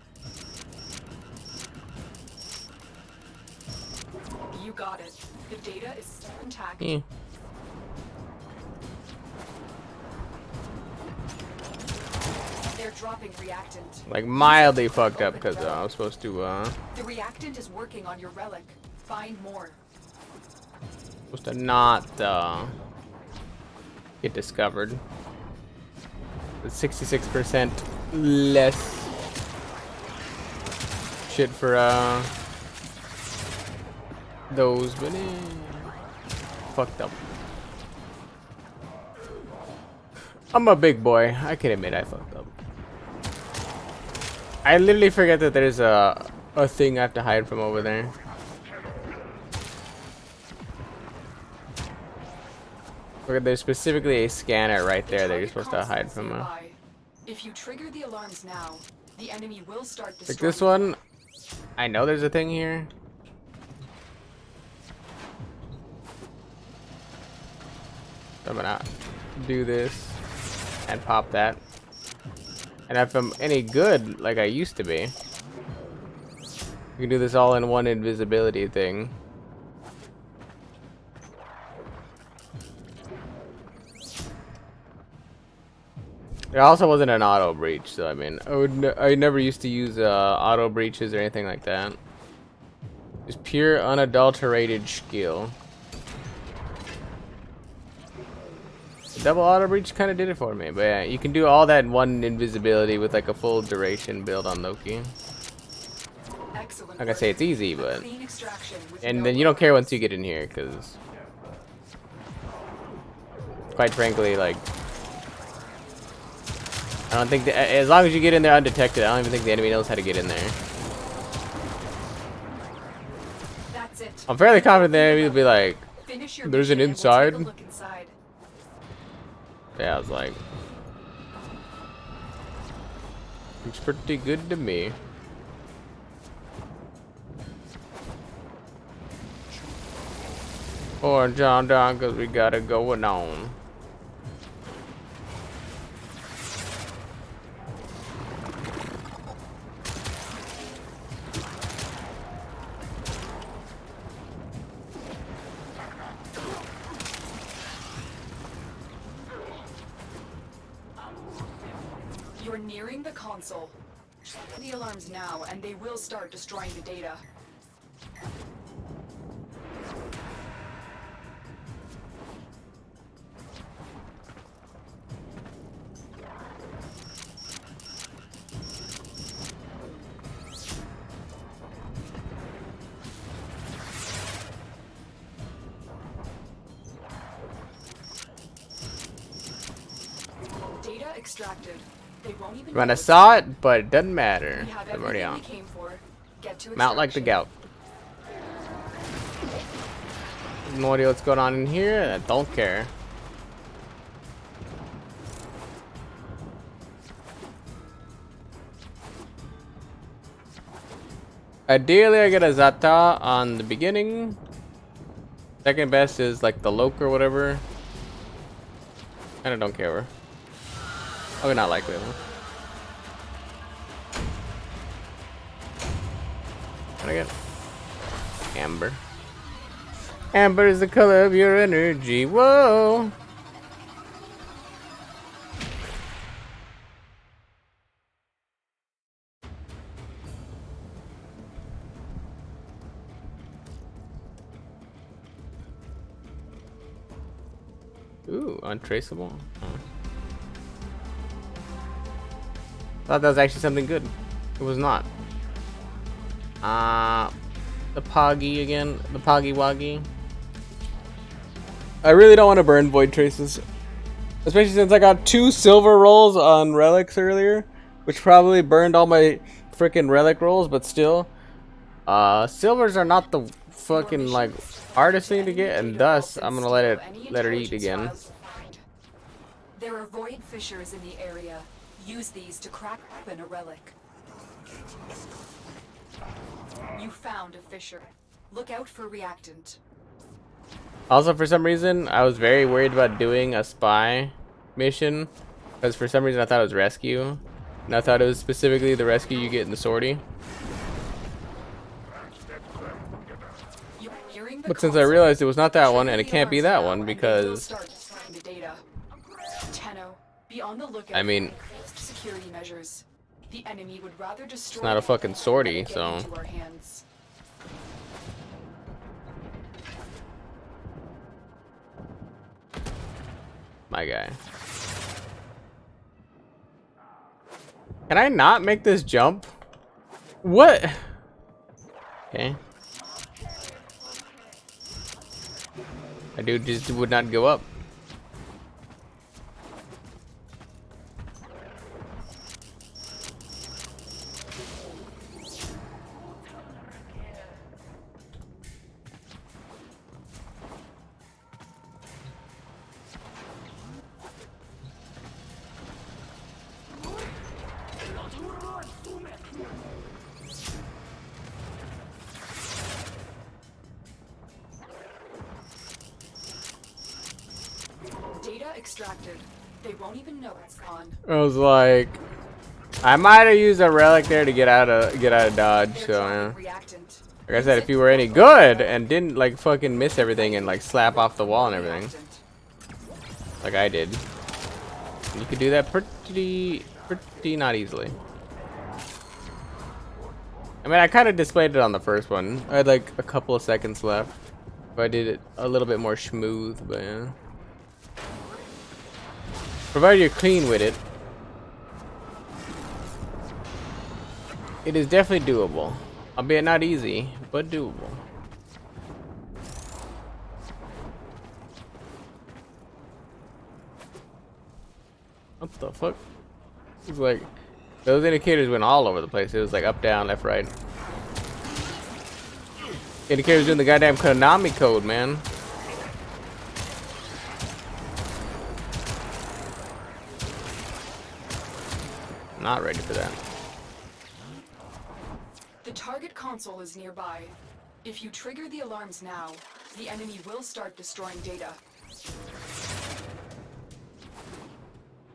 You got it. The data is still intact. They're dropping reactant. Like mildly fucked up because I was supposed to The reactant is working on your relic. Find more. not get discovered. It's 66% less shit for those, but fucked up. I'm a big boy. I can admit I fucked up. I literally forget that there's a thing I have to hide from over there. Look, there's specifically a scanner right there that you're supposed to hide from. If you trigger the alarms now, the enemy will start Like destroying. this one, I know there's a thing here. So I'm gonna do this and pop that. And if I'm any good, like I used to be, you can do this all in one invisibility thing. It also wasn't an auto breach, so I mean, I never used to use auto breaches or anything like that. Just pure unadulterated skill. The double auto breach kind of did it for me, but yeah, you can do all that in one invisibility with like a full duration build on Loki. Like I say, it's easy, but and then you don't care once you get in here, because quite frankly, like, I don't think that, as long as you get in there undetected, I don't even think the enemy knows how to get in there. That's it. I'm fairly confident the enemy will be like, Finish your there's an mission and we'll take inside. a look inside. Yeah, I was like, looks pretty good to me. Or John down, cause we got it going on. You're nearing the console. Trigger the alarms now, and they will start destroying the data. Data extracted. They won't even You might know have saw it, but it doesn't matter. we have I'm already everything on. we came for. Get to Mount like the gout. No idea what's going on in here. I don't care. Ideally, I get a Zata on the beginning. Second best is like the Loke or whatever. Kinda don't care. Oh, not likely. What I get? Amber. Amber is the color of your energy. Whoa! Ooh, untraceable. Oh. Thought that was actually something good. It was not. The Poggy again. The Poggy Woggy. I really don't want to burn Void Traces. Especially since I got 2 silver rolls on relics earlier. Which probably burned all my freaking relic rolls, but still. Silvers are not the fucking like hardest thing to get, and thus I'm gonna let her eat again. There are void fissures in the area. Use these to crack open a relic. You found a fissure. Look out for reactant. Also, for some reason, I was very worried about doing a spy mission, because for some reason I thought it was rescue, and I thought it was specifically the rescue you get in the sortie. But since I realized it was not that one, and it can't be that one, because I mean, security measures. The enemy would rather destroy it's not a fucking sortie, so. My guy. Can I not make this jump? What? Okay. My dude just would not go up. Data extracted. They won't even know it's gone. I was like, I might have used a relic there to get out of dodge. So yeah. Like I said, if you were any good and didn't like fucking miss everything and like slap off the wall and everything, like I did, you could do that pretty not easily. I mean, I kind of displayed it on the first one. I had like a couple of seconds left. If I did it a little bit more smooth, but yeah. Provided you're clean with it, it is definitely doable. Albeit not easy, but doable. What the fuck? It's like those indicators went all over the place. It was like up, down, left, right. Indicators doing the goddamn Konami code, man. Not ready for that. The target console is nearby. If you trigger the alarms now, the enemy will start destroying data.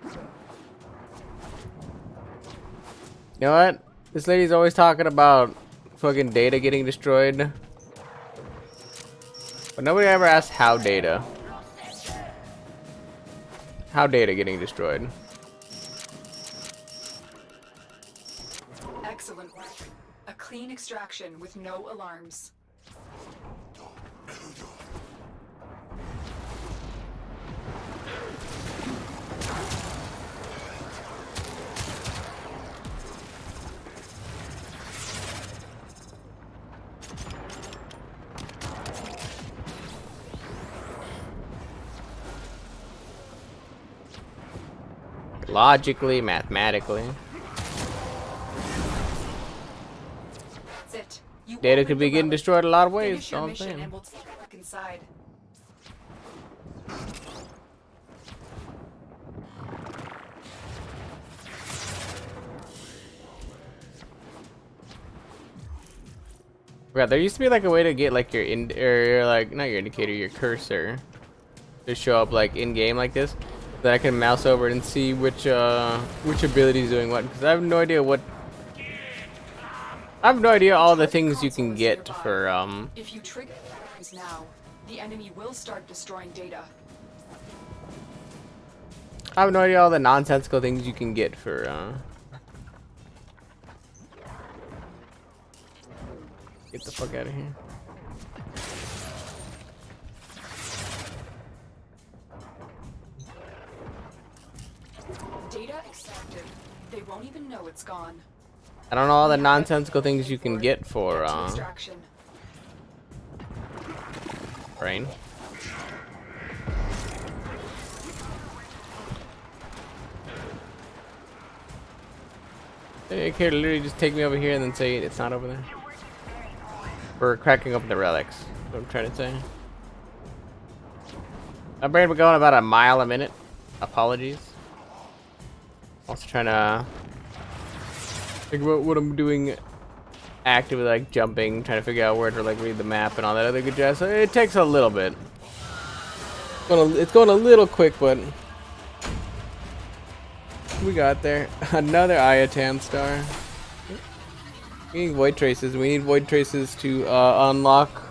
You know what? This lady's always talking about fucking data getting destroyed. But nobody ever asked how data. How data getting destroyed. Excellent work. A clean extraction with no alarms. Logically, mathematically. Data could be getting destroyed a lot of ways. That's all I'm saying. Inside. Yeah, there used to be like a way to get like your like not your indicator, your cursor to show up like in game like this. that I can mouse over it and see which ability is doing what, because I have no idea what. I have no idea all the things you can get for If you trigger now, the enemy will start destroying data. I have no idea all the nonsensical things you can get for get the fuck out of here. Data extracted. They won't even know it's gone. I don't know all the nonsensical things you can get for Extraction. Rain. They care to literally just take me over here and then say it's not over there. We're cracking open the relics. That's what I'm trying to say. My brain was going about a mile a minute. Apologies. Also trying to think about what I'm doing actively, like jumping, trying to figure out where to like read the map and all that other good jazz. So it takes a little bit. It's going a little quick, but we got there. Another Iatan star. We need void traces. We need void traces to unlock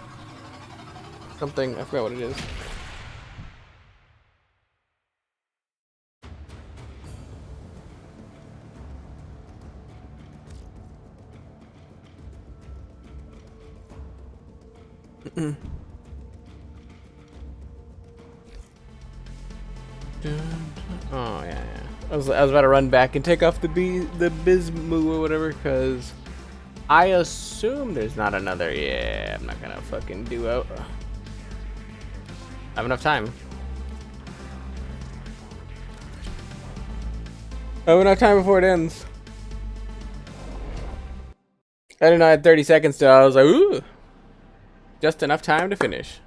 something. I forgot what it is. Oh yeah. I was about to run back and take off the Bismu or whatever, because I assume there's not another. Yeah, I'm not gonna fucking do it. I have enough time. I have enough time before it ends. I didn't know I had 30 seconds till I was like, ooh. Just enough time to finish.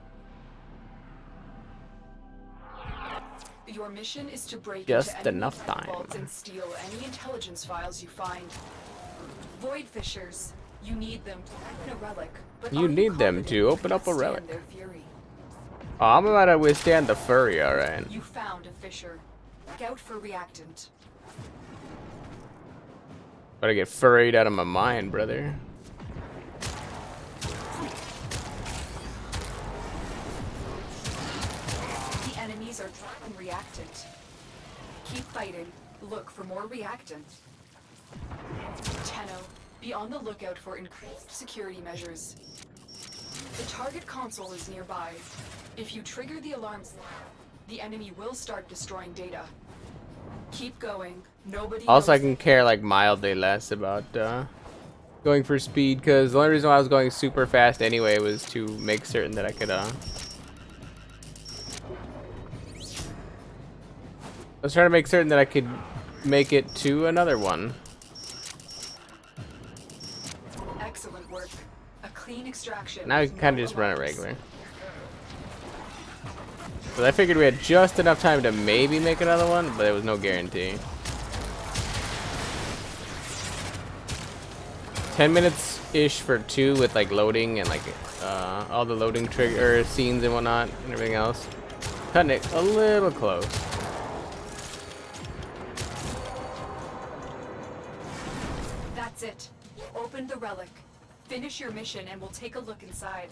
Your mission is to break Just into enough enemy time. vaults and steal any intelligence files you find. Void Fishers, you need them to open a relic. But You are need them confident to you open can up a withstand relic. their fury? Oh, I'm about to withstand the furry, alright. You found a Fisher. Scout for reactant. Better get furried out of my mind, brother. The enemies are dropping reactant. Keep fighting. Look for more reactant. Tenno, be on the lookout for increased security measures. The target console is nearby. If you trigger the alarms, the enemy will start destroying data. Keep going. Nobody Also, I knows can care like mildly less about going for speed, because the only reason why I was going super fast anyway was to make certain that I could I was trying to make certain that I could make it to another one. Excellent work. A clean extraction. Now we with can kind no of just run it alarms. regular. But I figured we had just enough time to maybe make another one, but there was no guarantee. 10 minutes-ish for 2 with like loading and like all the loading trigger scenes and whatnot and everything else. Cutting it a little close. That's it. Open the relic. Finish your mission and we'll take a look inside.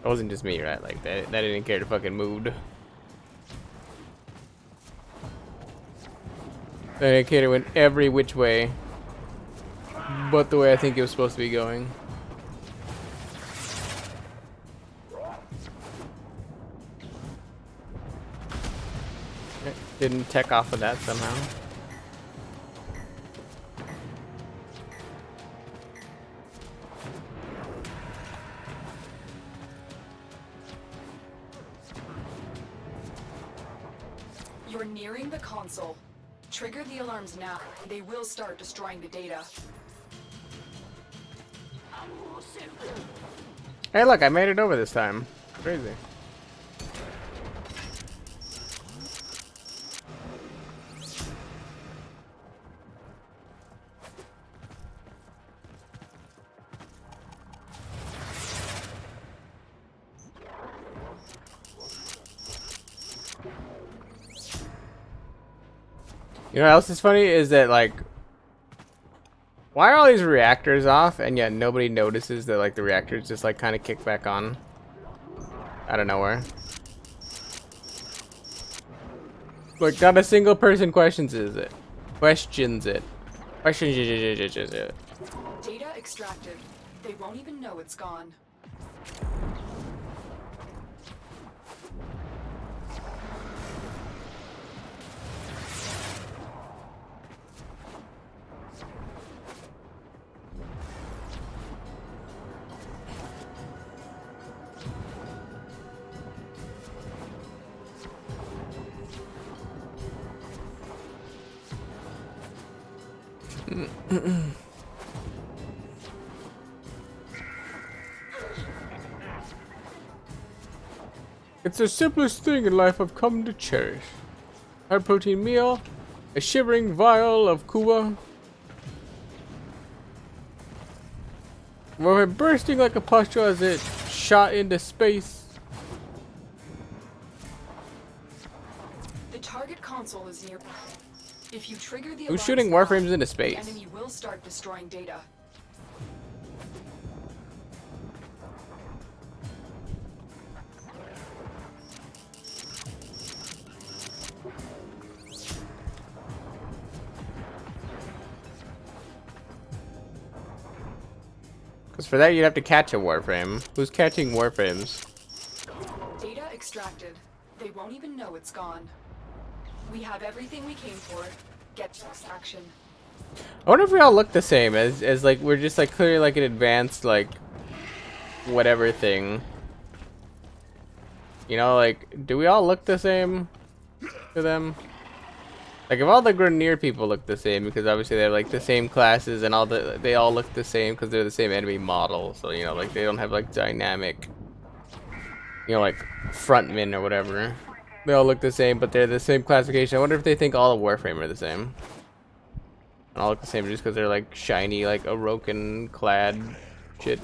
It wasn't just me, right? Like that didn't care to fucking move. That indicator went every which way but the way I think it was supposed to be going. Okay, didn't tech off of that somehow. You're nearing the console. Trigger the alarms now. They will start destroying the data. Hey, look, I made it over this time. Crazy. You know what else is funny is that like, why are all these reactors off and yet nobody notices that like the reactors just like kind of kick back on out of nowhere? Like not a single person questions it. Questions it. Data extracted. They won't even know it's gone. It's the simplest thing in life I've come to cherish. High protein meal, a shivering vial of Kuwa, we're bursting like a pustule as it shot into space. The target console is nearby. If you trigger the Who's alarm shooting signal, warframes into the space? enemy will start destroying data. Because for that you'd have to catch a warframe. Who's catching warframes? Data extracted. They won't even know it's gone. We have everything we came for. Get to action. I wonder if we all look the same as like we're just like clearly like an advanced like whatever thing. You know, like do we all look the same to them? Like if all the Grineer people look the same because obviously they're like the same classes and they all look the same because they're the same enemy model. So you know like they don't have like dynamic, you know, like frontmen or whatever. They all look the same, but they're the same classification. I wonder if they think all of Warframe are the same. And all look the same just because they're like shiny, like Orokin clad shit.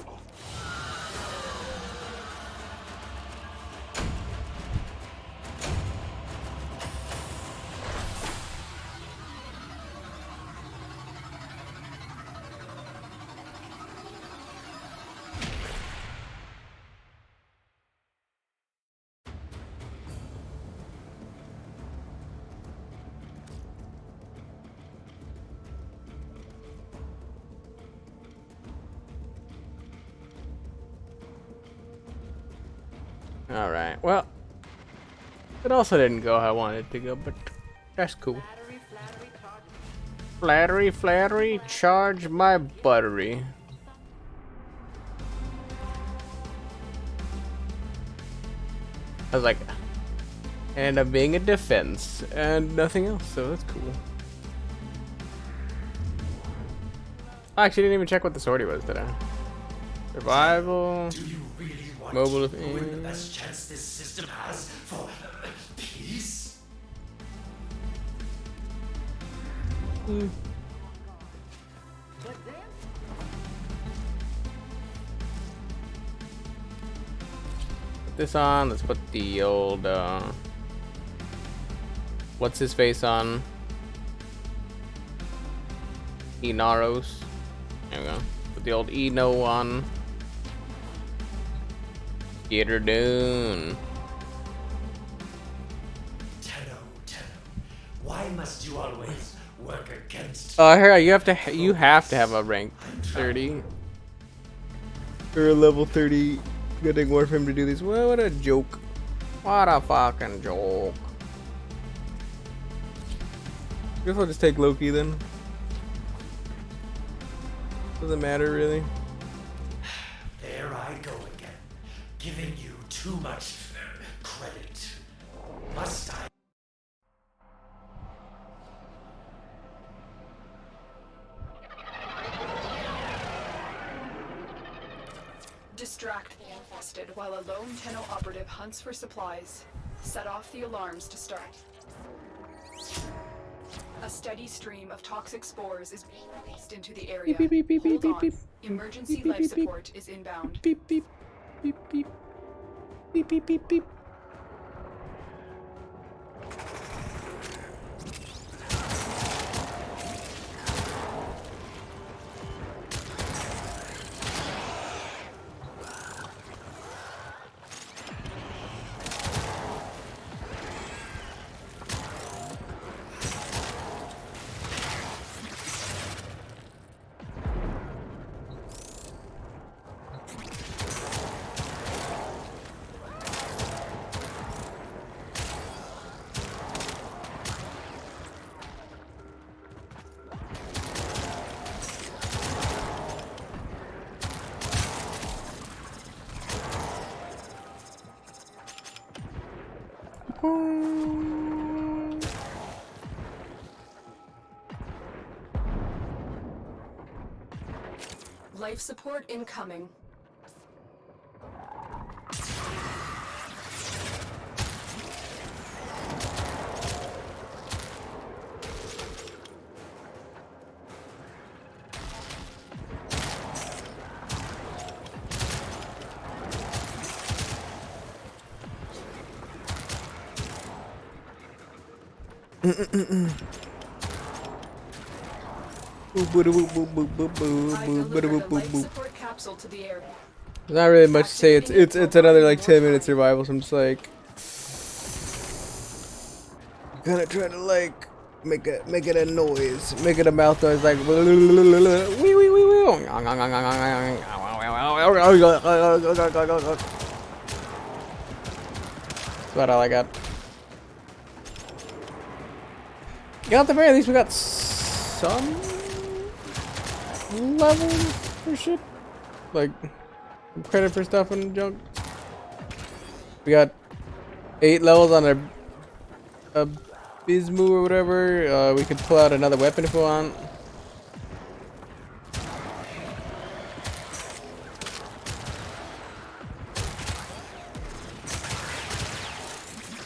Alright, well, it also didn't go how I wanted it to go, but that's cool. Flattery, flattery, charge my buttery. I was like, end up being a defense and nothing else, so that's cool. I actually didn't even check what the sortie was today. Survival. Mobile of win the best chance this system has for peace? Put this on. Let's put the old what's his face on? Inaros. There we go. Put the old Eno on. Get her done. Tenno, why must you always work against? Oh, here you have to have a rank 30 or a level 30 getting Warframe to do this. Well, what a joke! What a fucking joke! Guess I'll just take Loki then. Doesn't matter really. There I go again, giving you too much credit. Must I? Distract the infested while a lone Tenno operative hunts for supplies. Set off the alarms to start. A steady stream of toxic spores is being released into the area. Beep, beep, beep, beep, Hold beep, on. beep. Emergency Beep, beep, life beep, beep. support is inbound. Beep beep beep beep beep beep beep beep. Life support incoming. Support capsule to the area. There's not really much to say. It's another like 10-minute survival. So I'm just like gonna try to like make it a noise, make it a mouth noise like. That's about all I got. Yeah, at the very least we got some levels for shit, like credit for stuff and junk. We got 8 levels on a Bismu or whatever. We could pull out another weapon if we want.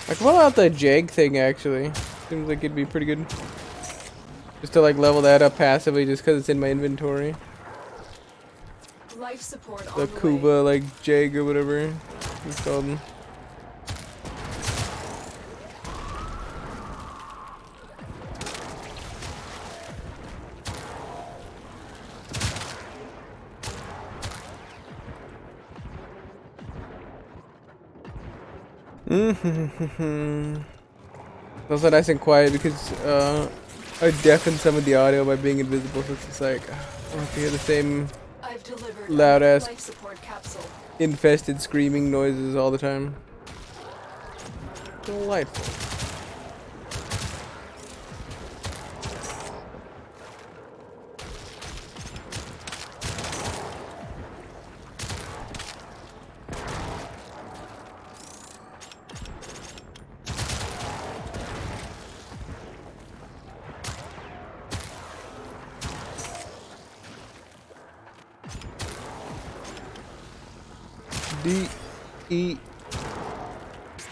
I could pull out the Jag thing actually. Seems like it'd be pretty good. Just to like level that up passively just because it's in my inventory. Life support The on Kuba like Jag or whatever it's called. Also nice and quiet because I deafened some of the audio by being invisible, so it's just like I don't have to hear the same loud ass infested screaming noises all the time. Delightful.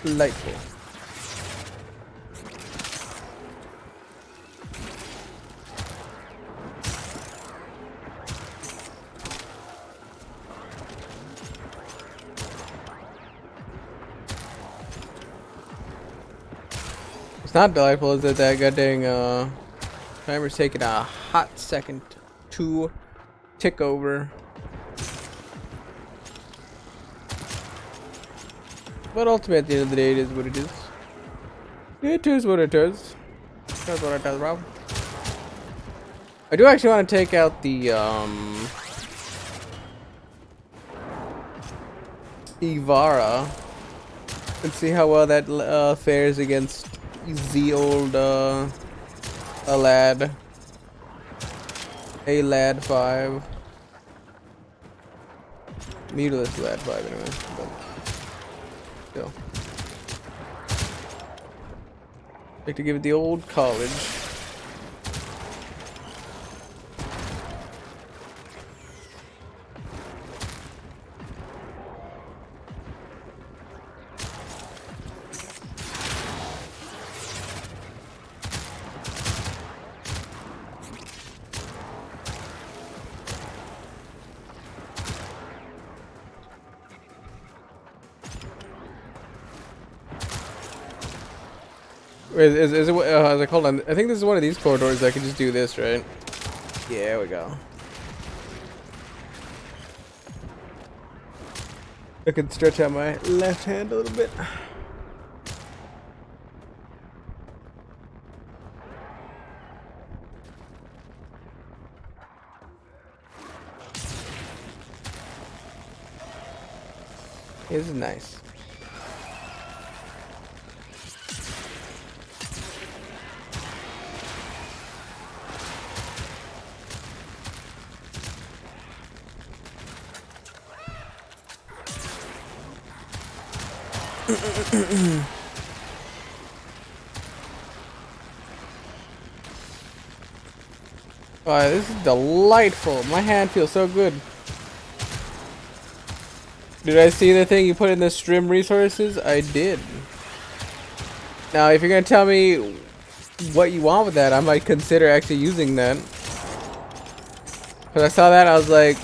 Delightful. It's not delightful, is it? That goddamn timer's taking a hot second to tick over. But ultimately, at the end of the day, it is what it is. It is what it is. That's what it does, bro. I do actually want to take out the Ivara and see how well that fares against the old Alad 5. Meterless Lad 5 anyway. But still. Like to give it the old college. Is it like, hold on, I think this is one of these corridors. I can just do this, right? Yeah, there we go. I can stretch out my left hand a little bit. This is nice. Wow, this is delightful. My hand feels so good. Did I see the thing you put in the stream resources? I did. Now, if you're gonna tell me what you want with that, I might consider actually using that. Cause I saw that, I was like,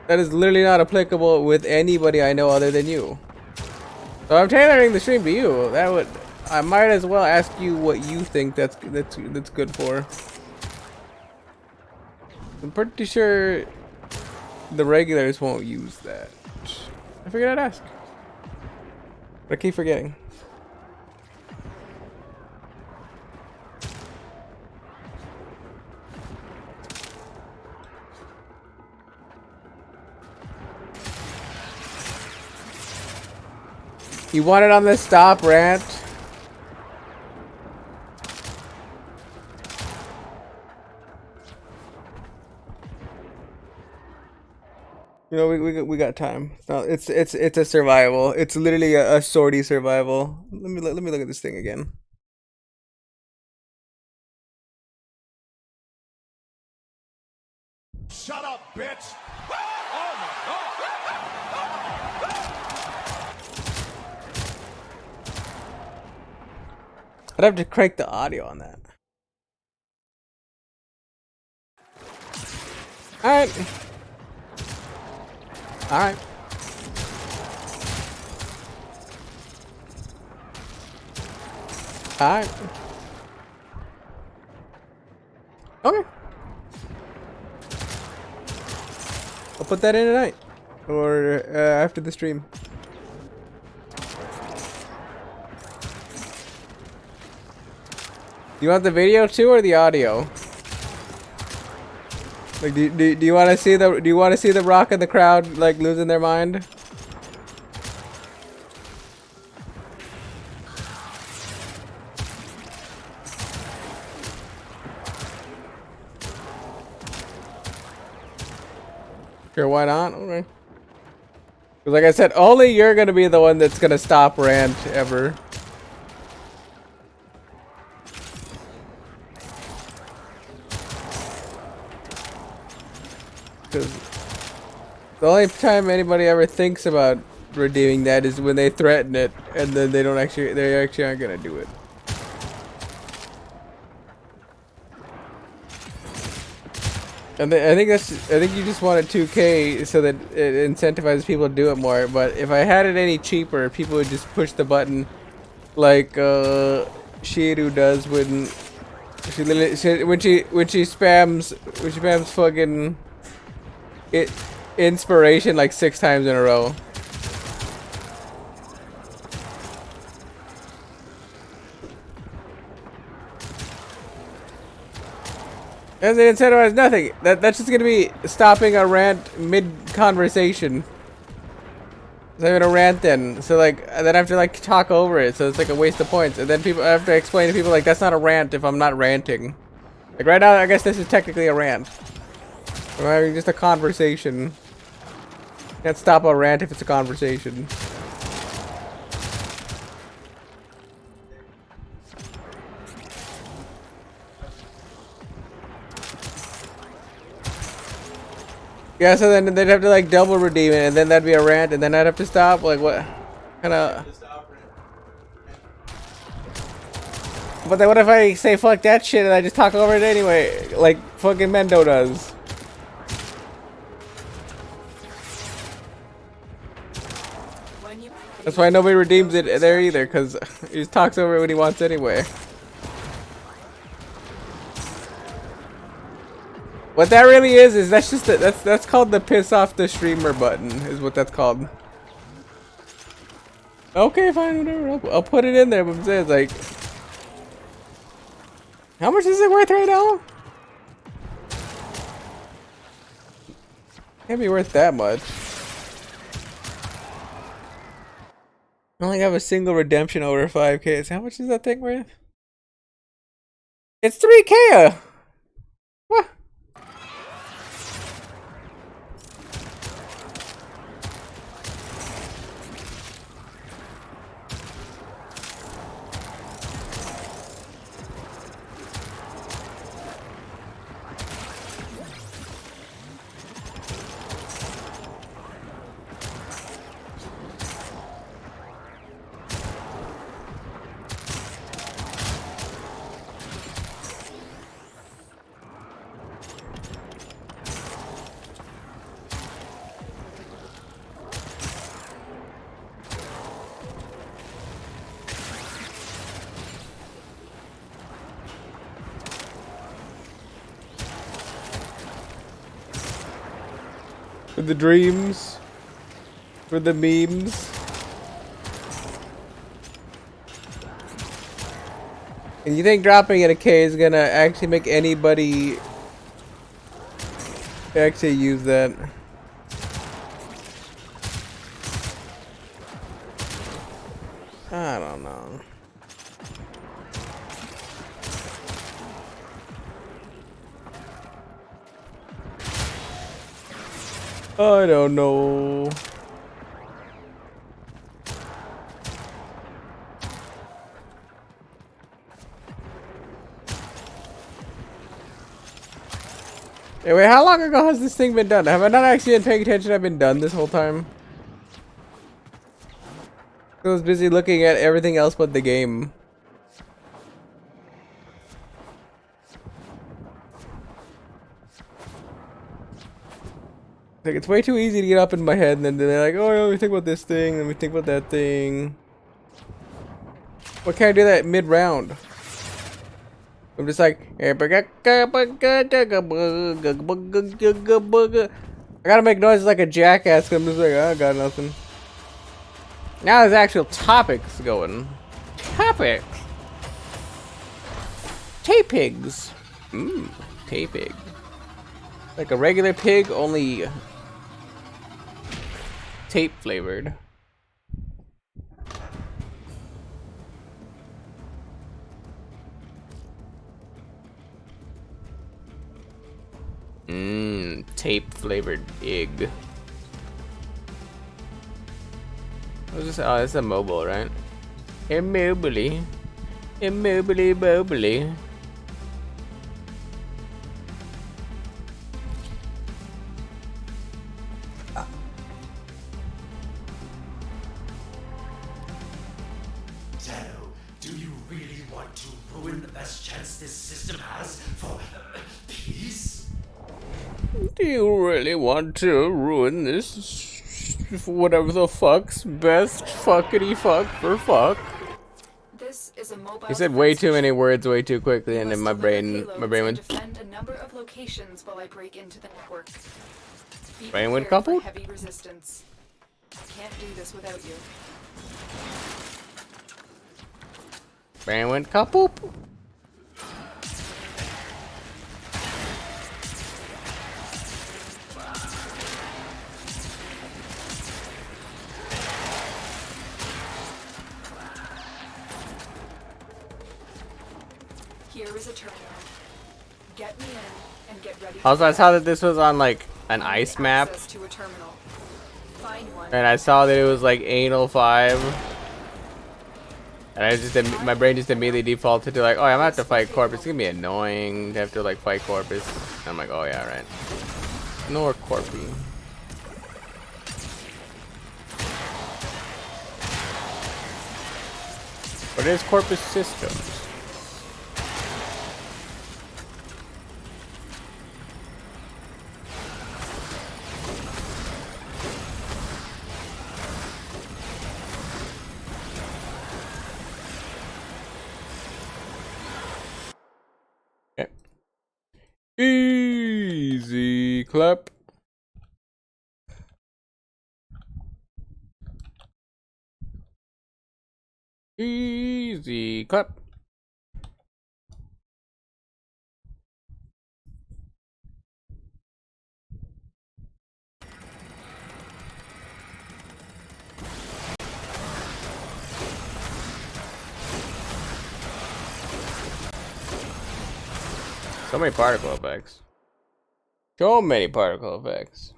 that is literally not applicable with anybody I know other than you. So I'm tailoring the stream to you. That would, I might as well ask you what you think that's good for. I'm pretty sure the regulars won't use that. I figured I'd ask. But I keep forgetting. You want it on the stop rant? You know, we got time. No, it's a survival. It's literally a sortie survival. Let me look at this thing again. Shut up, bitch! I'd have to crank the audio on that. Alright. Alright. Alright. Okay. I'll put that in tonight. Or after the stream. Do you want the video too or the audio? Like, do you want to see the Rock and the crowd like losing their mind? Sure, why not? Okay. 'Cause like I said, only you're gonna be the one that's gonna stop rant ever. Because the only time anybody ever thinks about redeeming that is when they threaten it, and then they actually aren't gonna do it. And I think you just wanted 2K so that it incentivizes people to do it more. But if I had it any cheaper, people would just push the button, like Shiru does when she spams fucking inspiration like 6 times in a row. As it incentivizes nothing. That's just gonna be stopping a rant mid-conversation. It's not even a rant then. So like, then I have to like talk over it. So it's like a waste of points. And then I have to explain to people like that's not a rant if I'm not ranting. Like right now, I guess this is technically a rant. I'm having just a conversation. Can't stop a rant if it's a conversation. Yeah, so then they'd have to like double redeem it, and then that'd be a rant, and then I'd have to stop. Like what kind of? But then what if I say fuck that shit and I just talk over it anyway, like fucking Mendo does? That's why nobody redeems it there either, because he just talks over it when he wants anyway. What that really is that's just that's called the piss off the streamer button, is what that's called. Okay, fine, whatever. I'll put it in there, but it says like, how much is it worth right now? Can't be worth that much. I only have a single redemption over 5K. So how much is that thing worth? It's 3K. What? For the dreams. For the memes. And you think dropping in a K is gonna actually make anybody actually use that? I don't know. I don't know. Hey, wait, how long ago has this thing been done? Have I not actually been paying attention? I've been done this whole time. I was busy looking at everything else but the game. Like, it's way too easy to get up in my head, and then they're like, oh, let me think about this thing, let me think about that thing. Why can't I do that mid-round? I'm just like, I gotta make noises like a jackass, 'cause I'm just like, oh, I got nothing. Now there's actual topics going. Topics! Tay-pigs! Mmm, tay-pig. Like a regular pig, only tape flavored. Mmm, tape flavored egg. What is this? Oh, it's a mobile, right? Immobily. Immobily, mobily. Do you really want to ruin the best chance this system has for peace? Do you really want to ruin this? Whatever the fuck's best fuckity fuck for fuck. This is a mobile. He said way too many words way too quickly, and then my brain went. Defend a number of locations while I break into the network. Be Brain went prepared for coupled? heavy resistance. I can't do this without you. Brain went couple. Here is a terminal. Get me in and get ready. Also, I saw that this was on like an ice map, Access to a terminal. Find one. and I saw that it was like Anal 5. And I just, my brain just immediately defaulted to like, oh, I'm gonna have to fight Corpus. It's gonna be annoying to have to like fight Corpus. And I'm like, oh yeah, right. Nor Corpy. What is Corpus Systems? Easy clap. Easy clap. So many particle effects. So many particle effects.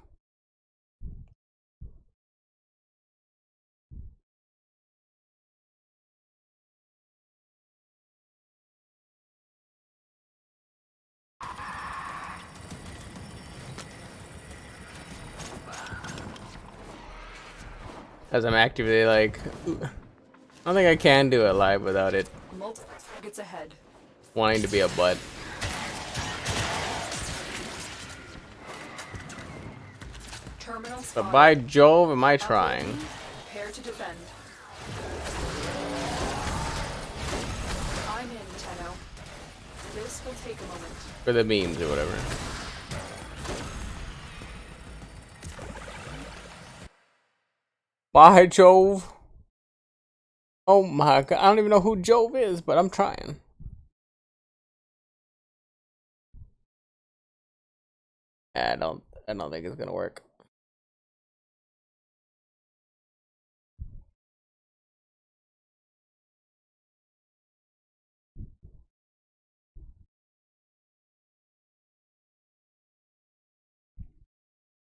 As I'm actively like, I don't think I can do it live without it Multiple targets ahead. wanting to be a butt. Terminal But spotted. by Jove, am I trying? Prepare to defend. I'm in, Tenno. This will take a moment. For the memes or whatever. Bye, Jove. Oh my god, I don't even know who Jove is, but I'm trying. I don't think it's gonna work.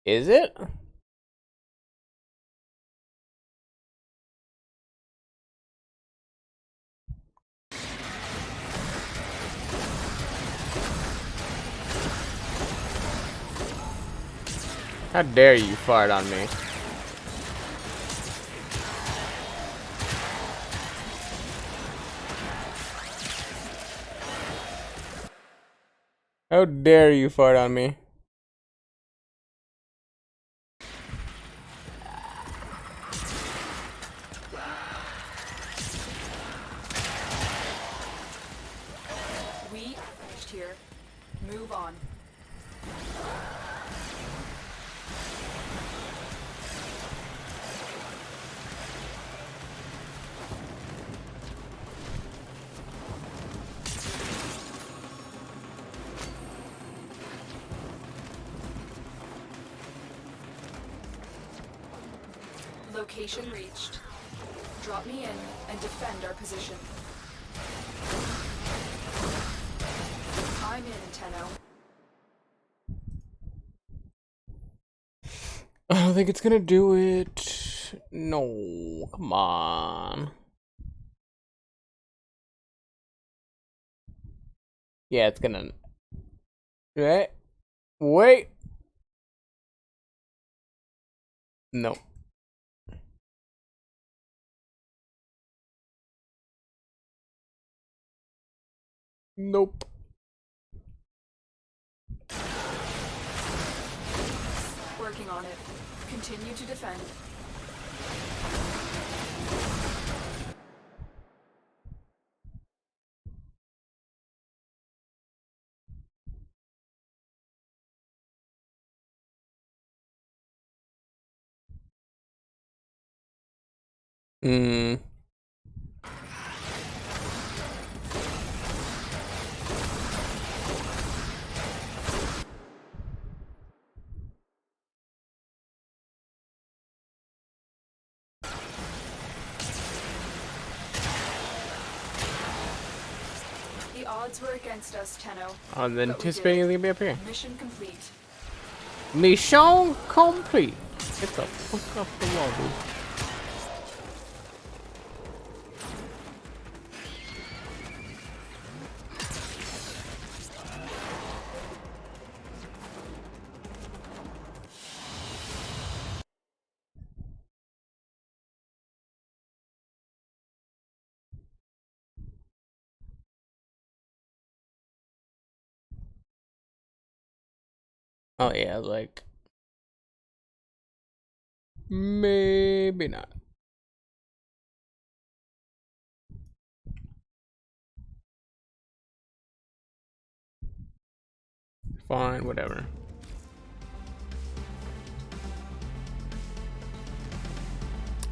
Is it? How dare you fart on me? How dare you fart on me? We are finished here. Move on. Location reached. Drop me in and defend our position. I'm in, Tenno. I don't think it's gonna do it. No, come on. Yeah, it's gonna. Right? Wait. No. Nope. Working on it. Continue to defend. Hmm. The odds were against us, Tenno. I was but we anticipating did it's it. gonna be up here. Mission complete. Mission complete. Get the fuck off the wall, dude. Oh yeah, like maybe not. Fine, whatever.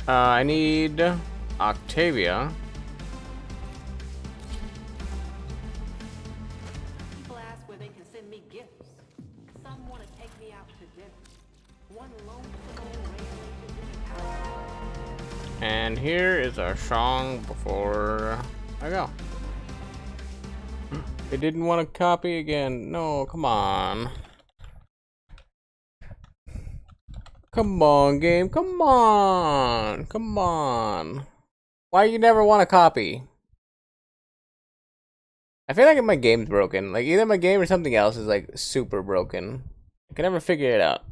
I need Octavia. People ask where they can send me gifts. Some want to take me out to dinner. One lonesome old railway. And here is our song before I go. They didn't want to copy again. No, come on. Come on, game. Come on. Come on. Why you never want to copy? I feel like my game's broken. Like either my game or something else is like super broken. I can never figure it out.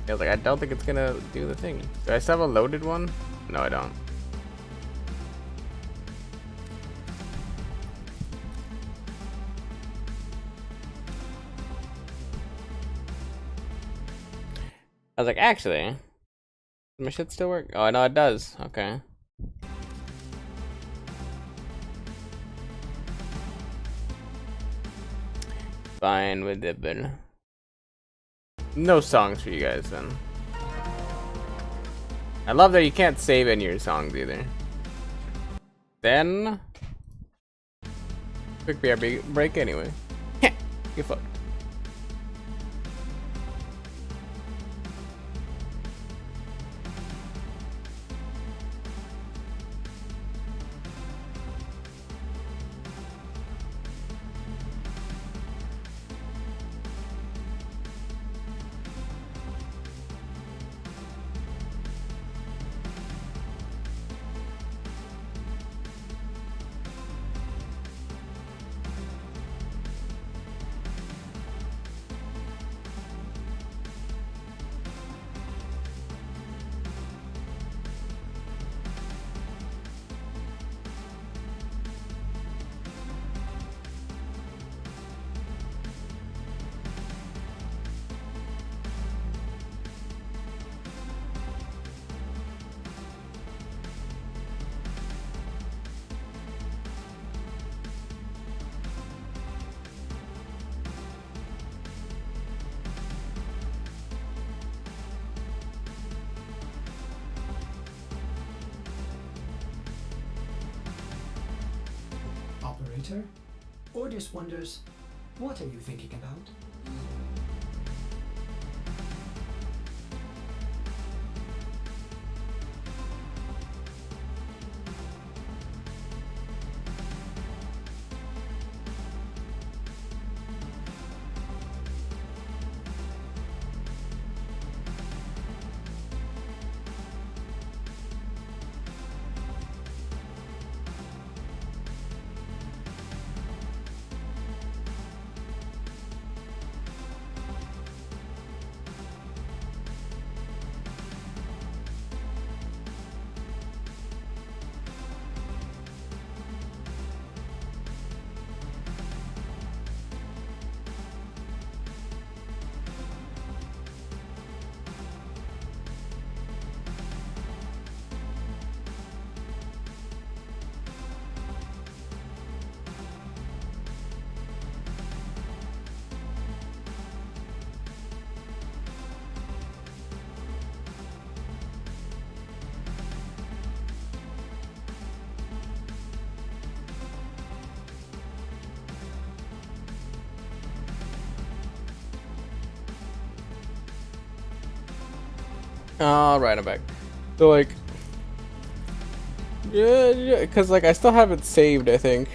I was like, I don't think it's gonna do the thing. Do I still have a loaded one? No, I don't. I was like, actually, does my shit still work? Oh, no, it does. Okay. Fine with it, but no songs for you guys then. I love that you can't save any of your songs either. Then quick BRB break anyway. Get fucked. Operator? Ordis wonders, what are you thinking about? Alright, I'm back. So like, yeah, because like I still have it saved, I think.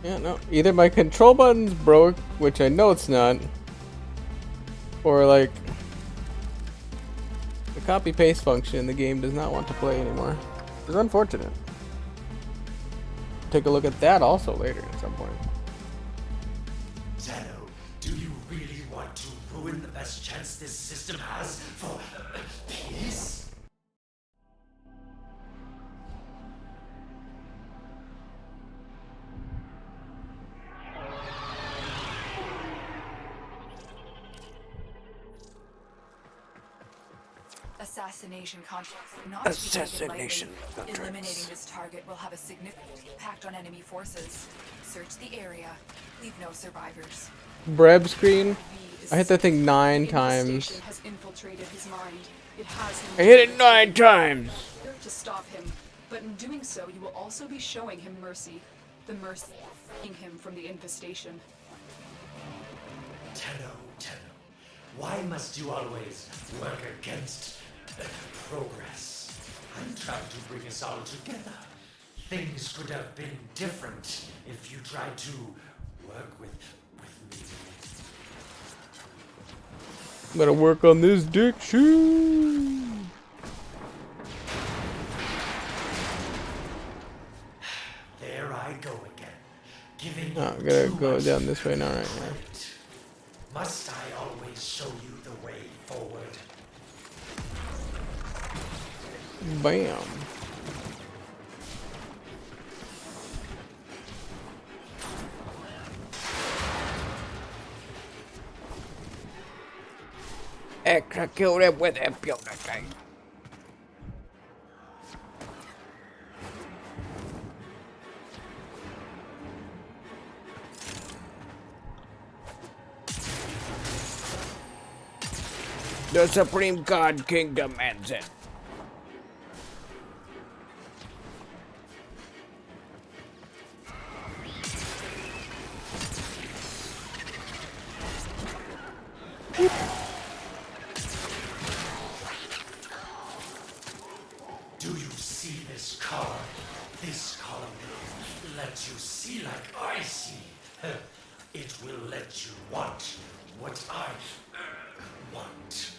Yeah, no, either my control button's broke, which I know it's not, or like the copy paste function in the game does not want to play anymore. It's unfortunate. Take a look at that also later at some point. Zeno, do you really want to ruin the best chance this system has for peace? Assassination contracts are not Assassination contracts. Eliminating this target will have a significant impact on enemy forces. Search the area. Leave no survivors. Breb screen. I hit that thing 9 times. Has infiltrated his mind. It has him. I hit it 9 times. To stop him, but in doing so, you will also be showing him mercy. The mercy of freeing him from the infestation. Tenno, why must you always work against progress? I'm trying to bring us all together. Things could have been different if you tried to work with me. Better work on this dick shoe. There I go again, giving Oh, you gotta too go much down this way now, right? credit. Must I always show you the way forward? Bam. Execute it with impunity. The Supreme God King demands it. Do you see this color? This color will let you see like I see. It will let you want what I want.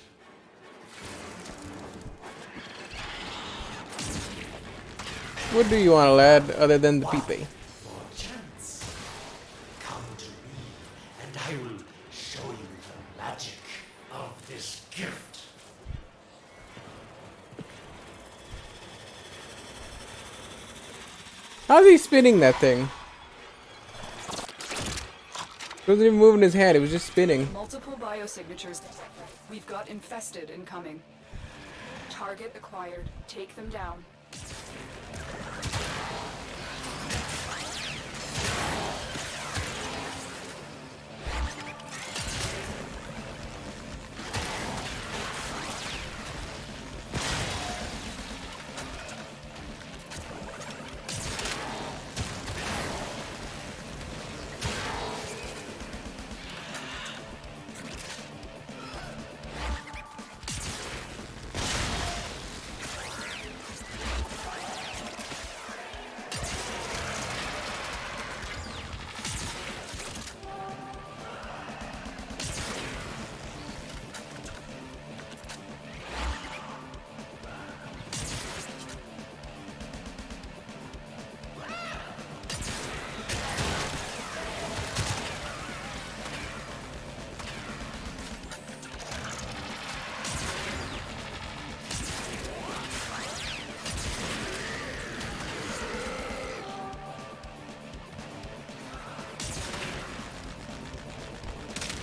What do you want, lad, other than the peepee? For a chance. Come to me, and I will show you the magic of this gift. How's he spinning that thing? He wasn't even moving his hand, it was just spinning. Multiple biosignatures. We've got infested incoming. Target acquired. Take them down.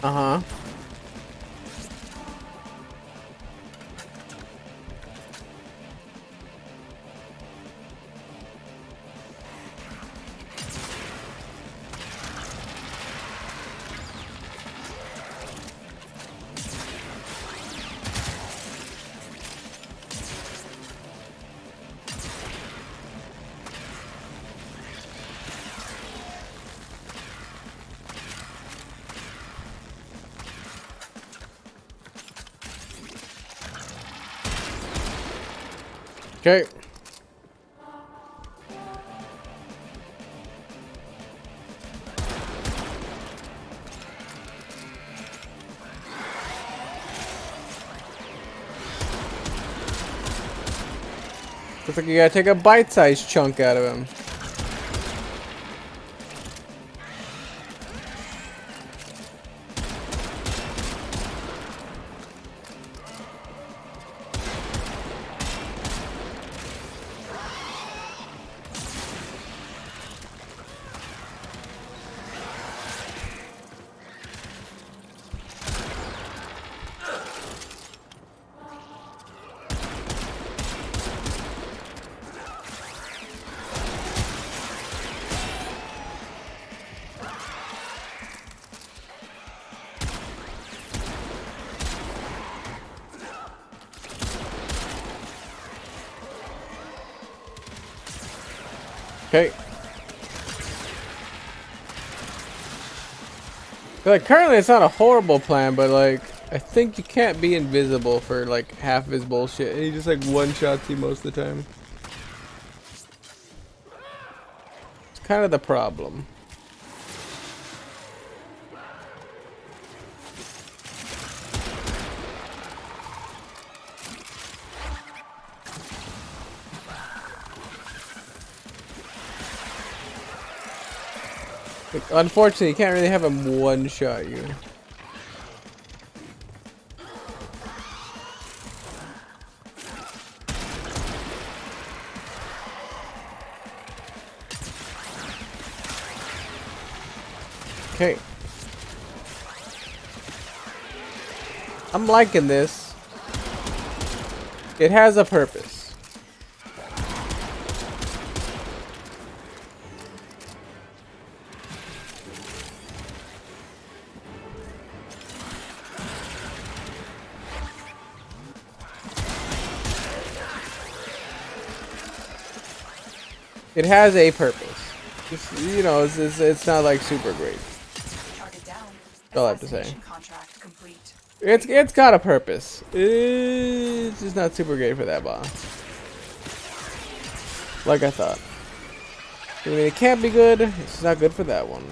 Uh-huh. Okay. Looks like you gotta take a bite-sized chunk out of him. Okay. Like, currently it's not a horrible plan, but like, I think you can't be invisible for like half of his bullshit. He just like one-shots you most of the time. It's kind of the problem. Like, unfortunately, you can't really have him one-shot you. Okay. I'm liking this. It has a purpose. It has a purpose. It's, you know, it's not like super great. Target down. That's all I have to say. Assassination contract complete. It's got a purpose. It's just not super great for that boss. Like I thought. I mean, it can't be good. It's just not good for that one.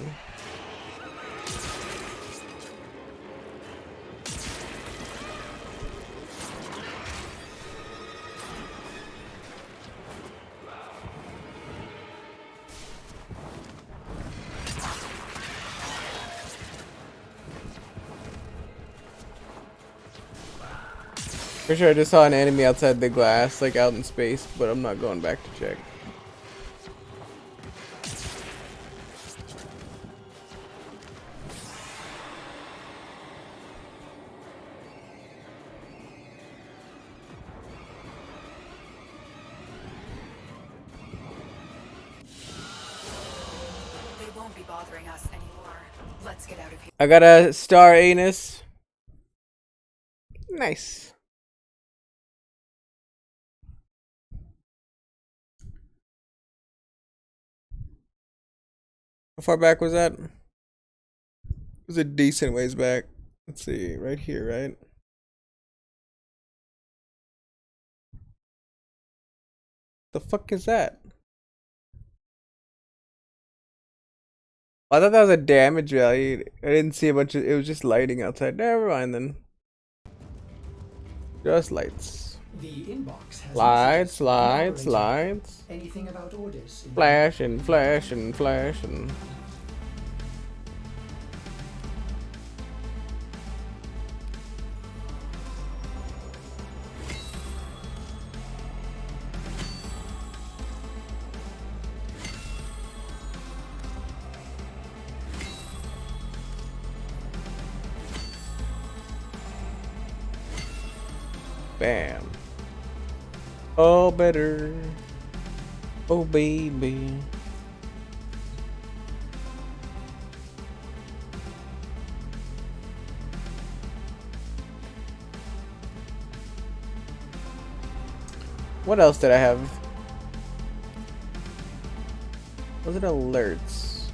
For sure, I just saw an enemy outside the glass, like out in space, but I'm not going back to check. They won't be bothering us anymore. Let's get out of here. I got a star anus. Nice. How far back was that? It was a decent ways back. Let's see, right here, right? The fuck is that? I thought that was a damage value. I didn't see a bunch of. It was just lighting outside. Never mind then. Just lights. The inbox has Lights, messages. lights, Operator, lights. Anything about orders? Flash and flash and flash and. Bam. Oh, better. Oh, baby. What else did I have? Was it alerts?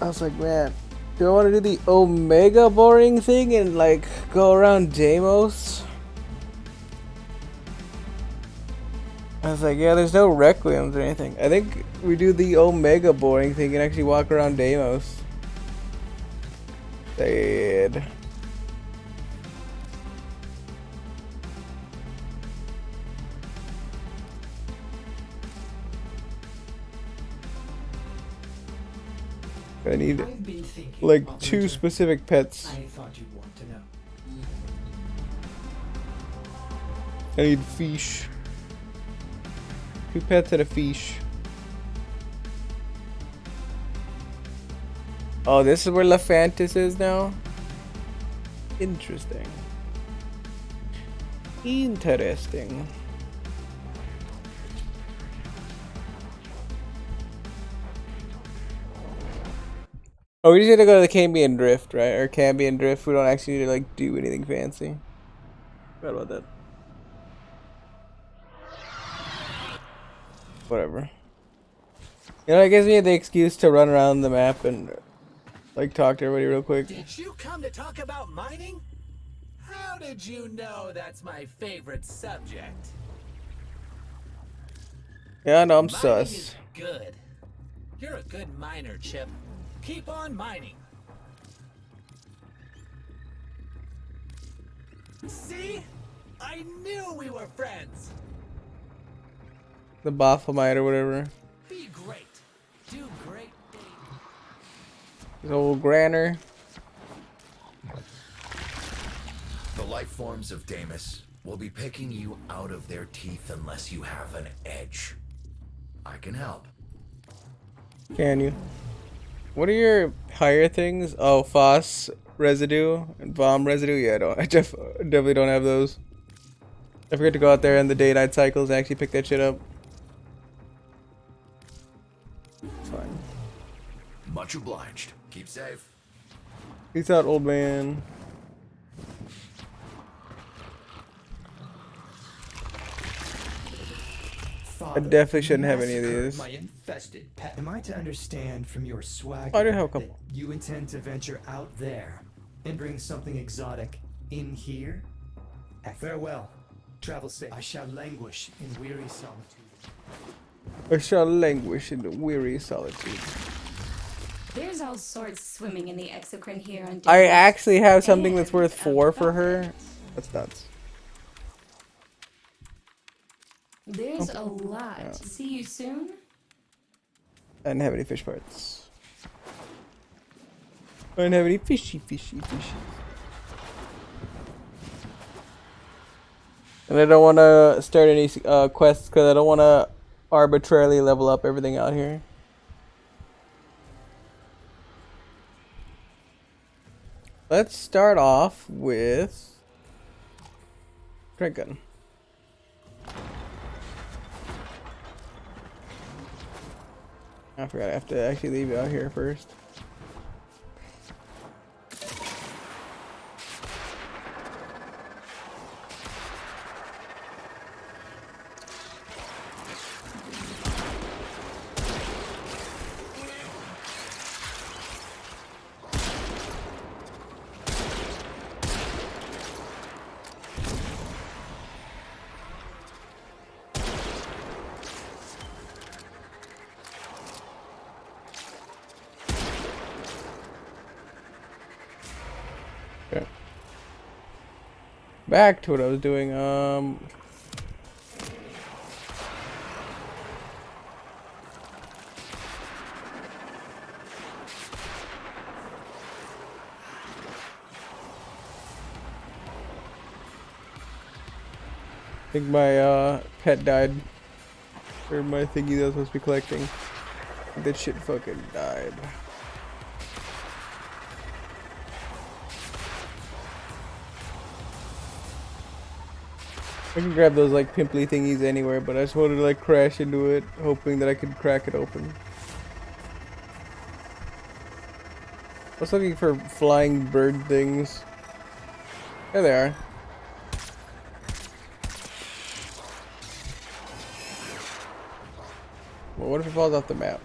I was like, man, do I want to do the Omega boring thing and like go around Deimos? I was like, yeah, there's no Requiems or anything. I think we do the Omega boring thing and actually walk around Deimos. Sad. I need I've been thinking, like Operator. 2 specific pets. I thought you'd want to know. I need fish. 2 pets and a fish. Oh, this is where Lephantis is now? Interesting. Interesting. Oh, we just need to go to the Cambion Drift, right? Or Cambion Drift. We don't actually need to like do anything fancy. Forgot about that. Whatever. You know, it gives me the excuse to run around the map and like talk to everybody real quick. Did you come to talk about mining? How did you know that's my favorite subject? Yeah, no, I'm Mining sus. is good. You're a good miner, Chip. Keep on mining. See? I knew we were friends. The Baphomet or whatever. Be great. Do great things. His old Granner. The life forms of Deimos will be picking you out of their teeth unless you have an edge. I can help. Can you? What are your higher things? Oh, Phos residue and Vom residue? Yeah, I definitely don't have those. I forget to go out there in the day-night cycles and actually pick that shit up. It's fine. Much obliged. Keep safe. Peace out, old man. I definitely shouldn't have any of massacred these. My infested pet. Am I to understand from your swagger I do have a couple. that you intend to venture out there and bring something exotic in here? Farewell. Travel safe. I shall languish in weary solitude. I shall languish in the weary solitude. There's all sorts swimming in the exocrine here on I Deimos. actually have something that's worth 4 for her. That's nuts. There's a lot. See you soon. I didn't have any fish parts. I didn't have any fishy. And I don't want to start any quests because I don't want to arbitrarily level up everything out here. Let's start off with Drag Gun. I forgot I have to actually leave it out here first. Okay. Back to what I was doing. I think my pet died. Or my thingy that I was supposed to be collecting. That shit fucking died. I can grab those like pimply thingies anywhere, but I just wanted to like crash into it, hoping that I could crack it open. I was looking for flying bird things. There they are. Well, what if it falls off the map?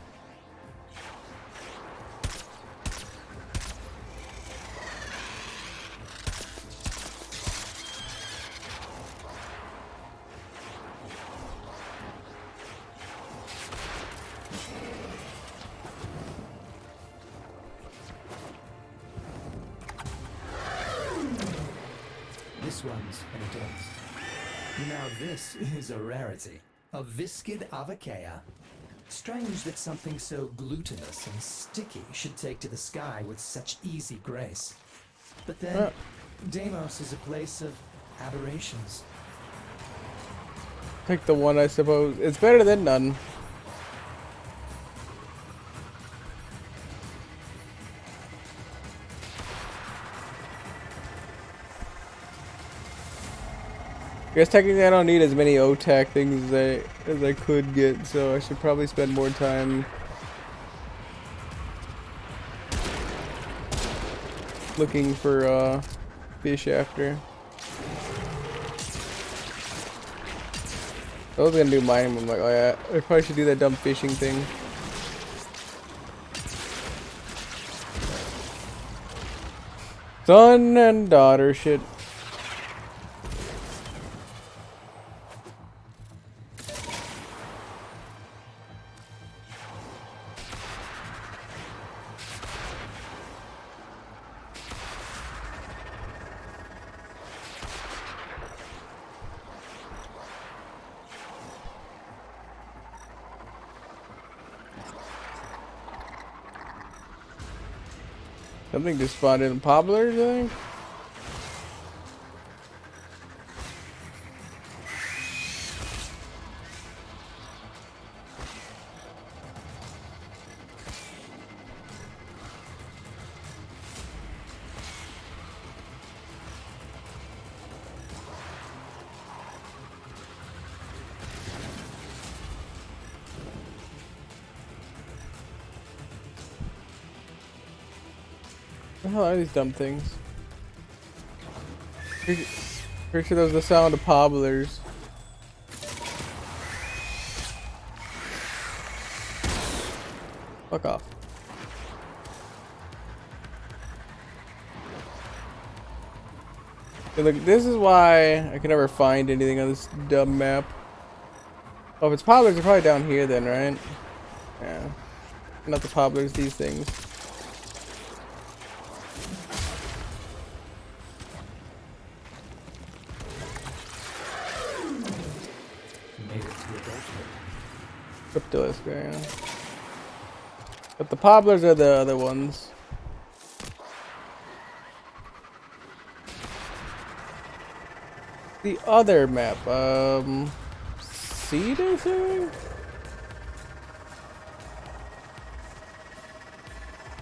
This one's an adult. Now this is a rarity. A Viscid Avacea. Strange that something so glutinous and sticky should take to the sky with such easy grace. But then, Deimos is a place of aberrations. Take the one, I suppose. It's better than none. I guess technically I don't need as many OTAC things as I could get, so I should probably spend more time looking for fish after. I was gonna do mine, I'm like, oh yeah, I probably should do that dumb fishing thing. Son and daughter shit. Something just spawned in Pobblers, I think. What the hell are these dumb things? Pretty sure that was the sound of Pobblers. Fuck off. And look, this is why I can never find anything on this dumb map. Oh, if it's poplars, they're probably down here then, right? Yeah. Not the poplars, these things. Cryptolisk, yeah. But the poplars are the other ones. The other map, Seed, I think?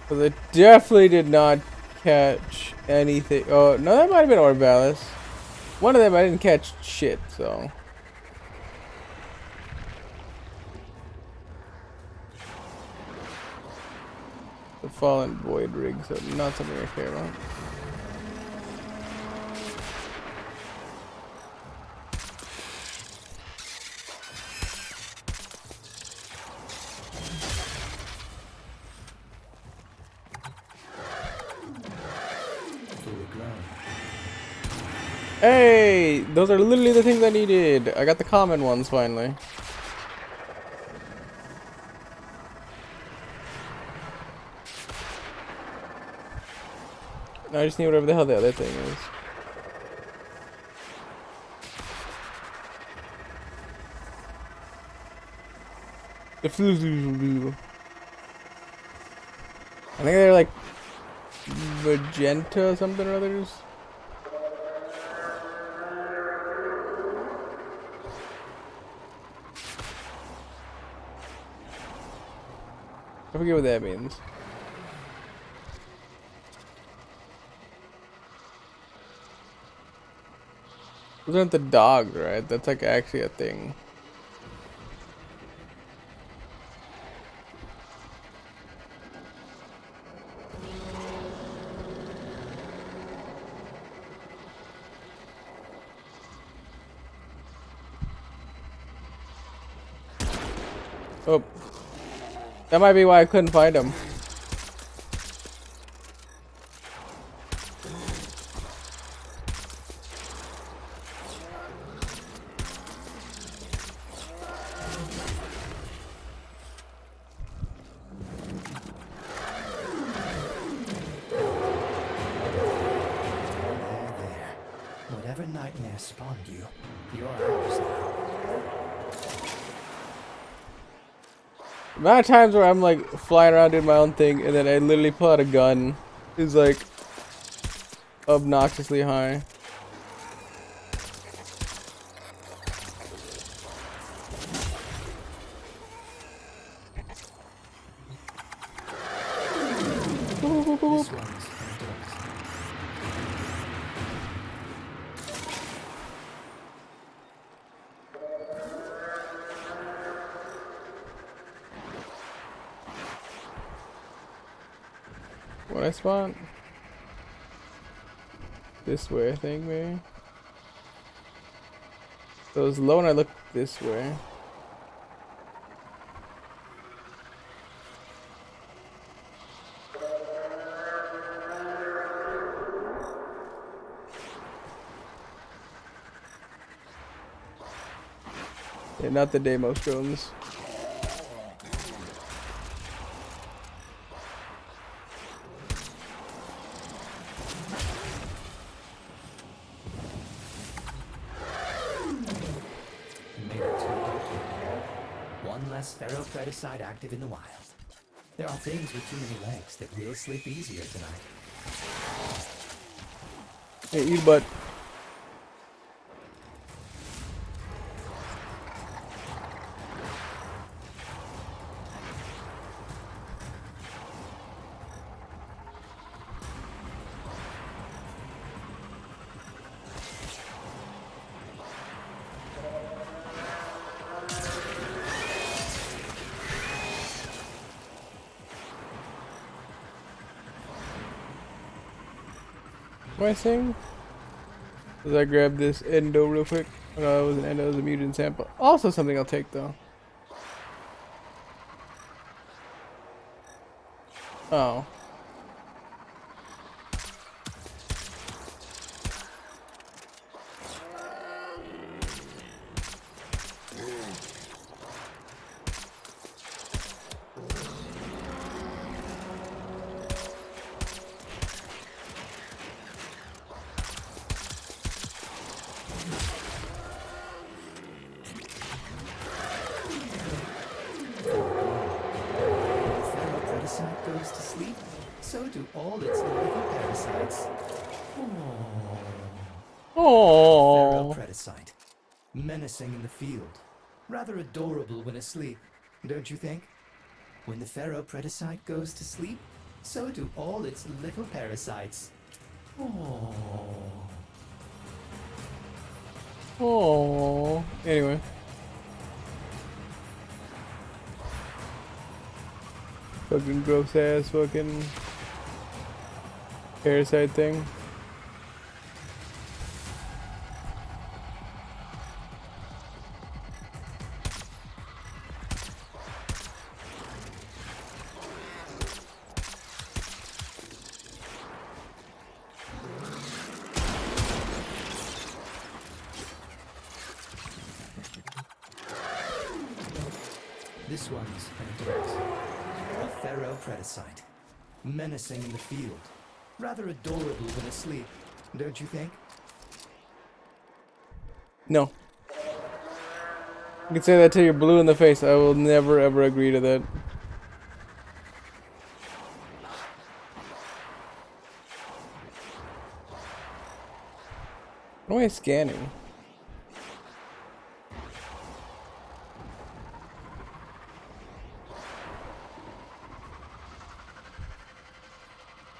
Because I definitely did not catch anything. Oh, no, that might have been Orbalis. One of them I didn't catch shit, so. The Fallen Void Rig, so not something I care about. Hey, those are literally the things I needed. I got the common ones finally. Now I just need whatever the hell the other thing is. The Fluzu. I think they're like magenta something or others. I forget what that means. Those aren't the dogs, right? That's like actually a thing. Oh. That might be why I couldn't find him. Whatever nightmare spawned you, you're ours now. The amount of times where I'm like flying around doing my own thing and then I literally pull out a gun is like obnoxiously high. This one's What I spot? This way, I think, maybe. So it was low and I looked this way. Yeah, not the Deimos drones. one less ferropreticide active in the wild. There are things with too many legs that will sleep easier tonight. Hey, eat butt. What am I saying? As I grab this endo real quick. Oh, no, it was an endo, it was a mutant sample. Also something I'll take though. Oh. Parasite goes to sleep, so do all its little parasites. Oh. Parasite, menacing in the field, rather adorable when asleep, don't you think? When the Parasite goes to sleep, so do all its little parasites. Oh. Anyway. Fucking gross ass fucking parasite thing. This one's an adult. A Parasite, menacing in the field, rather adorable when asleep, don't you think? No. You can say that till you're blue in the face. I will never ever agree to that. Why am I scanning?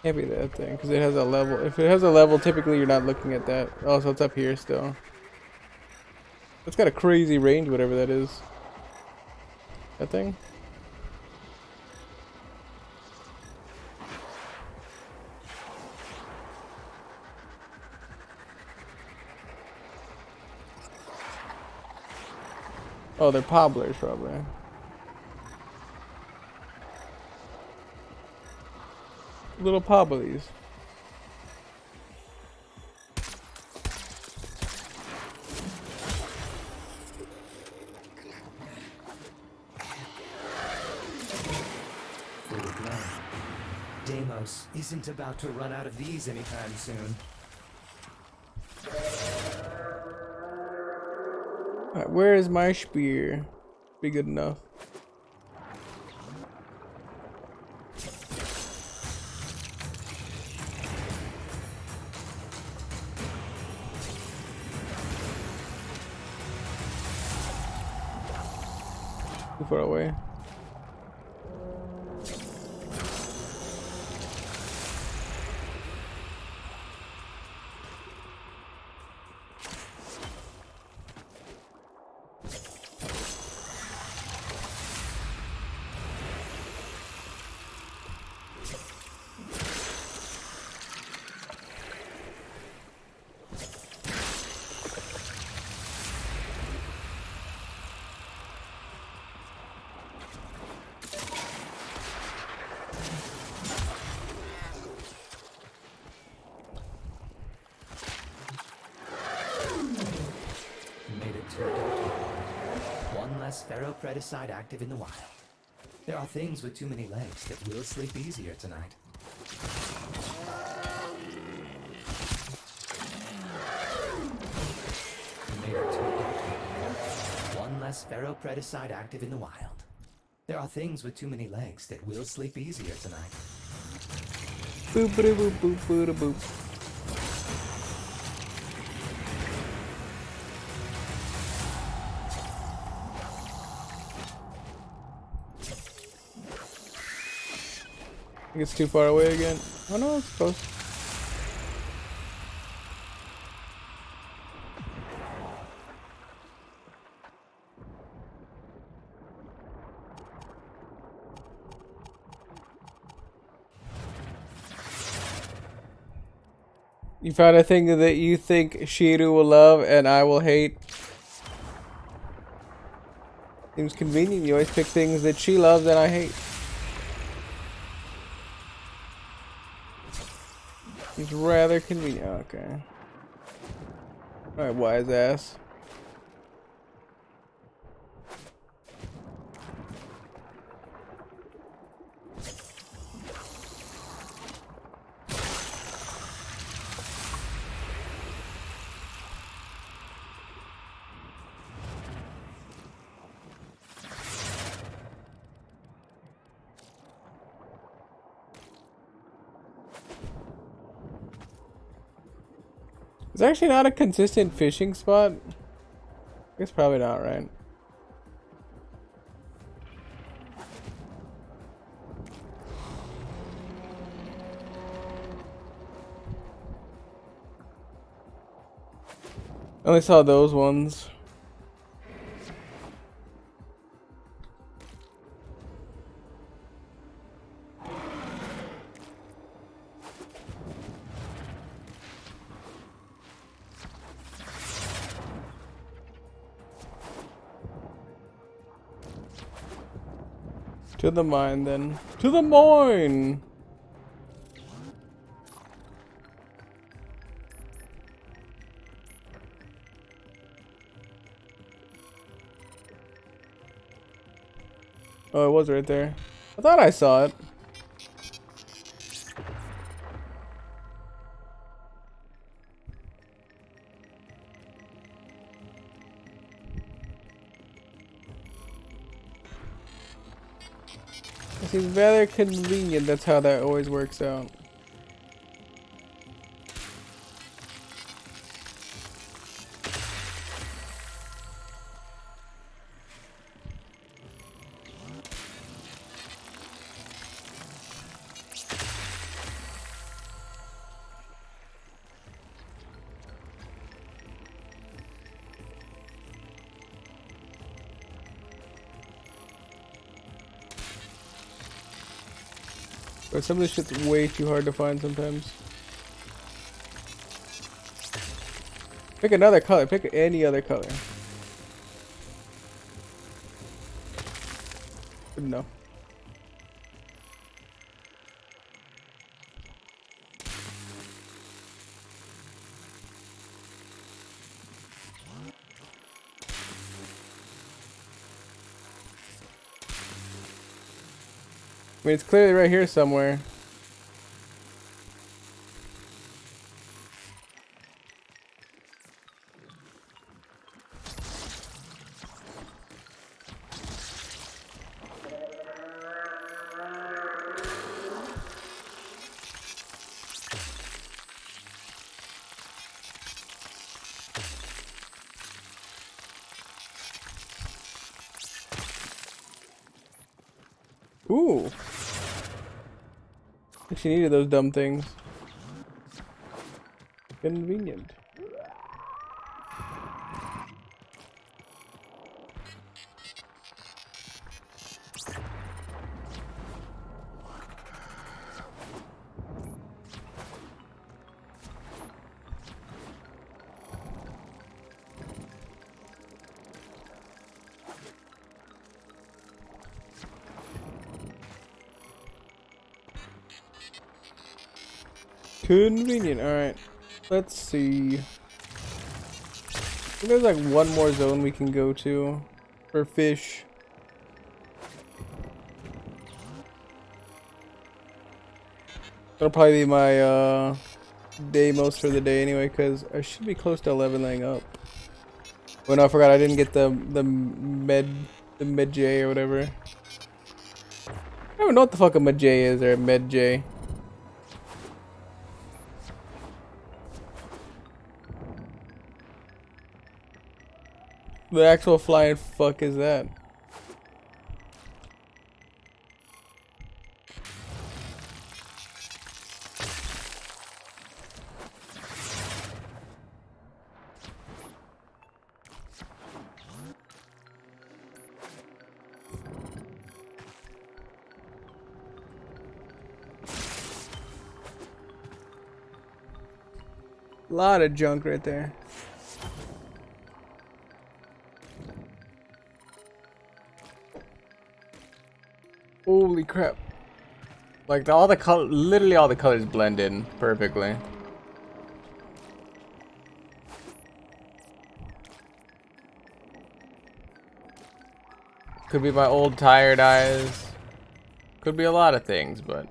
Can't be that thing because it has a level. If it has a level, typically you're not looking at that. Oh, so it's up here still. It's got a crazy range, whatever that is. That thing? Oh, they're pobblers, probably. Little pobblies. Deimos isn't about to run out of these anytime soon. Alright, where is my spear? Be good enough. Too far away. One less Parasite active in the wild. There are things with too many legs that will sleep easier tonight. One less Parasite active in the wild. There are things with too many legs that will sleep easier tonight. Boop boop boop boop boop boop. I think it's too far away again. Oh no, it's close. You found a thing that you think Shiru will love and I will hate. Seems convenient. You always pick things that she loves and I hate. It's rather convenient. Okay. Alright, wise ass. It's actually not a consistent fishing spot. I guess probably not, right? I only saw those ones. To the mine then. To the mine! Oh, it was right there. I thought I saw it. It seems very convenient, that's how that always works out. But some of this shit's way too hard to find sometimes. Pick another color. Pick any other color. No. I mean, it's clearly right here somewhere. Ooh. She needed those dumb things. Convenient. Convenient. Alright. Let's see. I think there's like one more zone we can go to for fish. That'll probably be my day most for the day anyway, because I should be close to leveling up. Oh no, I forgot I didn't get the med J or whatever. I don't even know what the fuck a med J is or a med J. The actual flying fuck is that? Lot of junk right there. Holy crap. Like all the color, literally all the colors blend in perfectly. Could be my old tired eyes. Could be a lot of things, but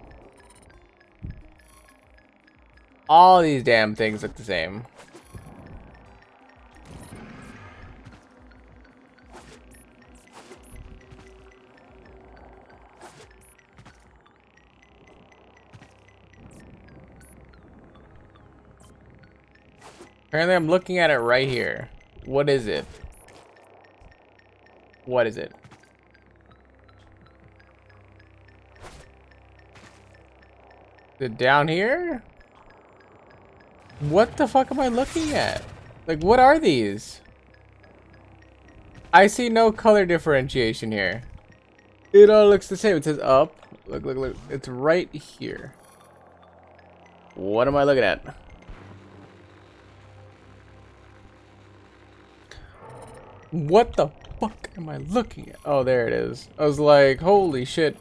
all these damn things look the same. Apparently I'm looking at it right here. What is it? What is it? Is it down here? What the fuck am I looking at? Like, what are these? I see no color differentiation here. It all looks the same. It says up. Look, look, look. It's right here. What am I looking at? What the fuck am I looking at? Oh, there it is. I was like, holy shit.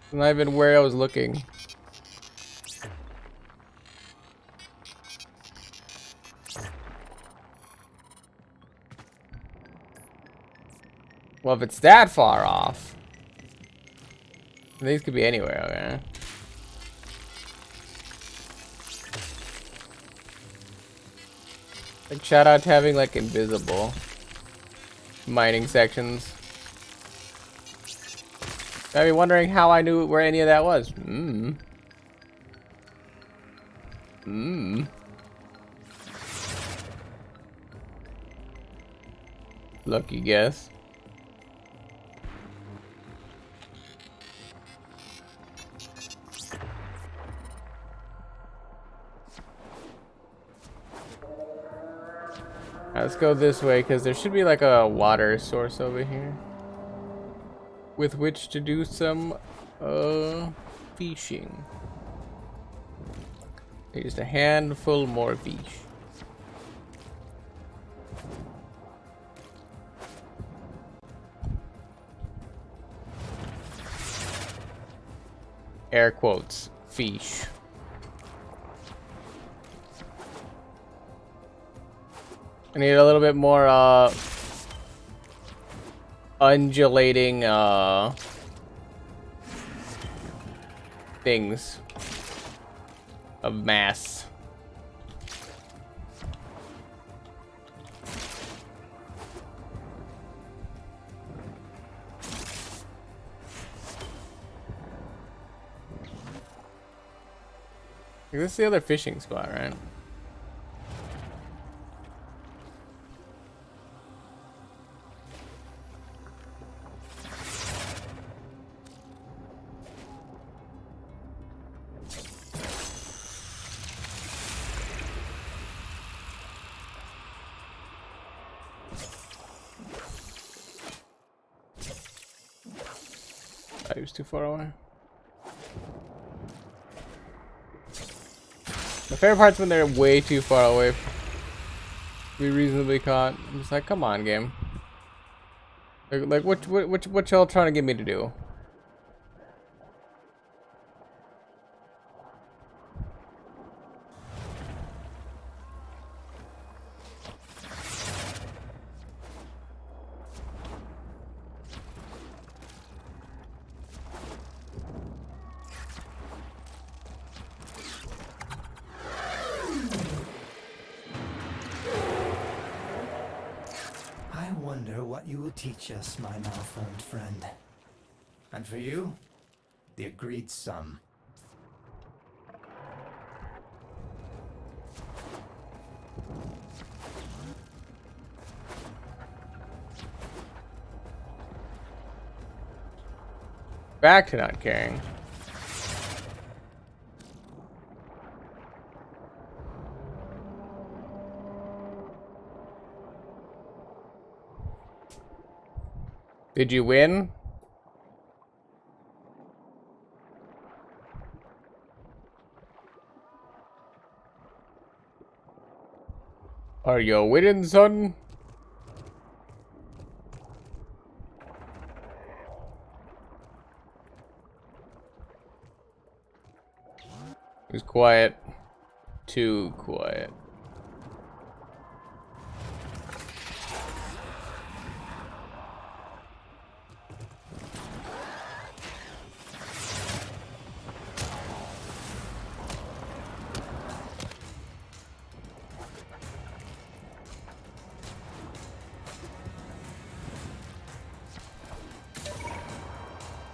It's not even where I was looking. Well, if it's that far off, these could be anywhere, okay? Like, shout out to having, like, invisible mining sections. I'd be wondering how I knew where any of that was. Lucky guess. Let's go this way, because there should be like a water source over here with which to do some fishing. Just a handful more fish. Air quotes, fish. I need a little bit more undulating things of mass. This is the other fishing spot, right? He was too far away. My favorite part's when they're way too far away to be reasonably caught. I'm just like, come on, game. Like what y'all trying to get me to do? I wonder what you will teach us, my malformed friend. And for you, the agreed sum. Back to not caring. Did you win? Are you winning, son? It was quiet. Too quiet.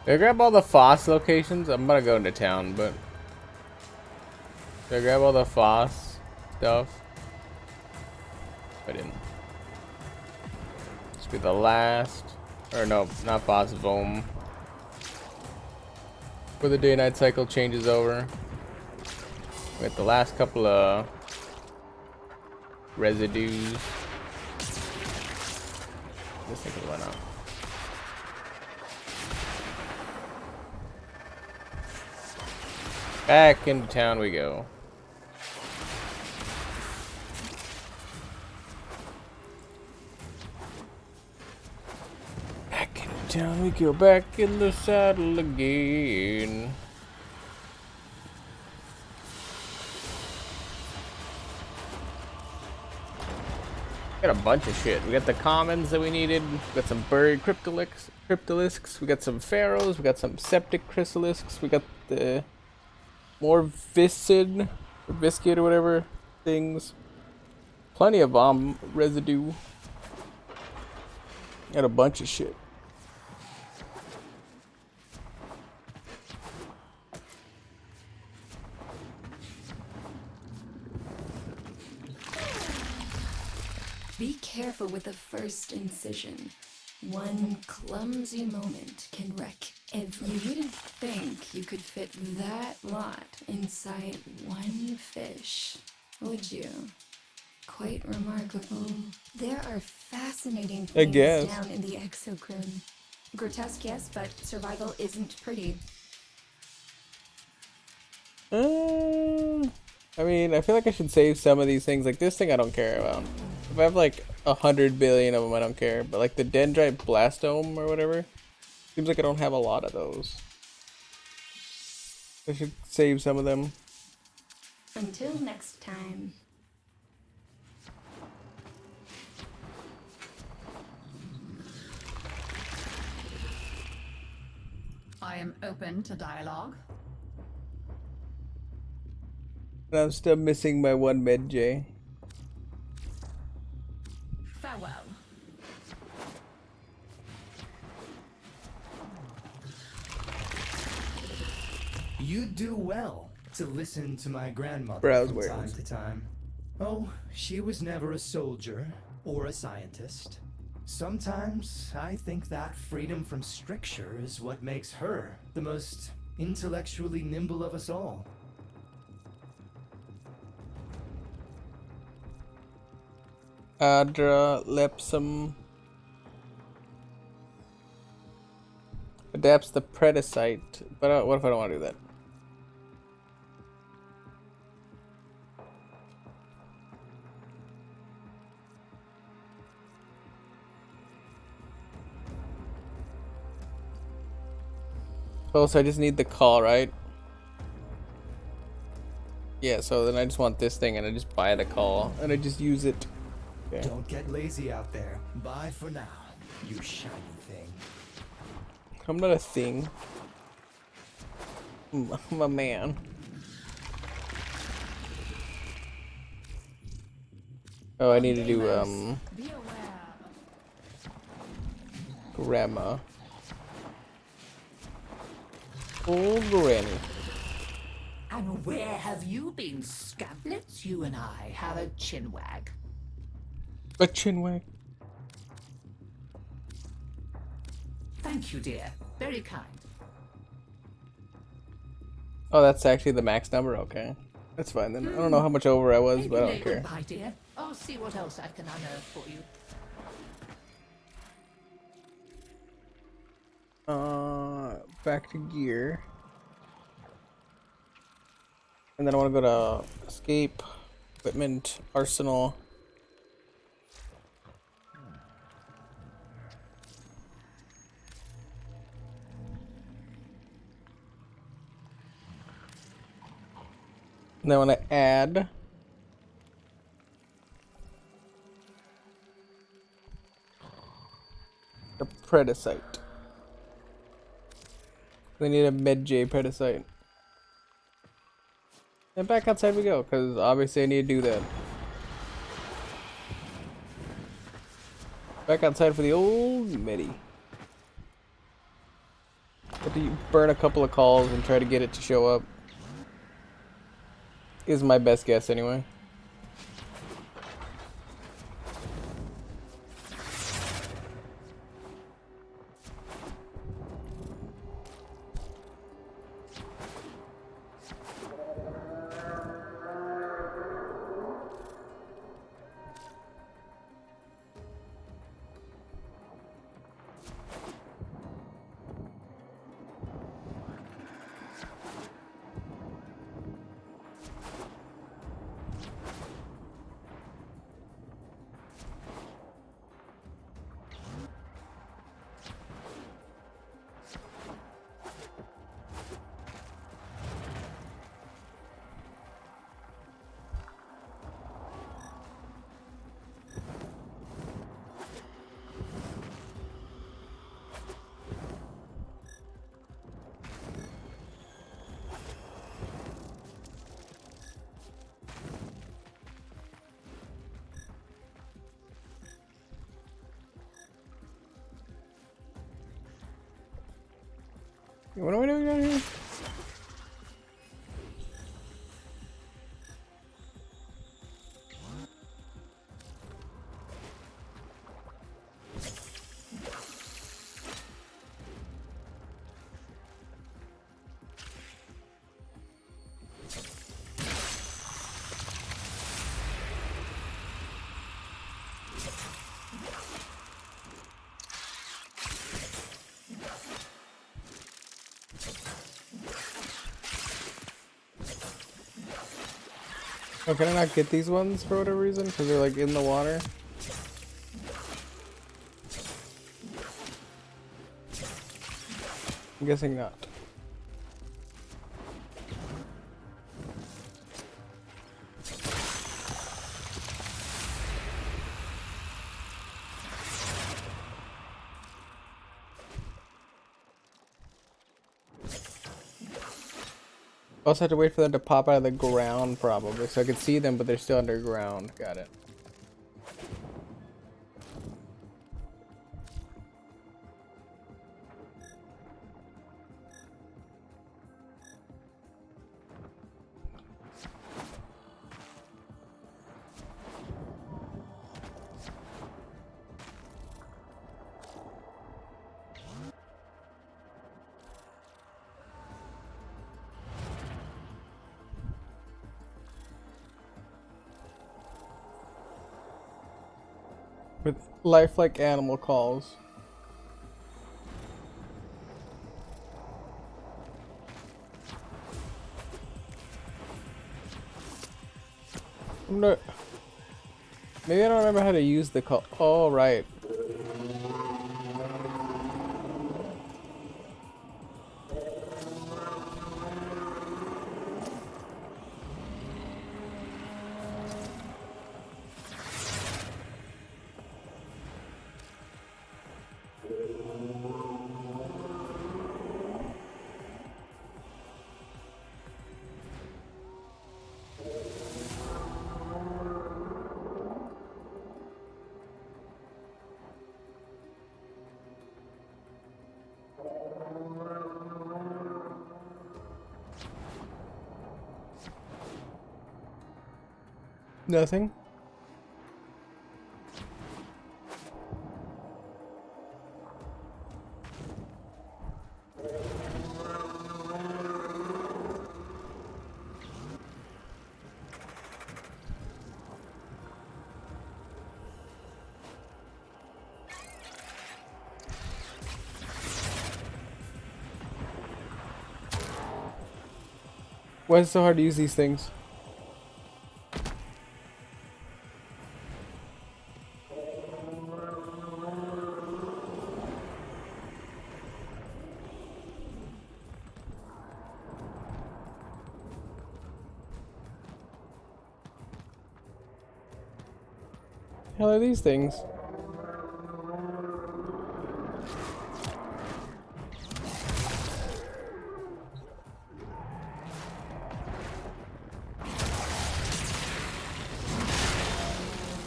Did I grab all the Foss locations? I'm gonna go into town, but did I grab all the Foss stuff? I didn't. This will be the last, or no, not Foss, Vom. Where the day-night cycle changes over. We got the last couple of residues. This thing went up. Back into town we go. Back into town we go. Back in the saddle again. Got a bunch of shit. We got the commons that we needed. We got some buried cryptolisks. We got some pharaohs. We got some septic chrysalisks. We got the more viscid or viscid or whatever things. Plenty of bomb residue. Got a bunch of shit. Be careful with the first incision. One clumsy moment can wreck every. You wouldn't think you could fit that lot inside one fish, would you? Quite remarkable. There are fascinating I things guess. down in the exocrine. Grotesque, yes, but survival isn't pretty. I mean, I feel like I should save some of these things. Like this thing I don't care about. If I have like 100 billion of them, I don't care. But like the dendrite blastome or whatever, seems like I don't have a lot of those. I should save some of them. Until next time. I am open to dialogue. And I'm still missing my one med J. Farewell. You'd do well to listen to my grandmother Browse from wares. time to time. Oh, she was never a soldier or a scientist. Sometimes I think that freedom from stricture is what makes her the most intellectually nimble of us all. Adra lepsum adapts the predicite, but what if I don't want to do that? Oh, so I just need the call, right? Yeah, so then I just want this thing and I just buy the call and I just use it. Okay. Don't get lazy out there. Bye for now, you shiny thing. I'm not a thing. I'm a man. Oh, I need to do grandma. Oh, granny. And where have you been, Scablets? You and I have a chinwag. A chinwag. Thank you, dear. Very kind. Oh, that's actually the max number? Okay. That's fine then. I don't know how much over I was, but I don't care. Goodbye, dear. I'll see what else I can unearth for you. Back to gear. And then I want to go to escape, equipment, arsenal. And then I want to add the predacite. We need a Med-J predacite. And back outside we go, because obviously I need to do that. Back outside for the old Medi. Have to burn a couple of calls and try to get it to show up. Is my best guess anyway. What am I doing down here? Oh, can I not get these ones for whatever reason? Because they're like in the water? I'm guessing not. Also have to wait for them to pop out of the ground probably, so I can see them but they're still underground. Got it. With lifelike animal calls. No. Maybe I don't remember how to use the call. Oh, right. Nothing. Why is it so hard to use these things? hell are these things?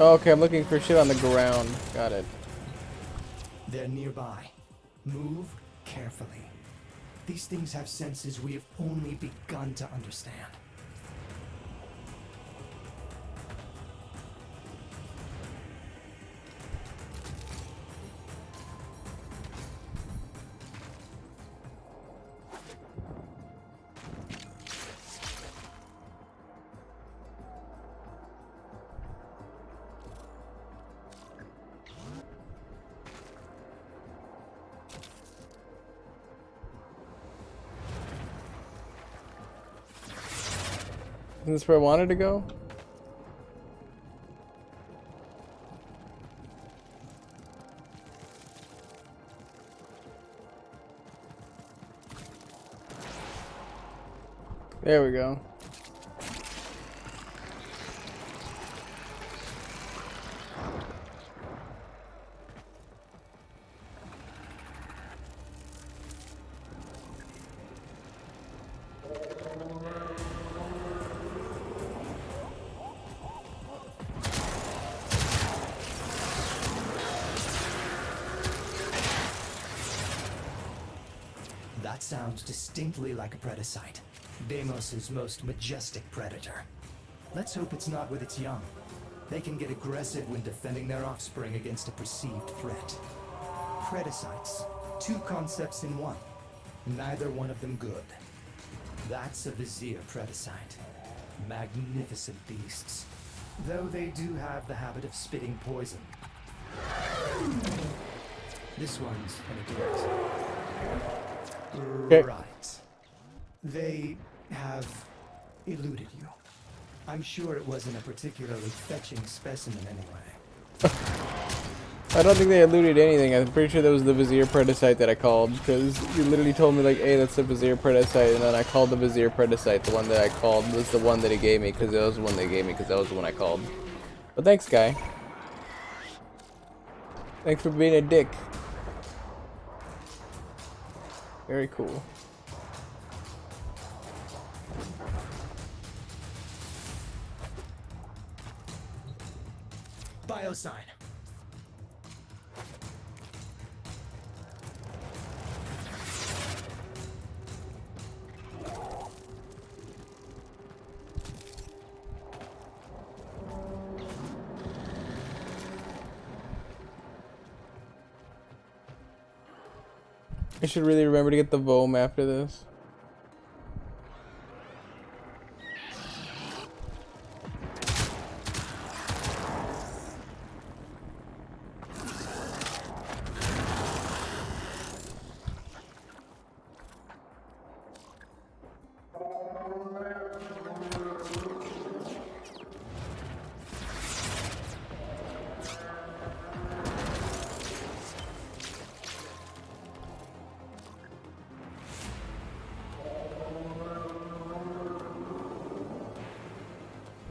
Oh, okay, I'm looking for shit on the ground. Got it. They're nearby. Move carefully. These things have senses we have only begun to understand. Isn't this where I wanted to go? There we go. That sounds distinctly like a Predacite, Deimos' most majestic predator. Let's hope it's not with its young. They can get aggressive when defending their offspring against a perceived threat. Predacites, two concepts in one. Neither one of them good. That's a Vizier Predacite. Magnificent beasts. Though they do have the habit of spitting poison. This one's an adult. Okay. Right. They have eluded you. I'm sure it wasn't a particularly fetching specimen anyway. I don't think they eluded anything. I'm pretty sure that was the Vizier Predacite that I called, because you literally told me like, hey, that's the Vizier Predacite, and then I called the Vizier Predacite. The one that I called was the one that he gave me, because that was the one they gave me, because that was the one I called. But thanks, guy. Thanks for being a dick. Very cool. Biosign. I should really remember to get the Vohm after this.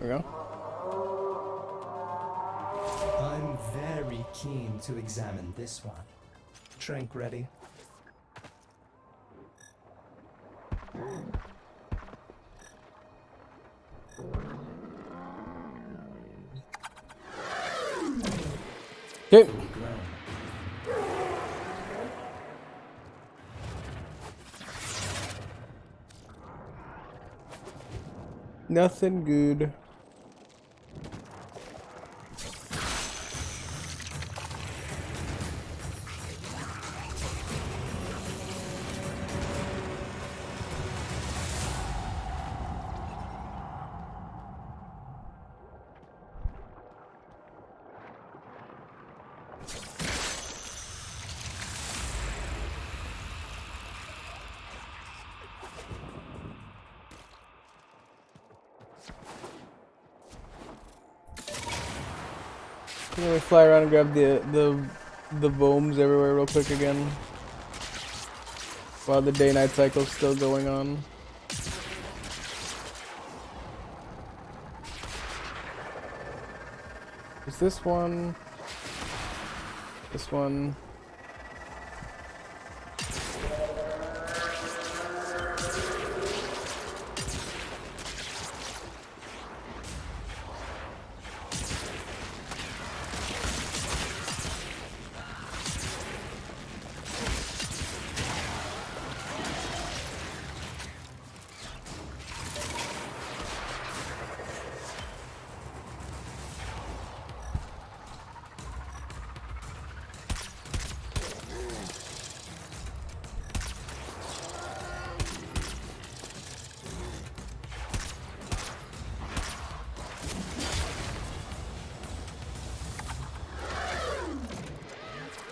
There we go. I'm very keen to examine this one. Trank ready? Okay. Nothing good. Let me fly around and grab the Vohms everywhere real quick again, while the day-night cycle's still going on. Is this one? This one?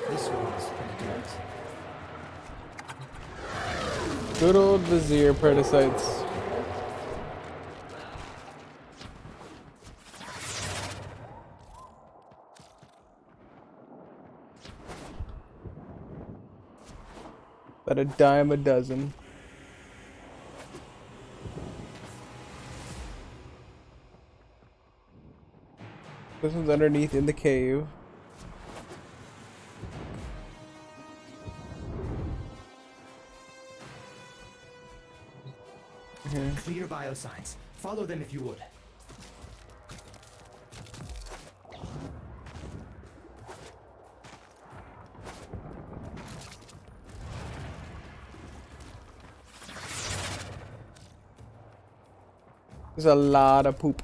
This one's pretty good. Good old Vizier Predicites. About a dime a dozen. This one's underneath in the cave. Clear biosigns. Follow them if you would. There's a lot of poop.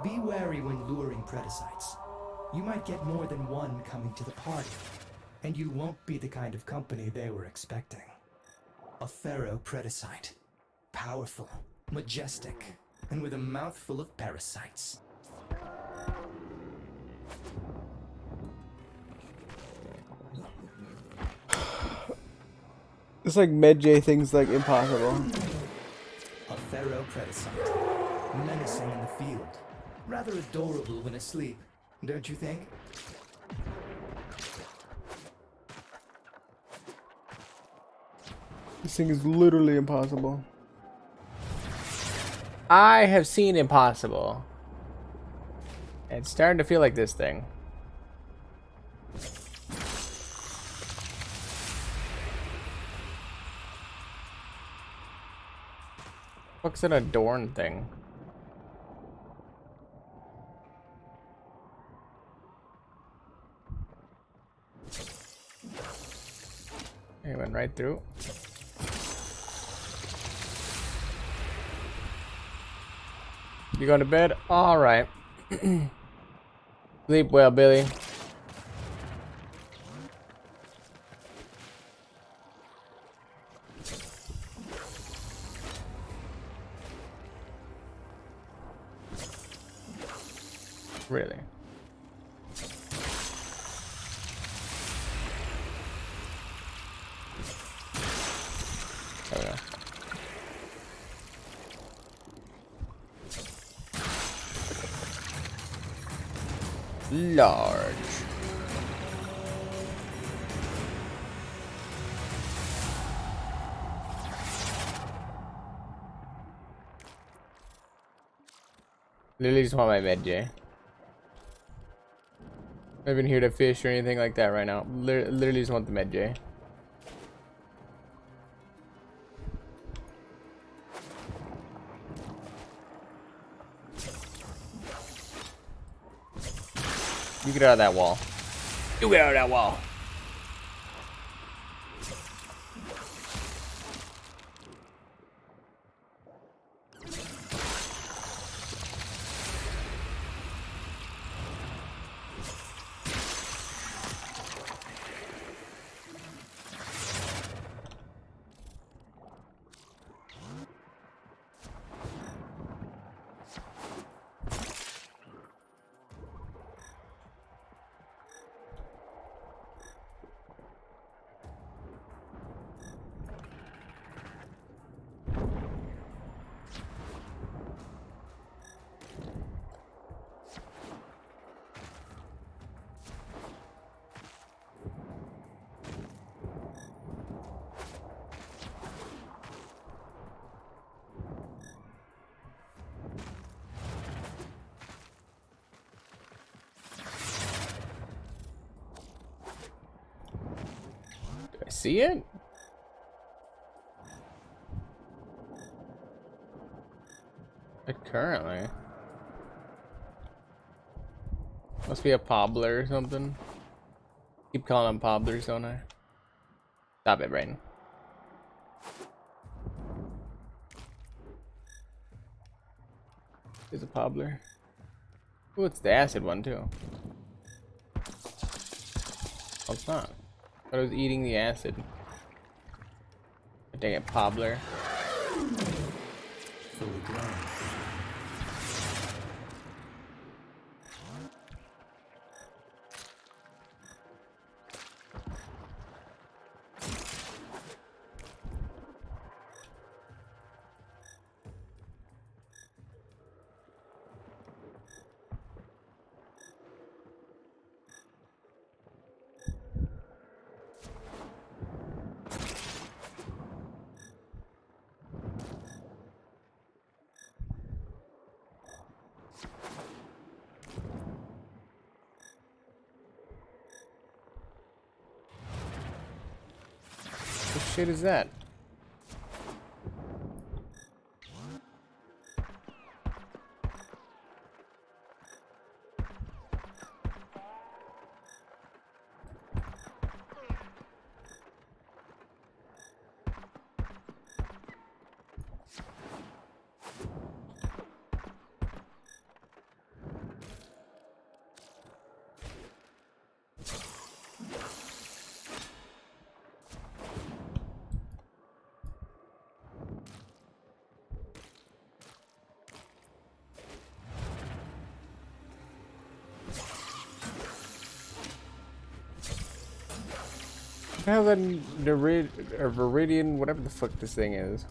Be wary when luring Predicites. You might get more than one coming to the party, and you won't be the kind of company they were expecting. A Pharaoh Predicite. Powerful, majestic, and with a mouthful of parasites. It's like Medjay things like impossible. A Pharaoh Predicite. Menacing in the field. Rather adorable when asleep, don't you think? This thing is literally impossible. I have seen impossible. It's starting to feel like this thing. What's an adorn thing? It went right through. You going to bed? All right. Sleep well, Billy. Really? There we go. Large. Literally just want my Medjay. I'm not even here to fish or anything like that right now. Literally just want the Medjay. You get out of that wall. You get out of that wall. see it? Currently. Must be a Pobbler or something. Keep calling them Pobblers, don't I? Stop it, Brayden. There's a Pobbler. Oh, it's the acid one too. Oh, it's not. I thought it was eating the acid. Dang it, Pobbler. Fully grown. What shit is that? I have a Viridian, whatever the fuck this thing is.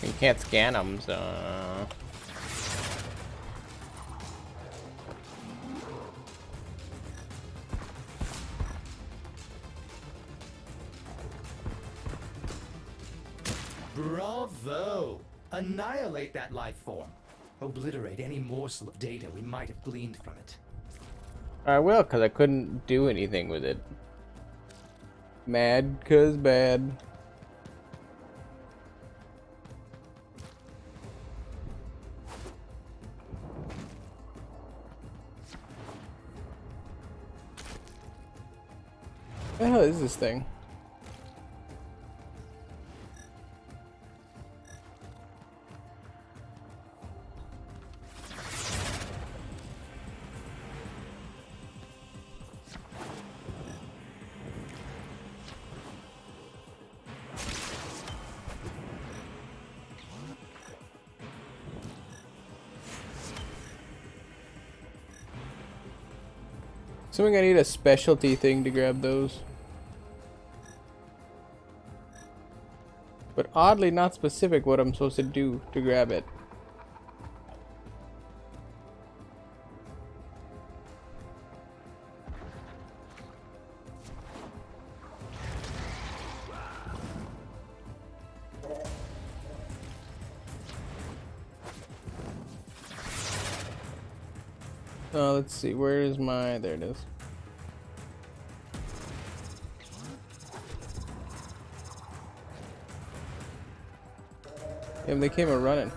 You can't scan them, so. Bravo! Annihilate that life form. Obliterate any morsel of data we might have gleaned from it. I will, because I couldn't do anything with it. Mad, cause bad. What the hell is this thing? Assuming I need a specialty thing to grab those. But oddly not specific what I'm supposed to do to grab it. Let's see, where is my, there it is. Yeah, they came a running.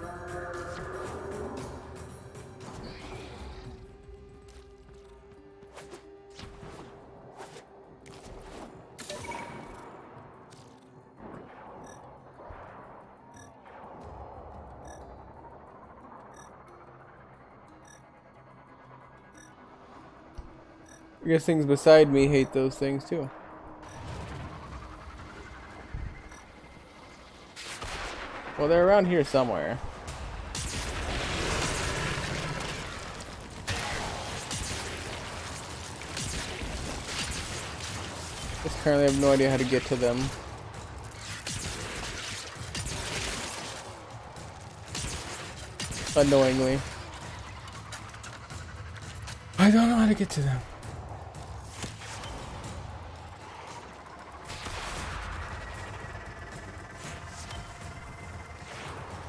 I guess things beside me hate those things too. Well, they're around here somewhere. Just currently have no idea how to get to them. Annoyingly. I don't know how to get to them.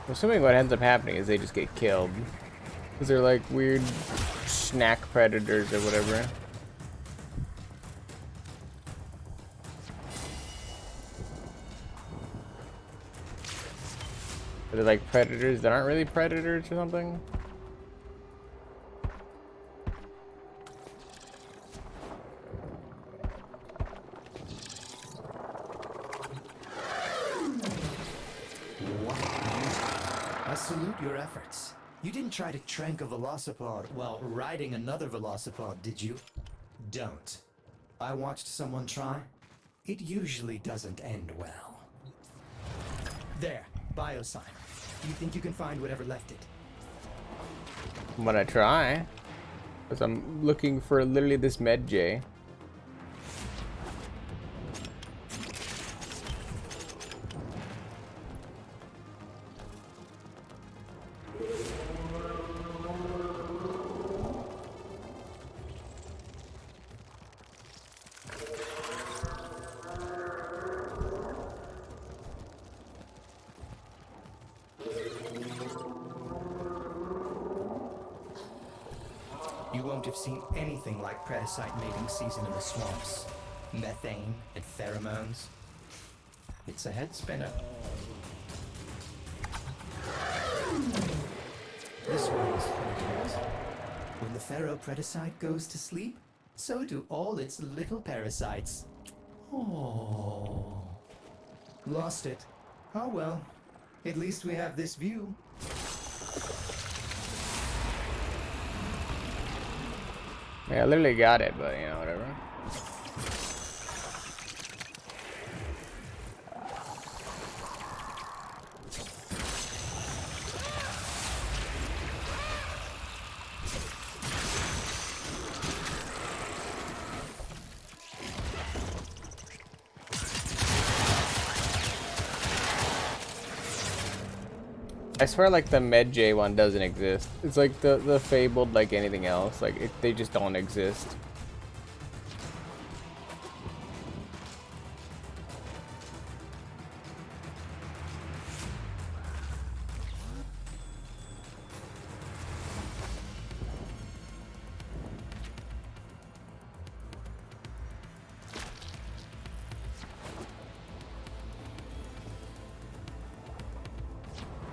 I'm assuming what ends up happening is they just get killed. Because they're like weird snack predators or whatever. They're like predators that aren't really predators or something. I salute your efforts. You didn't try to trank a velocipod while riding another velocipod, did you? Don't. I watched someone try. It usually doesn't end well. There, biosign. Do you think you can find whatever left it? I'm gonna try. Because I'm looking for literally this med J. You won't have seen anything like predacite mating season in the swamps. Methane and pheromones. It's a head spinner. This one is funny. When the ferropredacite goes to sleep, so do all its little parasites. Oh. Lost it. Oh well. At least we have this view. Yeah, I literally got it, but you know, whatever. I swear, like, the Med J one doesn't exist. It's like the fabled, like anything else. Like, they just don't exist.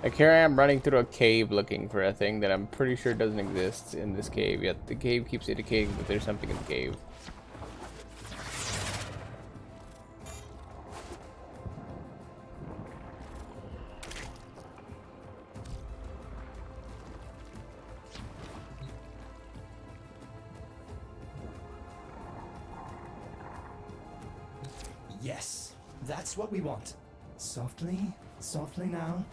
Like, here I am running through a cave looking for a thing that I'm pretty sure doesn't exist in this cave, yet the cave keeps indicating that there's something in the cave. Yes, that's what we want. Softly, softly now.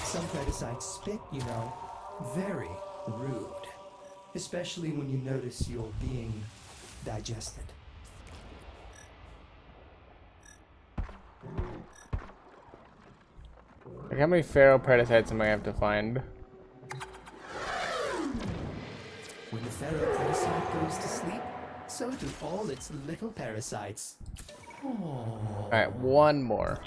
Some predicites spit, you know. Very rude. Especially when you notice you're being digested. Like, how many ferropredicites am I have to find? When the ferropredicite goes to sleep, so do all its little parasites. Oh. Alright, one more.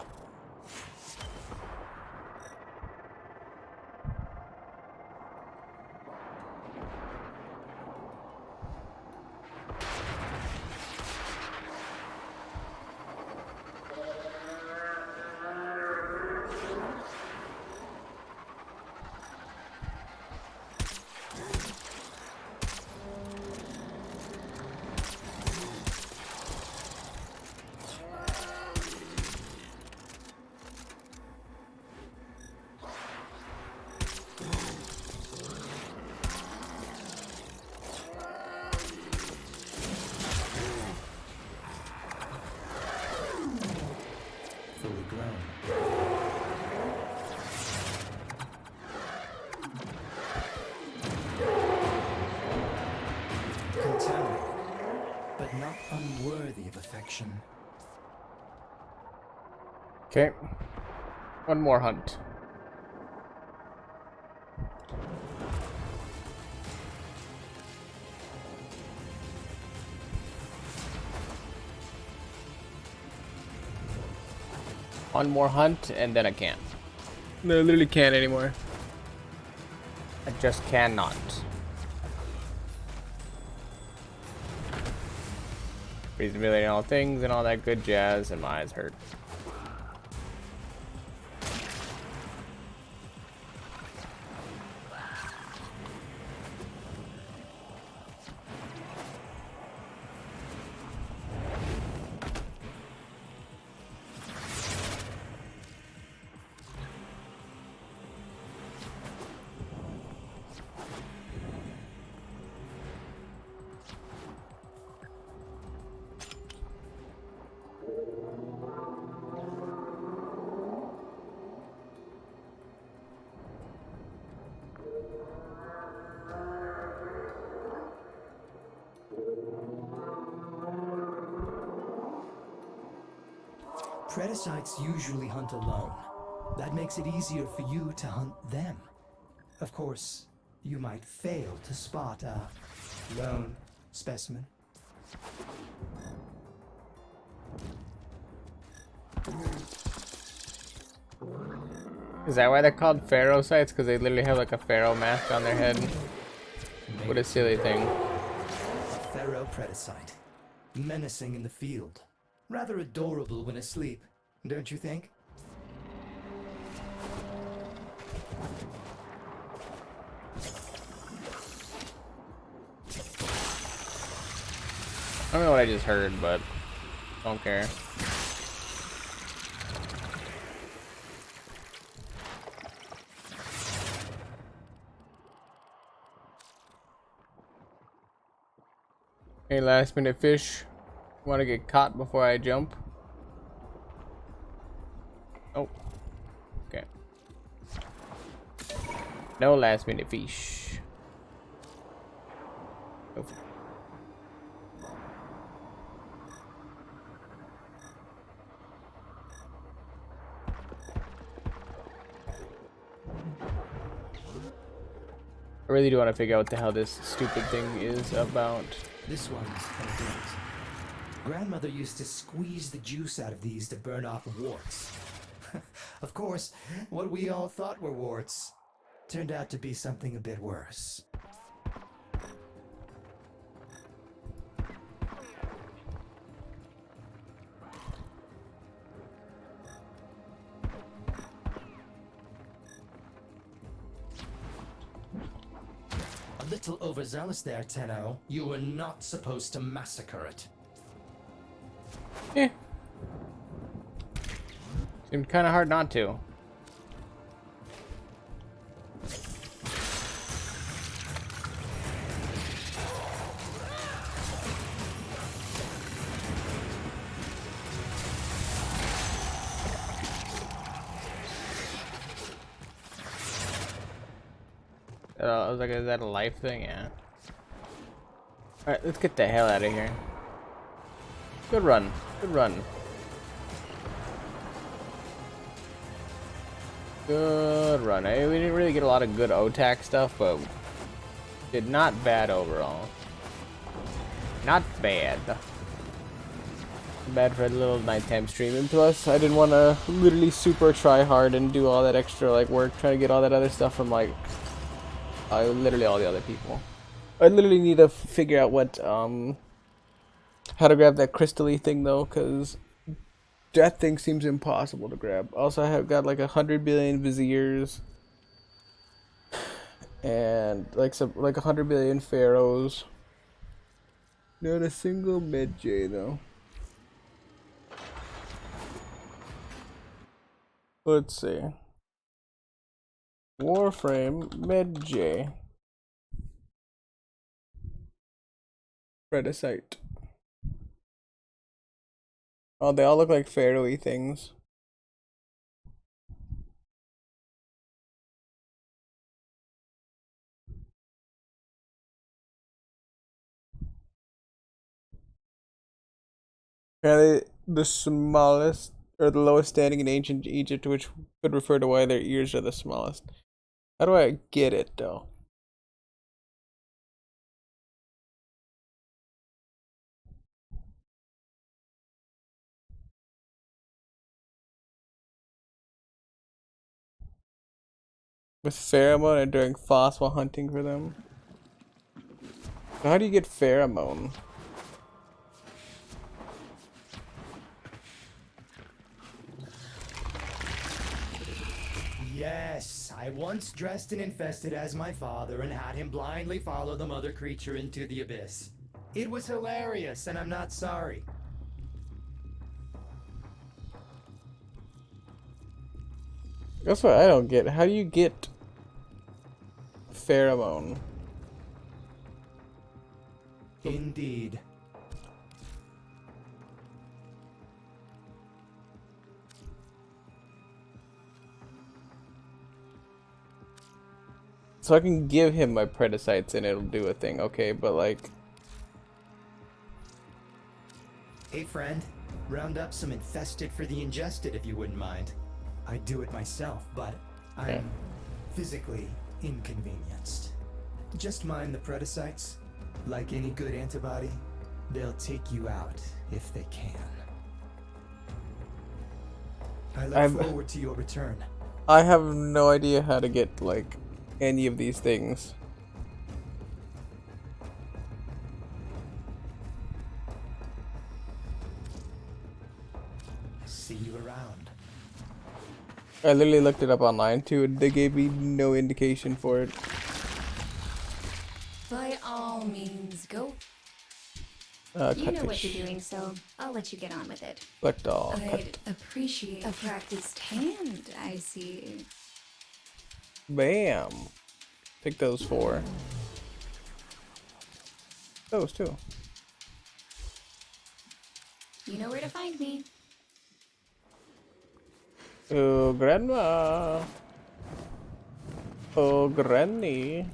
Contaminated, but not unworthy of affection. Okay. One more hunt. One more hunt and then I can't. No, I literally can't anymore. I just cannot. Reasonability and all things and all that good jazz, and my eyes hurt. Predicites usually hunt alone. That makes it easier for you to hunt them. Of course, you might fail to spot a lone specimen. Is that why they're called pharaoh sites? Because they literally have like a pharaoh mask on their head? What a silly thing. A pharaoh predicite. Menacing in the field. Rather adorable when asleep, don't you think? I don't know what I just heard, but don't care. Hey, last minute fish. Want to get caught before I jump? Oh. Okay. No last minute fish. Oh. I really do want to figure out what the hell this stupid thing is about. This one's complete. Grandmother used to squeeze the juice out of these to burn off warts. Of course, what we all thought were warts turned out to be something a bit worse. A little overzealous there, Tenno. You were not supposed to massacre it. Yeah. Seemed kind of hard not to. I was like, is that a life thing? Yeah. Alright, let's get the hell out of here. Good run. Good run. Good run. We didn't really get a lot of good OTAC stuff, but did not bad overall. Not bad. Bad for a little nighttime stream. And plus, I didn't want to literally super try hard and do all that extra like work trying to get all that other stuff from like literally all the other people. I literally need to figure out what how to grab that crystal-y thing though, because that thing seems impossible to grab. Also, I have got like 100 billion viziers and like 100 billion pharaohs. Not a single Medjay though. Let's see. Warframe Medjay. Predicite. Oh, they all look like pharaoh-y things. Apparently, the smallest Or the lowest standing in ancient Egypt, which could refer to why their ears are the smallest. How do I get it though? With pheromone and during fossil hunting for them. So how do you get pheromone? Yes, I once dressed and infested as my father and had him blindly follow the mother creature into the abyss. It was hilarious, and I'm not sorry. That's what I don't get. How do you get pheromone? Indeed. So I can give him my predicites and it'll do a thing, okay, but like... Hey friend, round up some infested for the ingested if you wouldn't mind. I'd do it myself, but I'm physically inconvenienced. Just mind the predicites. Like any good antibody, they'll take you out if they can. I look forward to your return. I have no idea how to get, like, any of these things. See you around. I literally looked it up online too, and they gave me no indication for it. By all means, go. You know what you're doing, so I'll let you get on with it. Select all. I'd appreciate a practiced hand, I see. Bam. Take those 4. Those too. You know where to find me. Oh, grandma. Oh, granny.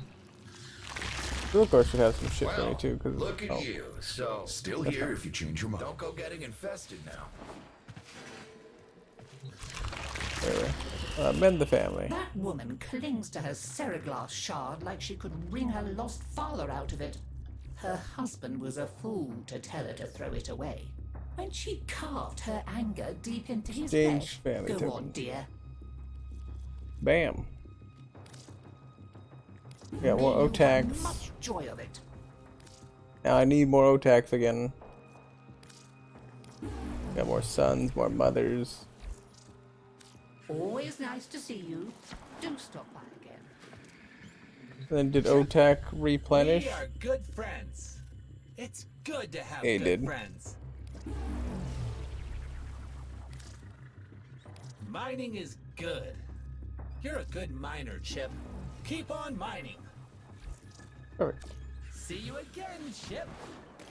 Of course, should have some shit for me too. Cause, Look at you. So still here if you change your mind. Don't go getting infested now. Anyway, mend the family. That woman clings to her seriglass shard like she could wring her lost father out of it. Her husband was a fool to tell her to throw it away. And she carved her anger deep into his Change flesh. family Go token. on, dear. Bam. Yeah, more O-tags. Much joy of it. Now I need more O-tags again. Got more sons, more mothers. Always nice to see you. Do stop by again. And then did O-tag replenish? We are good friends. It's good to have He good did. friends. Mining is good. You're a good miner, Chip. Keep on mining. Perfect. See you again, Chip.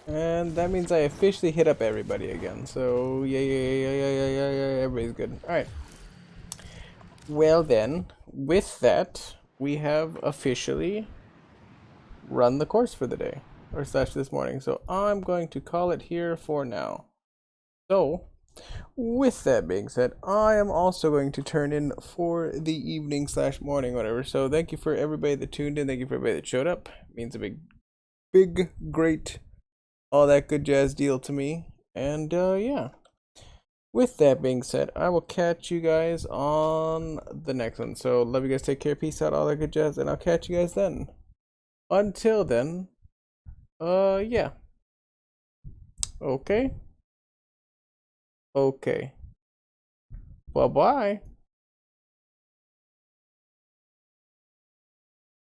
And that means I officially hit up everybody again. So yeah, everybody's good. Alright. Well then, with that, we have officially run the course for the day. Or slash this morning. So I'm going to call it here for now. So, with that being said, I am also going to turn in for the evening slash morning, whatever. So thank you for everybody that tuned in. Thank you for everybody that showed up. It means a big, great, all that good jazz deal to me. And yeah. With that being said, I will catch you guys on the next one. So love you guys. Take care. Peace out. All that good jazz. And I'll catch you guys then. Until then, yeah. Okay. Okay. Bye-bye.